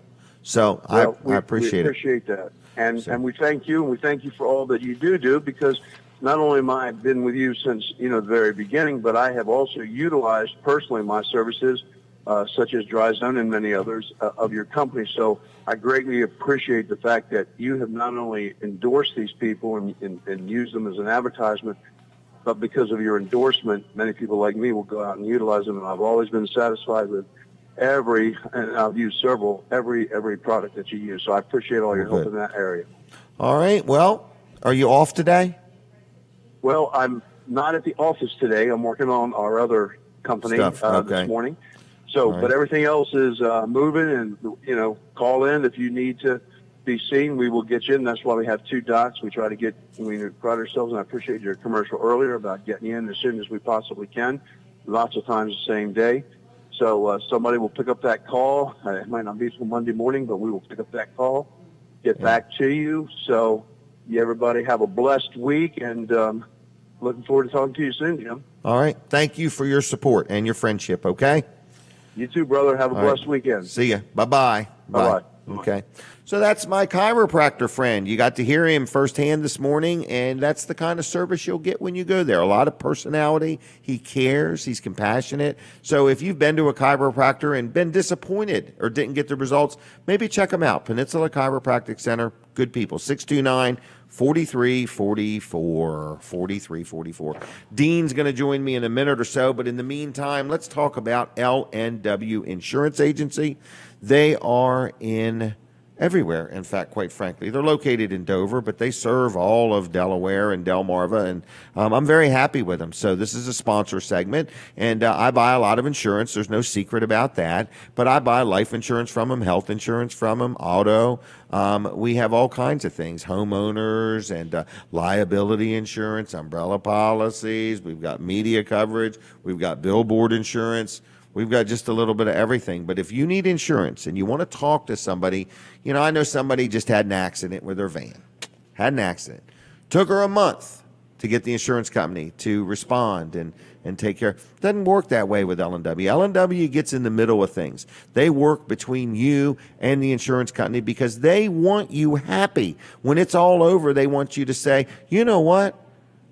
So I appreciate it. We appreciate that. And we thank you, and we thank you for all that you do, because not only have I been with you since, the very beginning, but I have also utilized personally my services, such as Dry Zone and many others of your company. So I greatly appreciate the fact that you have not only endorsed these people and used them as an advertisement, but because of your endorsement, many people like me will go out and utilize them. And I've always been satisfied with and I've used every product that you use. So I appreciate all your help in that area. All right. Well, are you off today? Well, I'm not at the office today. I'm working on our other company this morning. So, but everything else is moving, and, call in if you need to be seen. We will get you in. That's why we have two docs. We pride ourselves, and I appreciate your commercial earlier about getting you in as soon as we possibly can, lots of times the same day. So somebody will pick up that call. It might not be till Monday morning, but we will pick up that call, get back to you. So everybody have a blessed week, and looking forward to talking to you soon, Jim. All right. Thank you for your support and your friendship, okay? You too, brother. Have a blessed weekend. See ya. Bye-bye. Bye-bye. Okay. So that's my chiropractor friend. You got to hear him firsthand this morning, and that's the kind of service you'll get when you go there. A lot of personality. He cares. He's compassionate. So if you've been to a chiropractor and been disappointed or didn't get the results, maybe check him out. Peninsula Chiropractic Center. Good people. 629-4344. Dean's going to join me in a minute or so, but in the meantime, let's talk about LNW Insurance Agency. They are in everywhere, in fact, quite frankly. They're located in Dover, but they serve all of Delaware and Delmarva, and I'm very happy with them. So this is a sponsor segment, and I buy a lot of insurance. There's no secret about that, but I buy life insurance from them, health insurance from them, auto. We have all kinds of things, homeowners and liability insurance, umbrella policies. We've got media coverage. We've got billboard insurance. We've got just a little bit of everything. But if you need insurance and you want to talk to somebody, I know somebody just had an accident with their van. Had an accident. Took her a month to get the insurance company to respond and take care. Doesn't work that way with L&W. L&W gets in the middle of things. They work between you and the insurance company because they want you happy. When it's all over, they want you to say, you know what?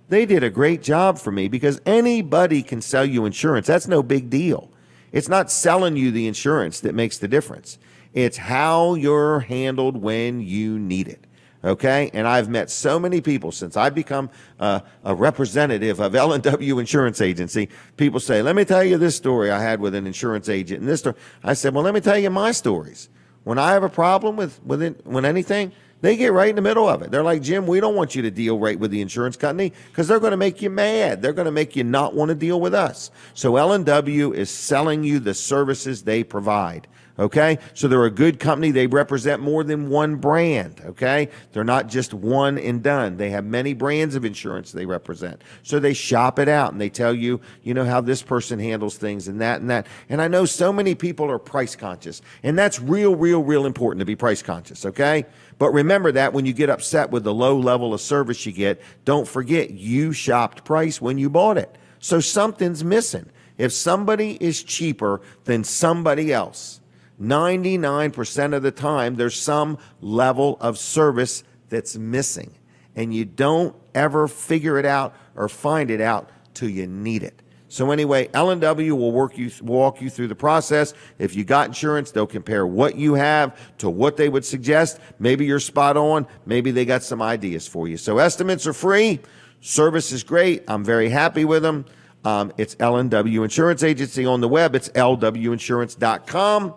They did a great job for me, because anybody can sell you insurance. That's no big deal. It's not selling you the insurance that makes the difference. It's how you're handled when you need it. Okay? And I've met so many people since I've become a representative of L&W Insurance Agency. People say, let me tell you this story I had with an insurance agent. And this story. I said, well, let me tell you my stories. When I have a problem with anything, they get right in the middle of it. They're like, Jim, we don't want you to deal right with the insurance company because they're going to make you mad. They're going to make you not want to deal with us. So L&W is selling you the services they provide. Okay? So they're a good company. They represent more than one brand. Okay? They're not just one and done. They have many brands of insurance they represent. So they shop it out and they tell you, how this person handles things and that and that. And I know so many people are price conscious, and that's real important to be price conscious. Okay? But remember that when you get upset with the low level of service you get, don't forget you shopped price when you bought it. So something's missing. If somebody is cheaper than somebody else, 99% of the time, there's some level of service that's missing. And you don't ever figure it out or find it out till you need it. So anyway, L&W will walk you through the process. If you got insurance, they'll compare what you have to what they would suggest. Maybe you're spot on. Maybe they got some ideas for you. So estimates are free. Service is great. I'm very happy with them. It's L&W Insurance Agency on the web. It's lwinsurance.com.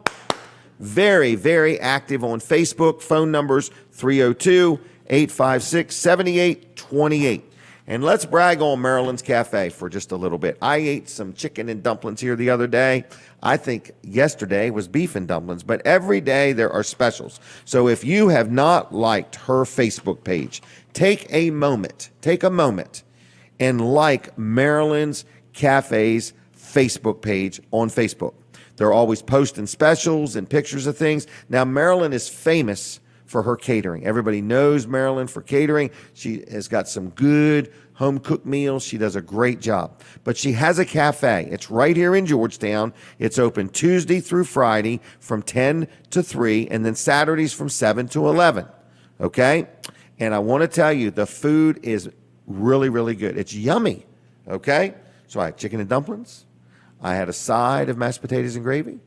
Very active on Facebook. Phone numbers 302-856-7828. And let's brag on Marilyn's Cafe for just a little bit. I ate some chicken and dumplings here the other day. I think yesterday was beef and dumplings, but every day there are specials. So if you have not liked her Facebook page, take a moment and like Marilyn's Cafe's Facebook page on Facebook. They're always posting specials and pictures of things. Now, Marilyn is famous for her catering. Everybody knows Marilyn for catering. She has got some good home-cooked meals. She does a great job. But she has a cafe. It's right here in Georgetown. It's open Tuesday through Friday from 10 to 3, and then Saturdays from 7 to 11. Okay? And I want to tell you, the food is really good. It's yummy. Okay? So I had chicken and dumplings. I had a side of mashed potatoes and gravy,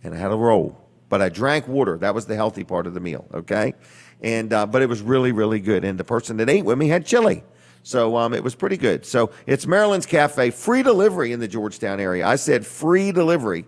and I had a roll. But I drank water. That was the healthy part of the meal, okay? And but it was really good. And the person that ate with me had chili. So it was pretty good. So it's Marilyn's Cafe, free delivery in the Georgetown area. I said free delivery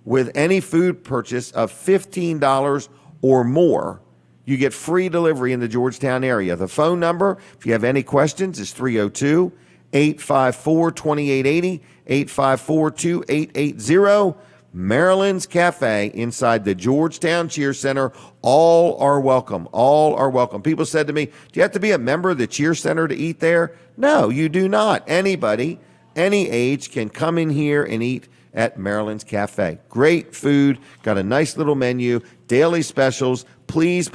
with any food purchase of $15 or more. You get free delivery in the Georgetown area. The phone number, if you have any questions, is 302-854-2880, 854-2880. Marilyn's Cafe inside the Georgetown Cheer Center. All are welcome. All are welcome. People said to me, do you have to be a member of the Cheer Center to eat there? No, you do not. Anybody, any age can come in here and eat at Marilyn's Cafe. Great food. Got a nice little menu. Daily specials. Please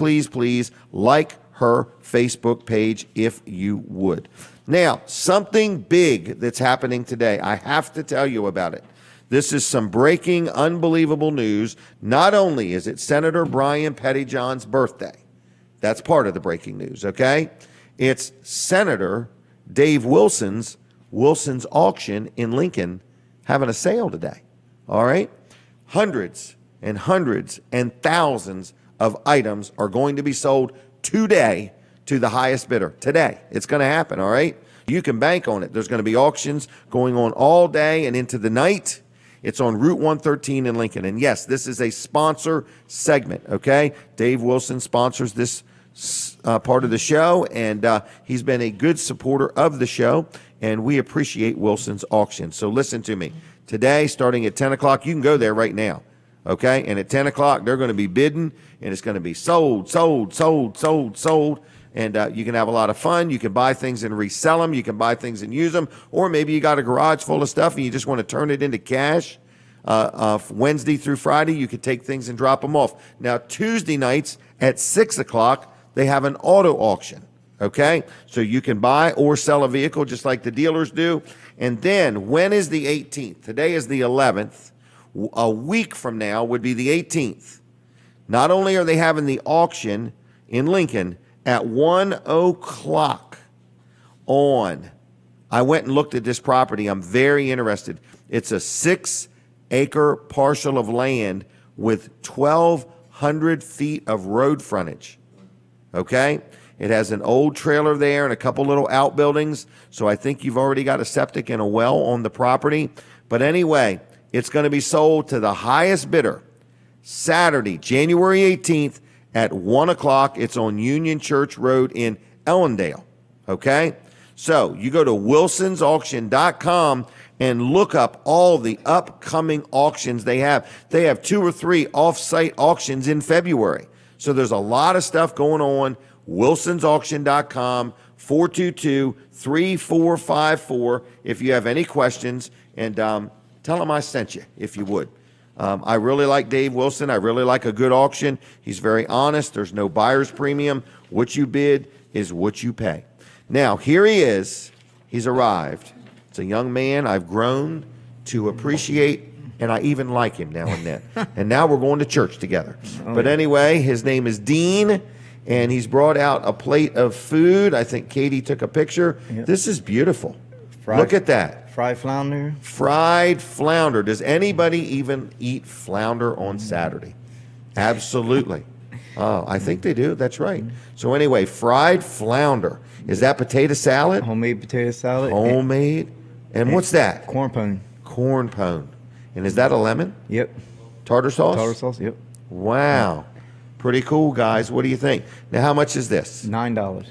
like her Facebook page if you would. Now, something big that's happening today. I have to tell you about it. This is some breaking, unbelievable news. Not only is it Senator Brian Pettyjohn's birthday, that's part of the breaking news, okay? It's Senator Dave Wilson's auction in Lincoln having a sale today, all right? Hundreds and thousands of items are going to be sold today to the highest bidder. Today, it's going to happen, all right? You can bank on it. There's going to be auctions going on all day and into the night. It's on Route 113 in Lincoln. And yes, this is a sponsor segment, okay? Dave Wilson sponsors this part of the show, and he's been a good supporter of the show, and we appreciate Wilson's auction. So listen to me. Today, starting at 10 o'clock, you can go there right now, okay? And at 10 o'clock, they're going to be bidding, and it's going to be sold. And you can have a lot of fun. You can buy things and resell them. You can buy things and use them. Or maybe you got a garage full of stuff and you just want to turn it into cash. Wednesday through Friday, you could take things and drop them off. Now, Tuesday nights at 6 o'clock, they have an auto auction, okay? So you can buy or sell a vehicle just like the dealers do. And then, when is the 18th? Today is the 11th. A week from now would be the 18th. Not only are they having the auction in Lincoln at 1 o'clock I went and looked at this property. I'm very interested. It's a 6-acre parcel of land with 1,200 feet of road frontage. Okay? It has an old trailer there and a couple little outbuildings. So I think you've already got a septic and a well on the property. But anyway, it's going to be sold to the highest bidder Saturday, January 18th at 1 o'clock. It's on Union Church Road in Ellendale. Okay? So you go to wilsonsauction.com and look up all the upcoming auctions they have. They have 2 or 3 off-site auctions in February. So there's a lot of stuff going on. wilsonsauction.com, 422-3454 if you have any questions. And tell them I sent you, if you would. I really like Dave Wilson. I really like a good auction. He's very honest. There's no buyer's premium. What you bid is what you pay. Now, here he is. He's arrived. It's a young man I've grown to appreciate, and I even like him now and then. And now we're going to church together. But anyway, his name is Dean, and he's brought out a plate of food. I think Katie took a picture. Yep. This is beautiful. Look at that. Fried flounder. Fried flounder. Does anybody even eat flounder on Saturday? Absolutely. Oh, I think they do. That's right. So anyway, fried flounder. Is that potato salad? Homemade potato salad. Homemade. And what's that? Corn pone. Corn pone. And is that a lemon? Yep. Tartar sauce? Tartar sauce, yep. Wow. Pretty cool, guys. What do you think? Now, how much is this? $9.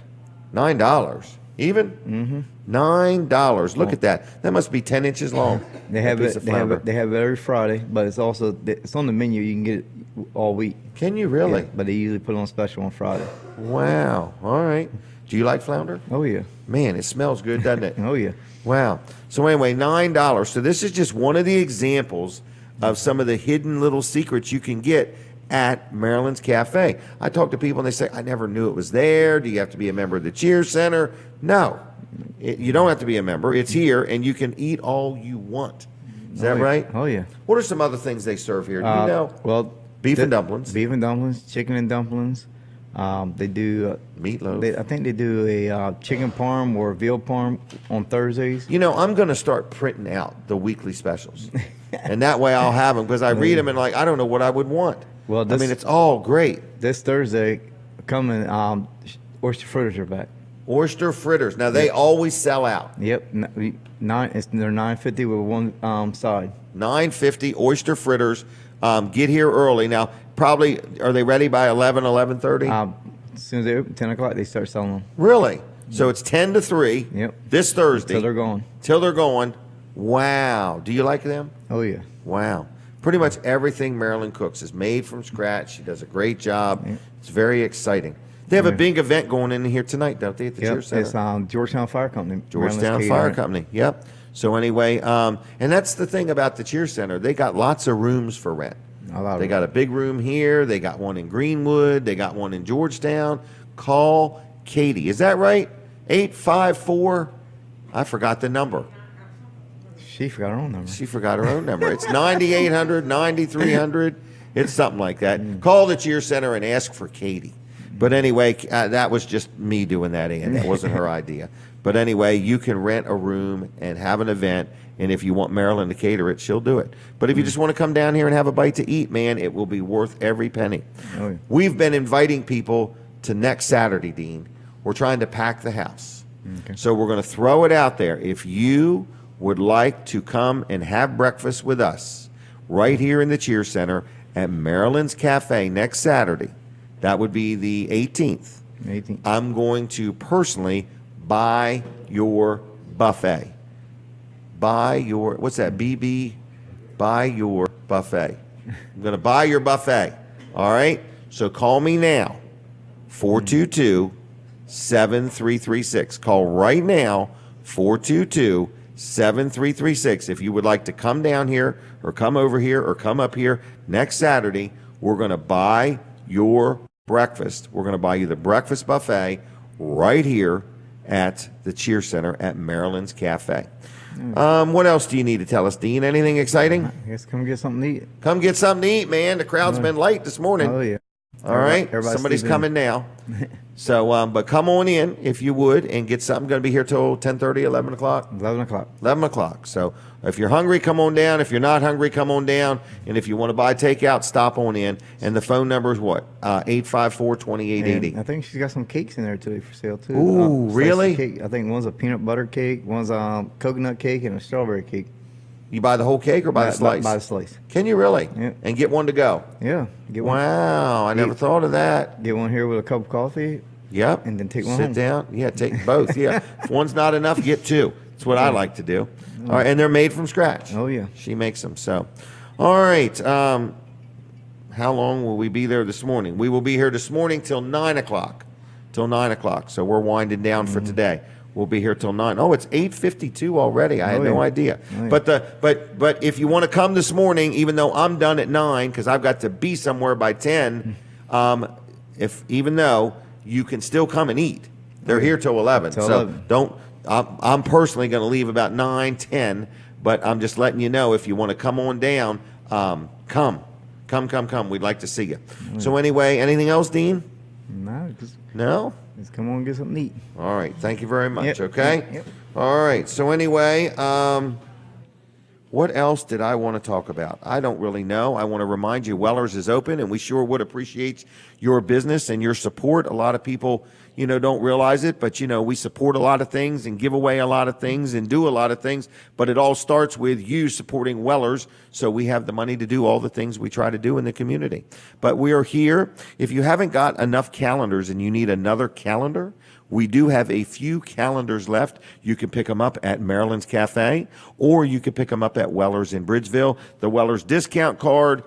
$9. Even? Mm-hmm. $9. Look at that. That must be 10 inches long. They have it. They have it every Friday, but it's also it's on the menu. You can get it all week. Can you really? Yeah, but they usually put it on special on Friday. Wow. All right. Do you like flounder? Oh yeah. Man, it smells good, doesn't it? Oh yeah. Wow. So anyway, $9. So this is just one of the examples of some of the hidden little secrets you can get at Marilyn's Cafe. I talk to people and they say, I never knew it was there. Do you have to be a member of the Cheer Center? No. You don't have to be a member. It's here, and you can eat all you want. Is that right? Oh yeah. What are some other things they serve here? Do you know? Well, beef and dumplings. Beef and dumplings, chicken and dumplings. They do meatloaf. I think they do a chicken parm or veal parm on Thursdays. You know, I'm going to start printing out the weekly specials, and that way I'll have them because I read them and I don't know what I would want. Well, I mean, it's all great. This Thursday, coming, oyster fritters are back. Oyster fritters. Now they always sell out. Yep, they're $9.50 with one side. $9.50 oyster fritters. Get here early. Now, probably, are they ready by 11:30? As soon as they open, 10 o'clock, they start selling them. Really? So it's 10 to 3. Yep. This Thursday. Till they're gone. Till they're gone. Wow. Do you like them? Oh yeah. Wow. Pretty much everything Marilyn cooks is made from scratch. She does a great job. Yep. It's very exciting. They have a big event going in here tonight, don't they, at the Cheer Center? It's Georgetown Fire Company. Georgetown Fire Company, yep. So anyway, and that's the thing about the Cheer Center. They got lots of rooms for rent. They got a big room here. They got one in Greenwood. They got one in Georgetown. Call Katie. Is that right? 854. I forgot the number. She forgot her own number. She forgot her own number. It's 9800, 9300. It's something like that. Call the Cheer Center and ask for Katie. But anyway, that was just me doing that, Ann. That wasn't her idea. But anyway, you can rent a room and have an event, and if you want Marilyn to cater it, she'll do it. But if you just want to come down here and have a bite to eat, man, it will be worth every penny. Oh, yeah. We've been inviting people to next Saturday, Dean. We're trying to pack the house. Okay. So we're going to throw it out there. If you would like to come and have breakfast with us right here in the Cheer Center at Marilyn's Cafe next Saturday, that would be the 18th. 18th. I'm going to personally buy your buffet. Buy your, what's that, BB? Buy your buffet. I'm going to buy your buffet. All right? So call me now, 422-7336. Call right now, 422-7336. 7336. If you would like to come down here or come over here or come up here next Saturday, we're going to buy your breakfast. We're going to buy you the breakfast buffet right here at the Cheer Center at Marilyn's Cafe. What else do you need to tell us, Dean? Anything exciting? I guess come get something to eat. Come get something to eat, man. The crowd's been light this morning. Oh, yeah. All right. Everybody's Somebody's sleeping. coming now. So, but come on in if you would and get something. Going to be here till 10:30, 11 o'clock? 11 o'clock. 11 o'clock. So if you're hungry, come on down. If you're not hungry, come on down. And if you want to buy takeout, stop on in. And the phone number is what? 854-2880. I think she's got some cakes in there today for sale, too. Ooh, Slice of really? Cake. I think one's a peanut butter cake, one's a coconut cake, and a strawberry cake. You buy the whole cake or buy the slice? Buy the slice. Can you really? Yeah. And get one to go? Yeah. Get one. Wow, I never thought of that. Get one here with a cup of coffee. Yep. And then take one Sit home. down. Yeah, take both. Yeah. If one's not enough, get two. That's what I like to do. All right, and they're made from scratch. Oh, yeah. She makes them. So, all right. How long will we be there this morning? We will be here this morning till 9 o'clock. Till 9 o'clock. So we're winding down for today. We'll be here till 9. Oh, it's 8:52 already. I had no idea. Oh, yeah. But if you want to come this morning, even though I'm done at 9 because I've got to be somewhere by 10, even though you can still come and eat. They're here till 11. Till so 11. don't. I'm personally going to leave about 9, 10, but I'm just letting you know if you want to come on down, come. We'd like to see you. So anyway, anything else, Dean? No, No? just come on and get something to eat. All right. Thank you very much. Yep. Okay. Yep. All right. So anyway, what else did I want to talk about? I don't really know. I want to remind you, Weller's is open, and we sure would appreciate your business and your support. A lot of people, don't realize it, but, we support a lot of things and give away a lot of things and do a lot of things, but it all starts with you supporting Weller's, so we have the money to do all the things we try to do in the community. But we are here. If you haven't got enough calendars and you need another calendar, we do have a few calendars left. You can pick them up at Marilyn's Cafe, or you can pick them up at Weller's in Bridgeville. The Weller's discount card,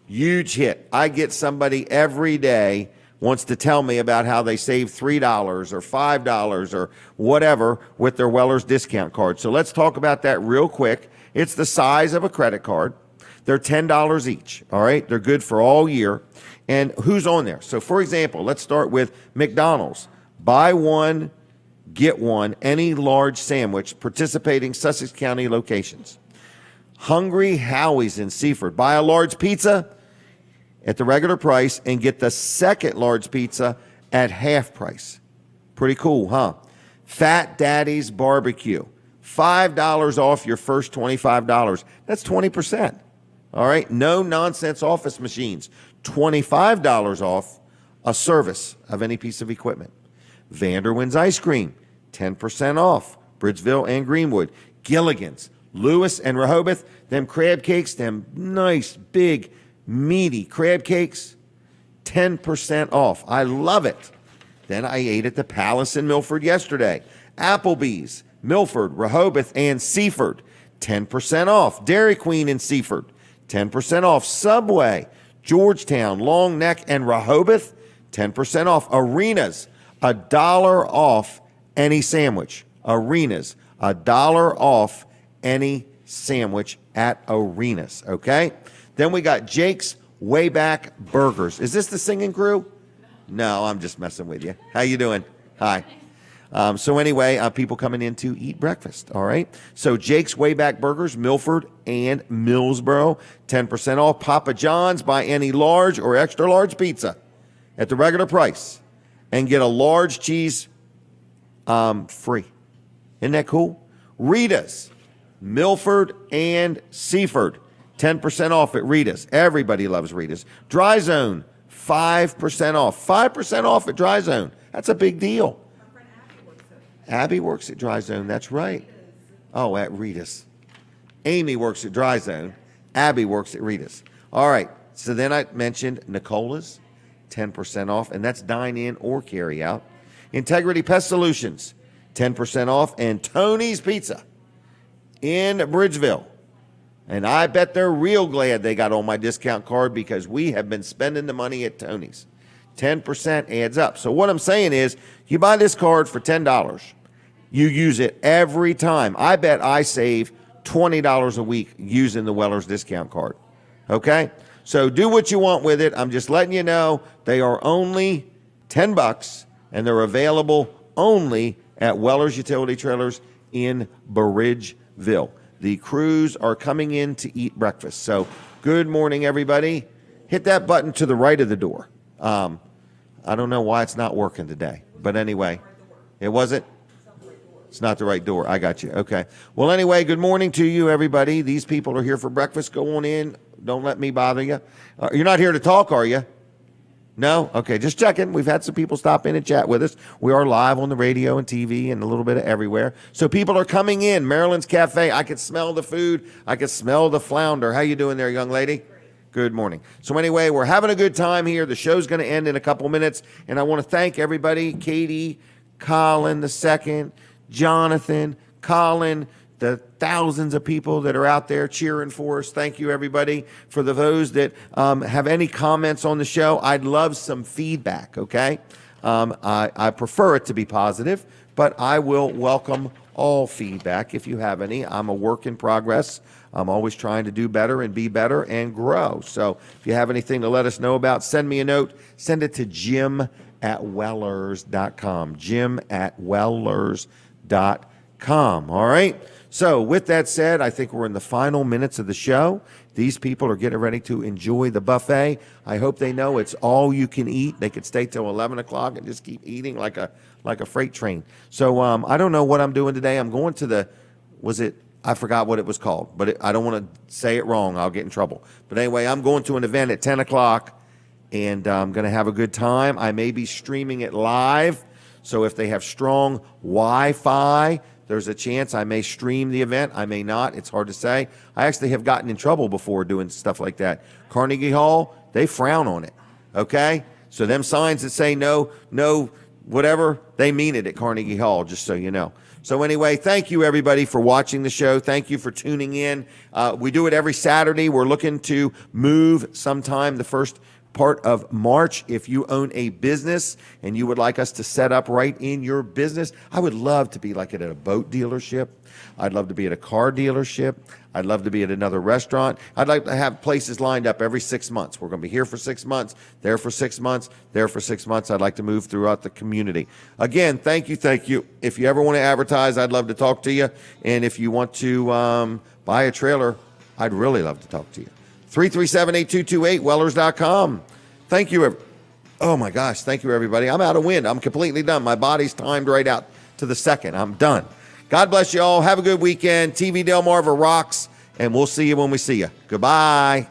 huge hit. I get somebody every day wants to tell me about how they saved $3 or $5 or whatever with their Weller's discount card. So let's talk about that real quick. It's the size of a credit card. They're $10 each, all right? They're good for all year. And who's on there? So, for example, let's start with McDonald's. Buy one, get one, any large sandwich, participating Sussex County locations. Hungry Howie's in Seaford. Buy a large pizza at the regular price and get the second large pizza at half price. Pretty cool, huh? Fat Daddy's Barbecue. $5 off your first $25. That's 20%. All right? No nonsense office machines. $25 off a service of any piece of equipment. Vanderwin's Ice Cream, 10% off. Bridgeville and Greenwood. Gilligan's, Lewis and Rehoboth, them crab cakes, them nice, big, meaty crab cakes, 10% off. I love it. Then I ate at the Palace in Milford yesterday. Applebee's, Milford, Rehoboth, and Seaford, 10% off. Dairy Queen in Seaford, 10% off. Subway, Georgetown, Long Neck, and Rehoboth, 10% off. Arenas, $1 off any sandwich. Arenas, $1 off any sandwich at Arenas, okay? Then we got Jake's Wayback Burgers. Is this the singing crew? No, I'm just messing with you. How you doing? Hi. So anyway, people coming in to eat breakfast, all right? So Jake's Wayback Burgers, Milford and Millsboro, 10% off. Papa John's, buy any large or extra large pizza at the regular price and get a large cheese free. Isn't that cool? Rita's, Milford and Seaford, 10% off at Rita's. Everybody loves Rita's. Dry Zone, 5% off. 5% off at Dry Zone. That's a big deal. Abby works at Dry Zone. That's right. Oh, at Rita's. Amy works at Dry Zone. Abby works at Rita's. All right. So then I mentioned Nicola's, 10% off, and that's dine in or carry out. Integrity Pest Solutions, 10% off, and Tony's Pizza in Bridgeville. And I bet they're real glad they got on my discount card because we have been spending the money at Tony's. 10% adds up. So what I'm saying is you buy this card for $10. You use it every time. I bet I save $20 a week using the Weller's discount card. Okay? So do what you want with it. I'm just letting you know they are only $10 and they're available only at Weller's Utility Trailers in Bridgeville. The crews are coming in to eat breakfast. So good morning, everybody. Hit that button to the right of the door. I don't know why it's not working today. But anyway, it wasn't? It's not the right door. I got you. Okay. Well, anyway, good morning to you, everybody. These people are here for breakfast. Go on in. Don't let me bother you. You're not here to talk, are you? No? Okay, just checking. We've had some people stop in and chat with us. We are live on the radio and TV and a little bit of everywhere. So people are coming in. Marilyn's Cafe. I could smell the food. I could smell the flounder. How you doing there, young lady? Good morning. So anyway, we're having a good time here. The show's going to end in a couple minutes. And I want to thank everybody, Katie, Colin the second, Jonathan, Colin, the thousands of people that are out there cheering for us. Thank you, everybody. For those that have any comments on the show, I'd love some feedback, okay? I prefer it to be positive, but I will welcome all feedback if you have any. I'm a work in progress. I'm always trying to do better and be better and grow. So if you have anything to let us know about, send me a note. Send it to jim@wellers.com. jim@wellers.com. All right? So with that said, I think we're in the final minutes of the show. These people are getting ready to enjoy the buffet. I hope they know it's all you can eat. They could stay till 11 o'clock and just keep eating like a freight train. So I don't know what I'm doing today. I'm going to I forgot what it was called, but I don't want to say it wrong. I'll get in trouble. But anyway, I'm going to an event at 10 o'clock, and I'm going to have a good time. I may be streaming it live. So if they have strong Wi-Fi, there's a chance I may stream the event. I may not. It's hard to say. I actually have gotten in trouble before doing stuff like that. Carnegie Hall, they frown on it, okay? So them signs that say no, whatever, they mean it at Carnegie Hall, just so you know. So anyway, thank you, everybody, for watching the show. Thank you for tuning in. We do it every Saturday. We're looking to move sometime the first part of March. If you own a business and you would like us to set up right in your business, I would love to be like at a boat dealership. I'd love to be at a car dealership. I'd love to be at another restaurant. I'd like to have places lined up every 6 months. We're going to be here for 6 months, there for 6 months, there for 6 months. I'd like to move throughout the community. Again, thank you. If you ever want to advertise, I'd love to talk to you. And if you want to buy a trailer, I'd really love to talk to you. 337-8228, wellers.com. Thank you. Oh, my gosh. Thank you, everybody. I'm out of wind. I'm completely done. My body's timed right out to the second. I'm done. God bless you all. Have a good weekend. TV Delmarva rocks, and we'll see you when we see you. Goodbye.